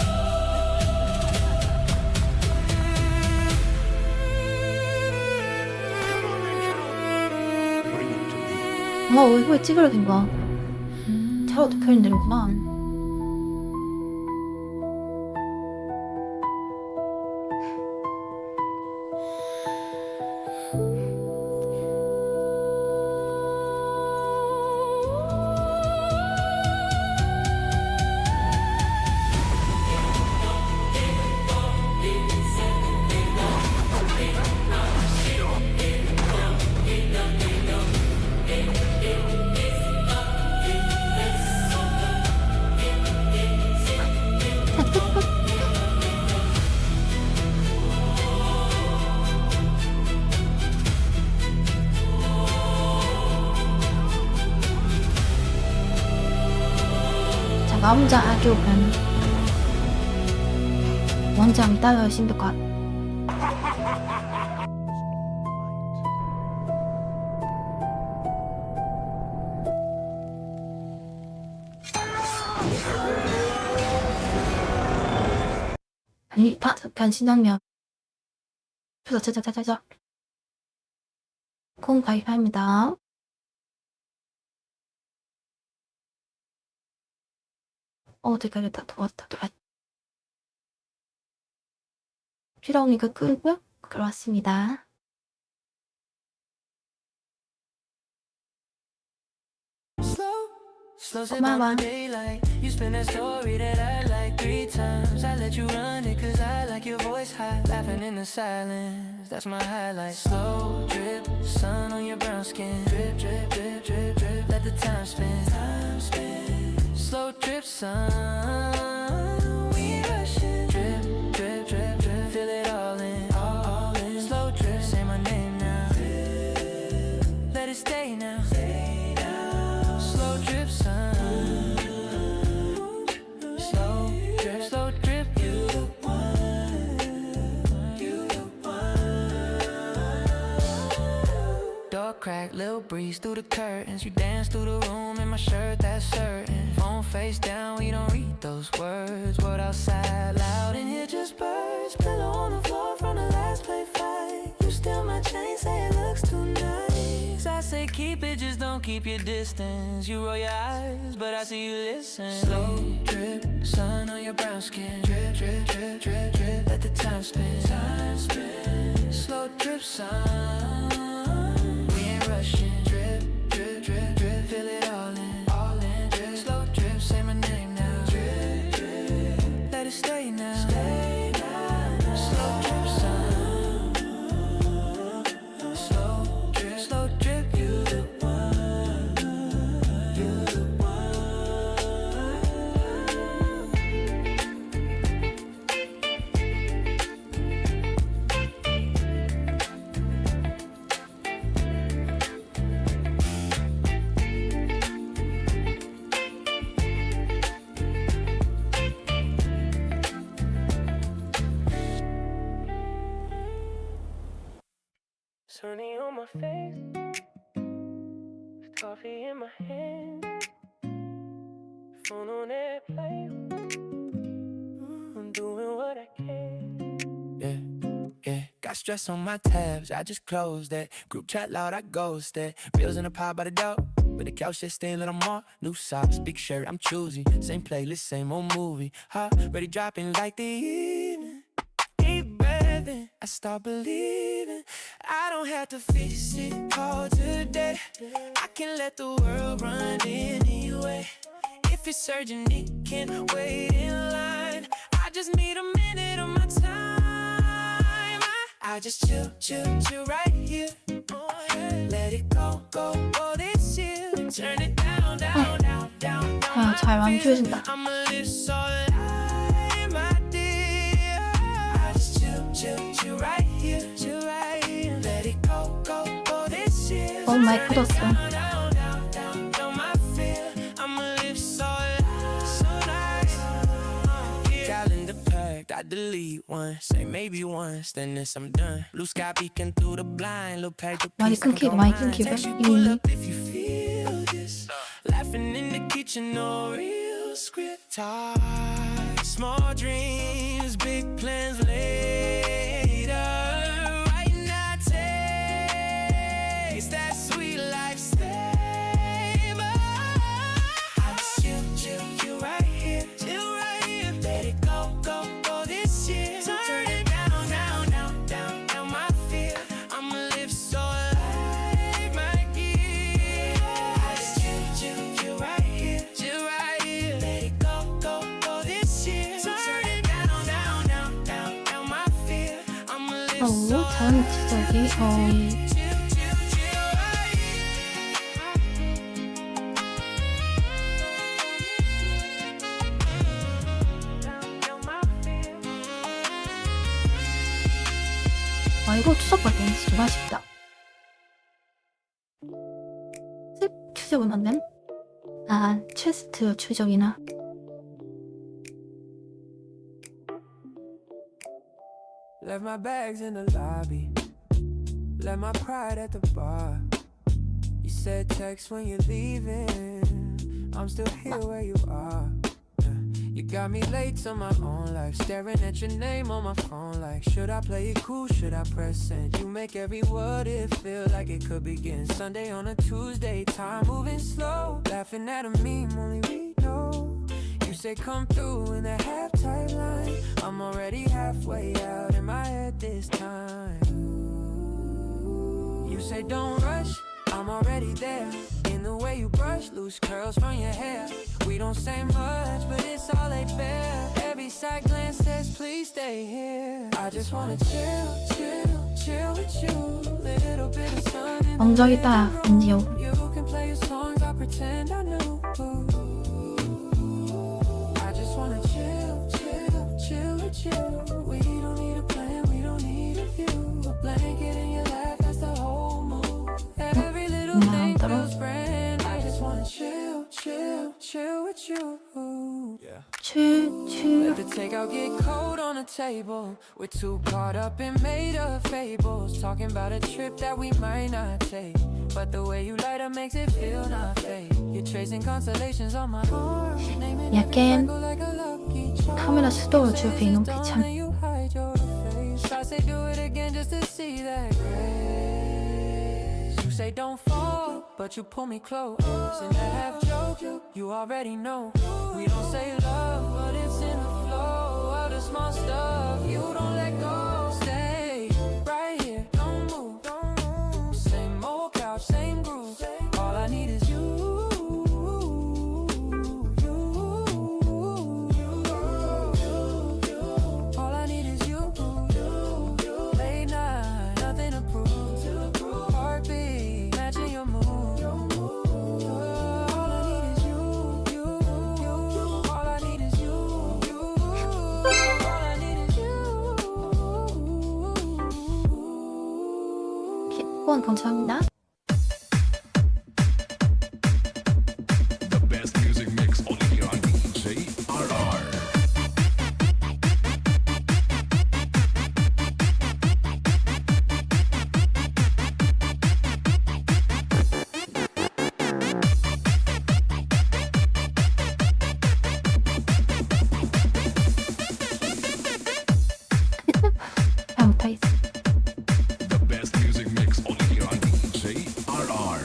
얼굴에 찌그러진 거야. 잘 어떻게 표현되는구나. 남자 악역은 원장 따라 신비관. 아니, 변신하면 그래서 자자자자자 콩 가입합니다. 됐다. 도왔다. 필요하니까 끄고요. 그렇습니다. Slow sit 고마워. down the daylight. You spin that story that I like 3 times. I let you run it cause I like your voice high. Laughing in the silence, that's my highlight. Slow drip, sun on your brown skin. Drip, drip, drip, drip, drip. Let the time spin. Slow drip, sun. We ain't rushing. Drip, drip, drip, drip. Feel it all in. All in. Slow drip, say my name now. Let it stay now. Slow drip, sun. Slow drip, you the one. You the one. Door crack, little breeze through the curtains. You dance through the room in my shirt, that's certain. Phone face down, we don't read those words. Word outside, loud in here, just birds. Pillow on the floor from the last play fight. You steal my chain, say it looks too nice. I say keep it, just don't keep your distance. You roll your eyes, but I see you listen. Slow drip, sun on your brown skin. Drip, drip, drip, drip, drip. Let the time spin. Time spin. Slow drip, sun. We ain't rushing. Drip, drip, drip, drip. Feel it all in. All in. Drip, slow drip. Say my name now. Drip, drip. Let it stay now. Stay now. Slow drip, sun. Slow drip, slow drip. You the one. You the sunny on my face, coffee in my hand, phone on airplane. I'm doing what I can. Yeah. Got stress on my tabs, I just closed that. Group chat loud, I ghosted. Bills in the pile by the door, but the couch just stay a little more. New socks, big shirt, I'm choosy. Same playlist, same old movie. Hot, ready dropping like the evening. Keep breathing, I start believing. I don't have to fix it all today. I can let the world run anyway. If it's urgent, it can wait in line. I just need a minute of my time. I just chill right here. Let it go this year. Turn it down. 야, 잘 완주해준다. I'ma live so light, my dear. I just chill right here. Let it go this year. 너무 많이 굳었어. Down my feel. I'ma live so nice. Calendar packed, I delete one. Say maybe once, then this I'm done. Blue sky peeking through the blind. Little page of 많이 peace can go 많이 mine. 끊기고 Text you, pull 이미 up if you feel this. Laughing in the kitchen, no real script talk. Small dreams, big plans later. Right now, taste that sweet life stable. I just chill right here. Let it go this year. Turn it down my fear. I'ma live so light, my dear. I just chill right here. Let it go this year. Turn it down my fear. I'ma live so 자연 지적이 이거 추적할 때는 진짜 맛있다. 추적은 안 됨? 아, 체스트 추적이나 Left my bags in the lobby. Left my pride at the bar. You said text when you're leaving. I'm still here where you are. You got me late to my own life, staring at your name on my phone like, should I play it cool, should I press send? You make every word it feel like it could begin Sunday on a Tuesday, time moving slow, laughing at a meme only we know. You say come through in the halftime line, I'm already halfway out in my head this time. You say don't rush, I'm already there. In the way you brush loose curls from your hair. We don't say much, but it's all laid bare. Every side glance says please stay here. I just wanna chill, chill, chill with you. Little bit of sun in the 엉덩이다 안지요. You can play your songs, I pretend I knew. I just wanna chill, chill, chill with you. We don't need a plan, we don't need a view. A blanket in your lap, that's the whole mood. Every little thing feels brand. I just wanna chill, chill, chill with you. Let the takeout get cold on the table. We're too caught up in made up fables, talking about a trip that we might not take. But the way you light up makes it feel not fake. You're tracing constellations on my arm. 약간 카메라 수동으로 주입해 놓은 참. I say do it again just to see that grace. You say don't fall, but you pull me close. In that half joke, you already know. We don't say love, but it's in the flow of the small stuff. You don't let go. Stay right here, don't move, don't move. Same old couch, same groove. All I need is you. All I need is you. Late night, nothing to prove. Heartbeat, matching your mood. All I need is you. All I need is you. All I need is you. 후원 감사합니다. The best music mix only here on DJRR. 잘못하겠어. The best music mix only here on DJRR.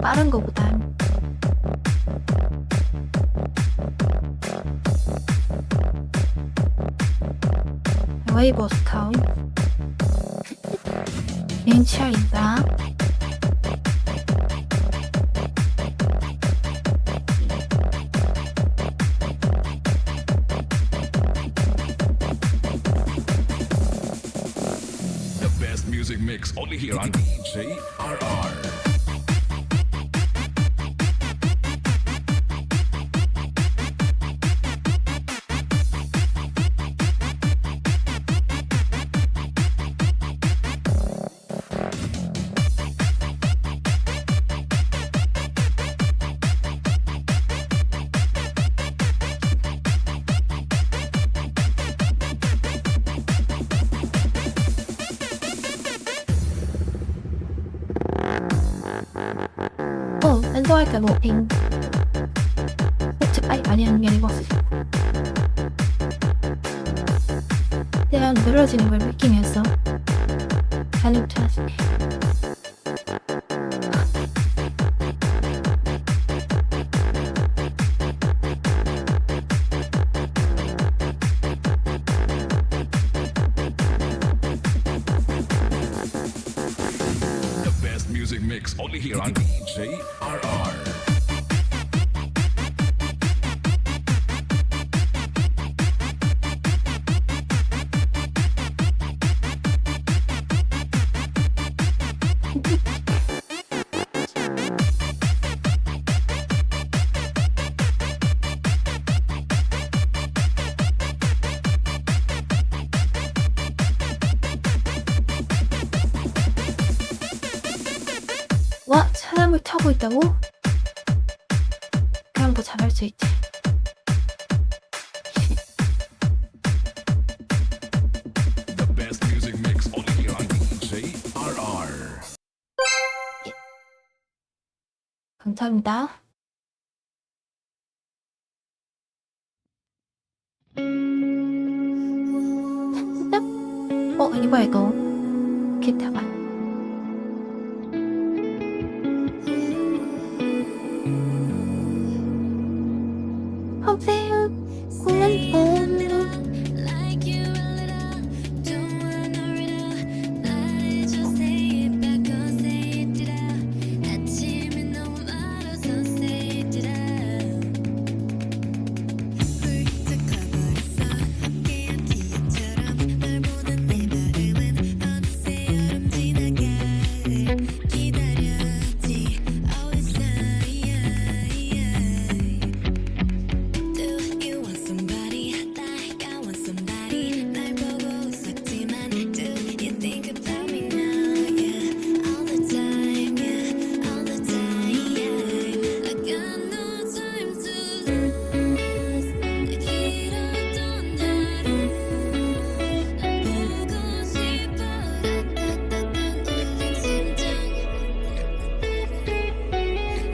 빠른 거보단 웨이버 스타운 렌치알이다. The best music mix only here on DJRR. enjoy cái bộ hình chụp ảnh 아니는 게 아니고 그냥 늘어지는 걸 느끼면서 달리고 찾았네. Music mix only here on DJRR. 와, 사람을 타고 있다고? 그럼 뭐 잘할 수 있지. The best music mix only on JRR. 감사합니다. 이거 기타가 하세요 공연 Like you a little, don't wanna know it all. 말해줘, say it back, oh say it out. 아침에 너무 멀어서 say it out. 훌쩍 커버렸어, 어깨한 기억처럼 널 보는 내 발음은 어느새 여름 지나가. 기다렸지, always Do you want somebody like I want somebody? 날 보고 웃었지만 do you think about me now? Yeah, all the time, yeah, all the time. I got no time to lose. 길었던 하루 날 보고 싶어. 따따따따 울린 심장.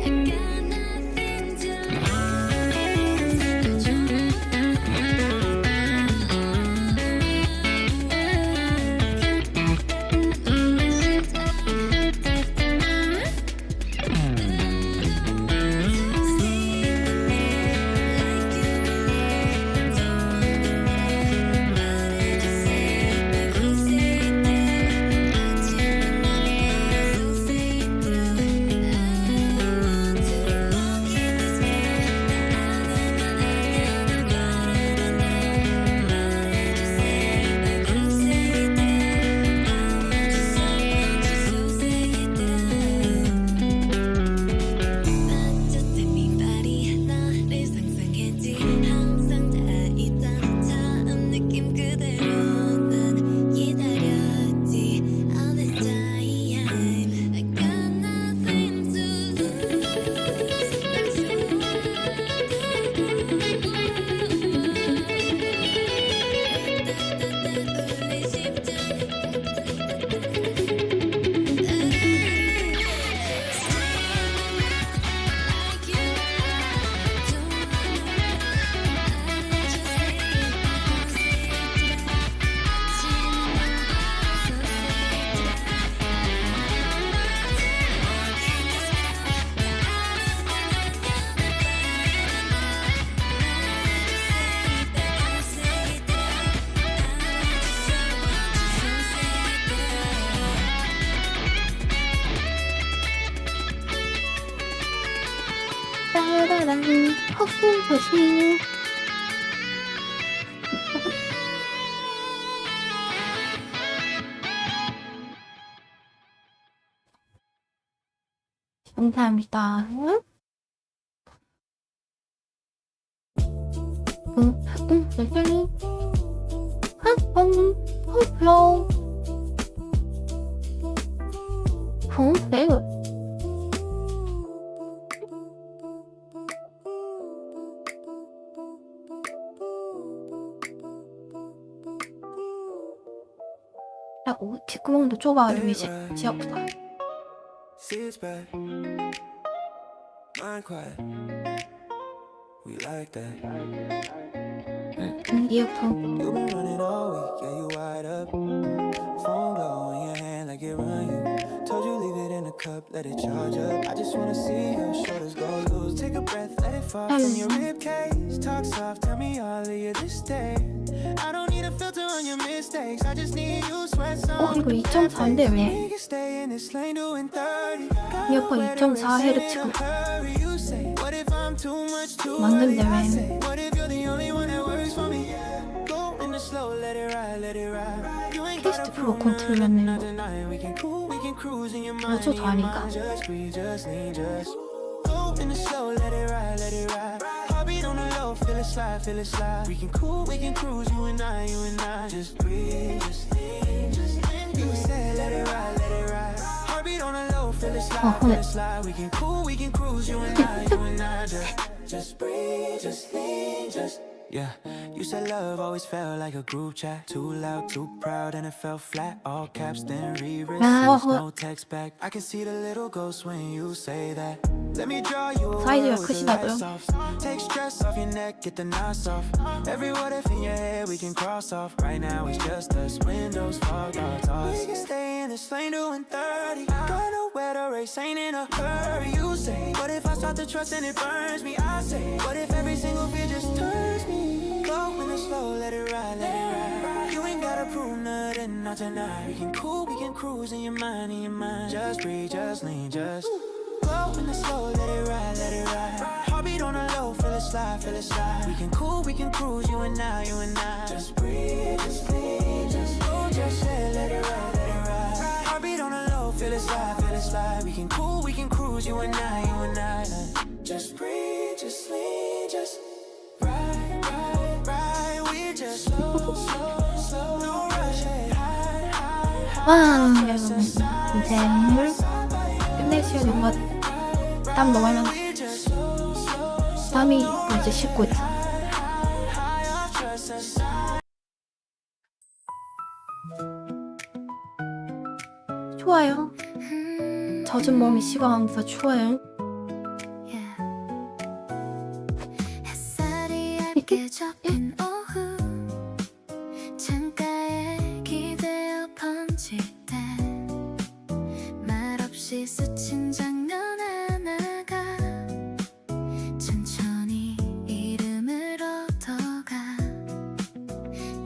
I got nothing to 너를 상상했지 항상 다 있던 처음 느낌 그대로 난 기다렸지 all this time. I got nothing to lose. 날 따따따 울린 심장. 따라란 헛숨 조심. 감사합니다. 열정이 헐 매우 라고 뒷구멍도 좁아 이제 지역보다 Sits back, mind quiet. We like that. 이어폰 You've been running all week, yeah, you wide up. Phone blow in your hand like it run you. Told you leave it in a cup, let it charge up. I just wanna see your shoulders go loose. Take a breath, let it fall from your rib cage. Talk soft, tell me all of you this day. I don't need a filter on your mistakes. I just need you sweat some. 이거 2.4인데 왜 We can stay in this lane doing 30. 이어폰 2.4Hz고 What if I'm too much too 맞는데 early? I 왜 say, what if you're the only one that works for me? Go in the slow, let it ride, let it ride. You ain't gotta 테스트 프로 prove nothing, 컨트롤러는 not denying. We can cool, we can cruise in your mind. 어쩌도 아닌가? Just breathe, just lean, just go in the slow, let it ride, let it ride. Heartbeat on the low, feel it slide, feel it slide. We can cool, we can cruise, you and I, you and I. Just breathe, just lean, just lean. You said let it ride, let it ride. Heartbeat on the low, feel it slide, feel 오늘 it slide. We can cool, we can cruise, you and I, just breathe, just lean, just. Yeah, you said love always felt like a group chat. Too loud, too proud, and it fell flat. All caps, then re-receipts, no text back. I can see the little ghost when you say that. Let me draw you a 사이즈가 world with the 크시다고요? lights off. Take stress off your neck, get the knots off. Every what if in your head we can cross off. Right now it's just us, windows fogged, thoughts off. We can stay in this lane doing 30. Got nowhere to race, ain't in a hurry. You say, what if I start to trust and it burns me? I say, what if every single fear just turns me? Go in the slow, let it ride, let it ride. You ain't gotta prove nothing, not tonight. We can cool, we can cruise in your mind, in your mind. Just breathe, just lean, just go in the slow, let it ride, let it ride. Heartbeat on the low, feel it slide, feel it slide. We can cool, we can cruise, you and I, you and I. Just breathe, just lean, just go, just say, let it ride, let it ride. Heartbeat on the low, feel it slide, feel it slide. We can cool, we can cruise, you and I, you and I. Just breathe, just lean, just ride, ride, ride. We just slow, slow, slow, no rush. High, high, high. 와 여러분 이제 오늘 끝낼 시간인 것 같아. 땀 너무 많이 나. 땀이 이제 씻고 있어. 추워요. 젖은 몸이 식어가면서 추워요. 햇살이 얇게 접힌 오후 창가에 기대어 번질 때 말없이 스친 장면 하나가 천천히 이름을 얻어가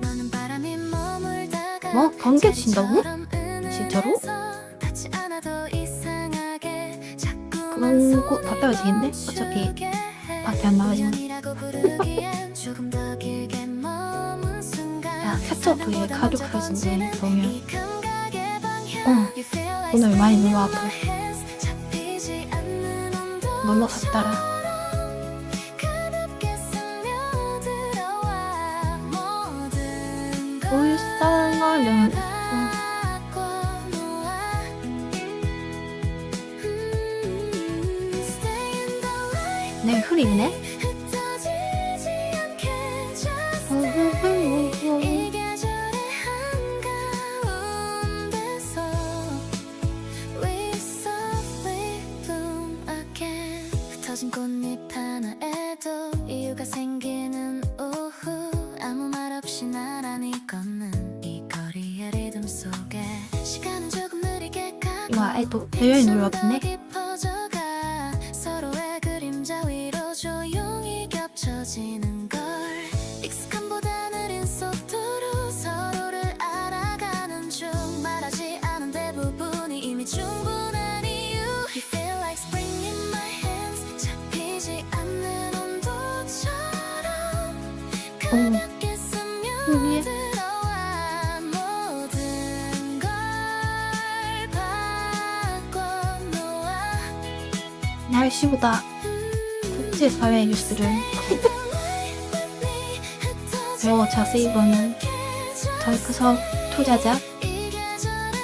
너는 바람이 머물다가 뭐? 번개 친다고? 진짜로? 닿지 않아도 이상하게 그런 곳 갔다 와야겠네? 어차피 밖에 안 나가지만. 야, 세척도 이제 가족사진데 보면 오늘 많이 놀러 왔고 놀러 갔다라 울산가는 내일 흐리네? 이 계절의 한가운데서 We softly bloom again 흩어진 꽃잎 하나에도 이유가 생기는 오후 아무 말 없이 나란히 걷는 이 거리의 리듬 속에 시간은 조금 느리게 가고 와, 애도 대여행 놀러 왔네? 깊어져가 서로의 그림자 위로 조용히 겹쳐지는 걸 익숙함보다 느린 속도로 서로를 알아가는 중 말하지 않은 대부분이 이미 충분한 이유 You feel like spring in my hands 잡히지 않는 온도처럼 가볍게 스며들어와 모든 걸 바꿔놓아 날씨보다 국제사회 뉴스를 더 자세히 보는 덜크석 투자자 이 계절의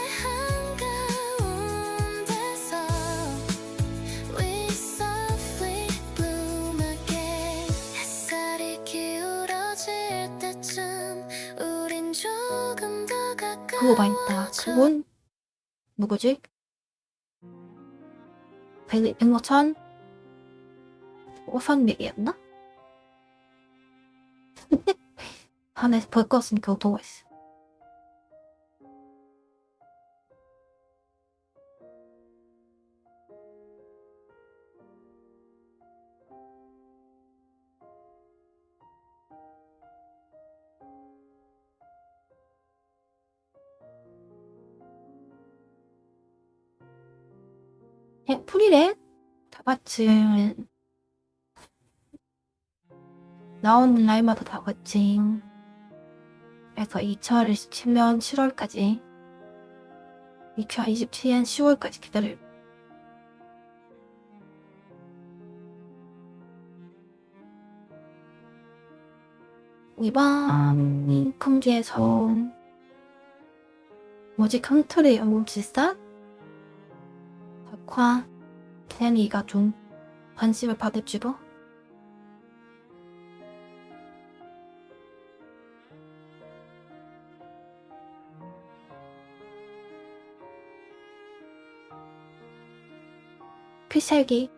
한가운데서 We softly bloom again 햇살이 기울어질 때쯤 우린 조금 더 그거 많이 있다. 그건 누구지? 백로천 오선미이었나? 안에 볼 거 없으면 교도가 있어. 풀이래? 다같이 나오는 날마다 다같이 그래서 2027년 7월까지 2027년 10월까지 기다려요. 이번 콩지에서 뭐지? 컨트리 영웅 질사? 과 혜연이가 좀 관심을 받을지도. 필살기.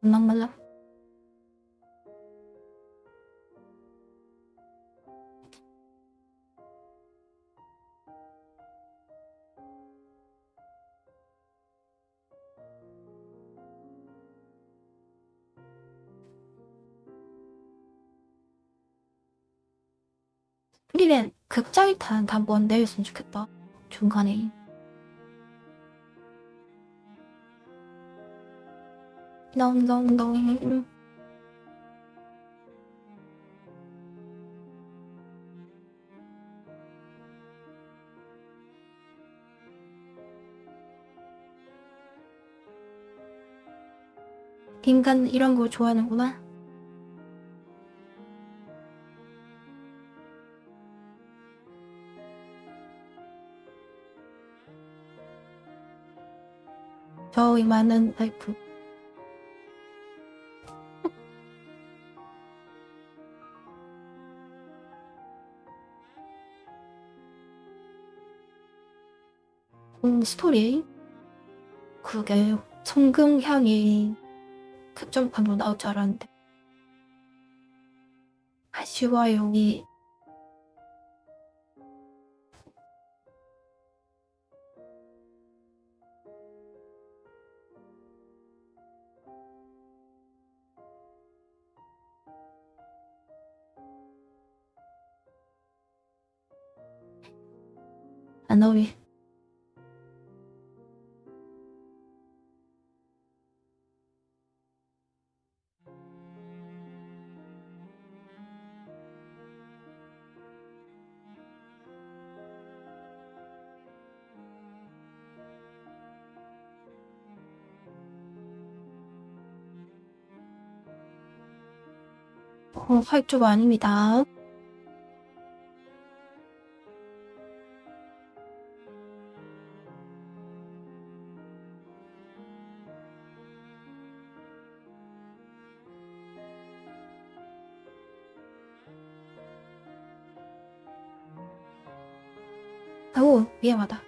말랑말랑. 우리는 극장일탄 한번 내렸으면 좋겠다. 중간에. 덩덩덩. 인간 이런 거 좋아하는구나. 저희 많은 라이프. 스토리. 그게 성금향이 급전판으로 나올 줄 알았는데 아쉬워요. 이 아너위. 활주가 아닙니다. 아우 위험하다.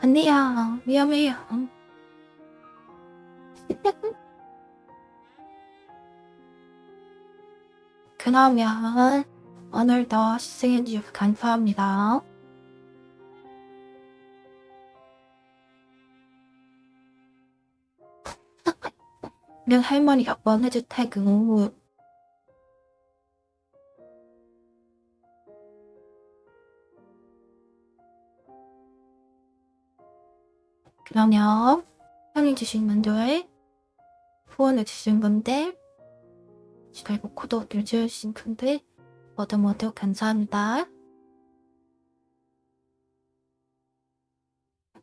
언니야 위험해요. 그러면 오늘도 시청해주셔서 감사합니다. 면 할머니가 보내줄 테고 그러면 사랑해주신 분들, 후원해주신 분들, 그리고 구독 눌러주신 분들 모두 감사합니다.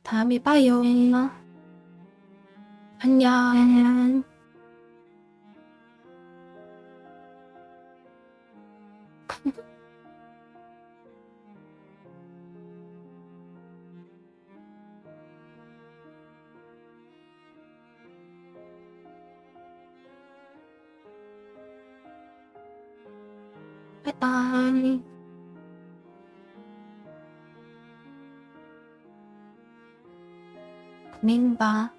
다음에 봐요. 안녕. 바이바이. 민바.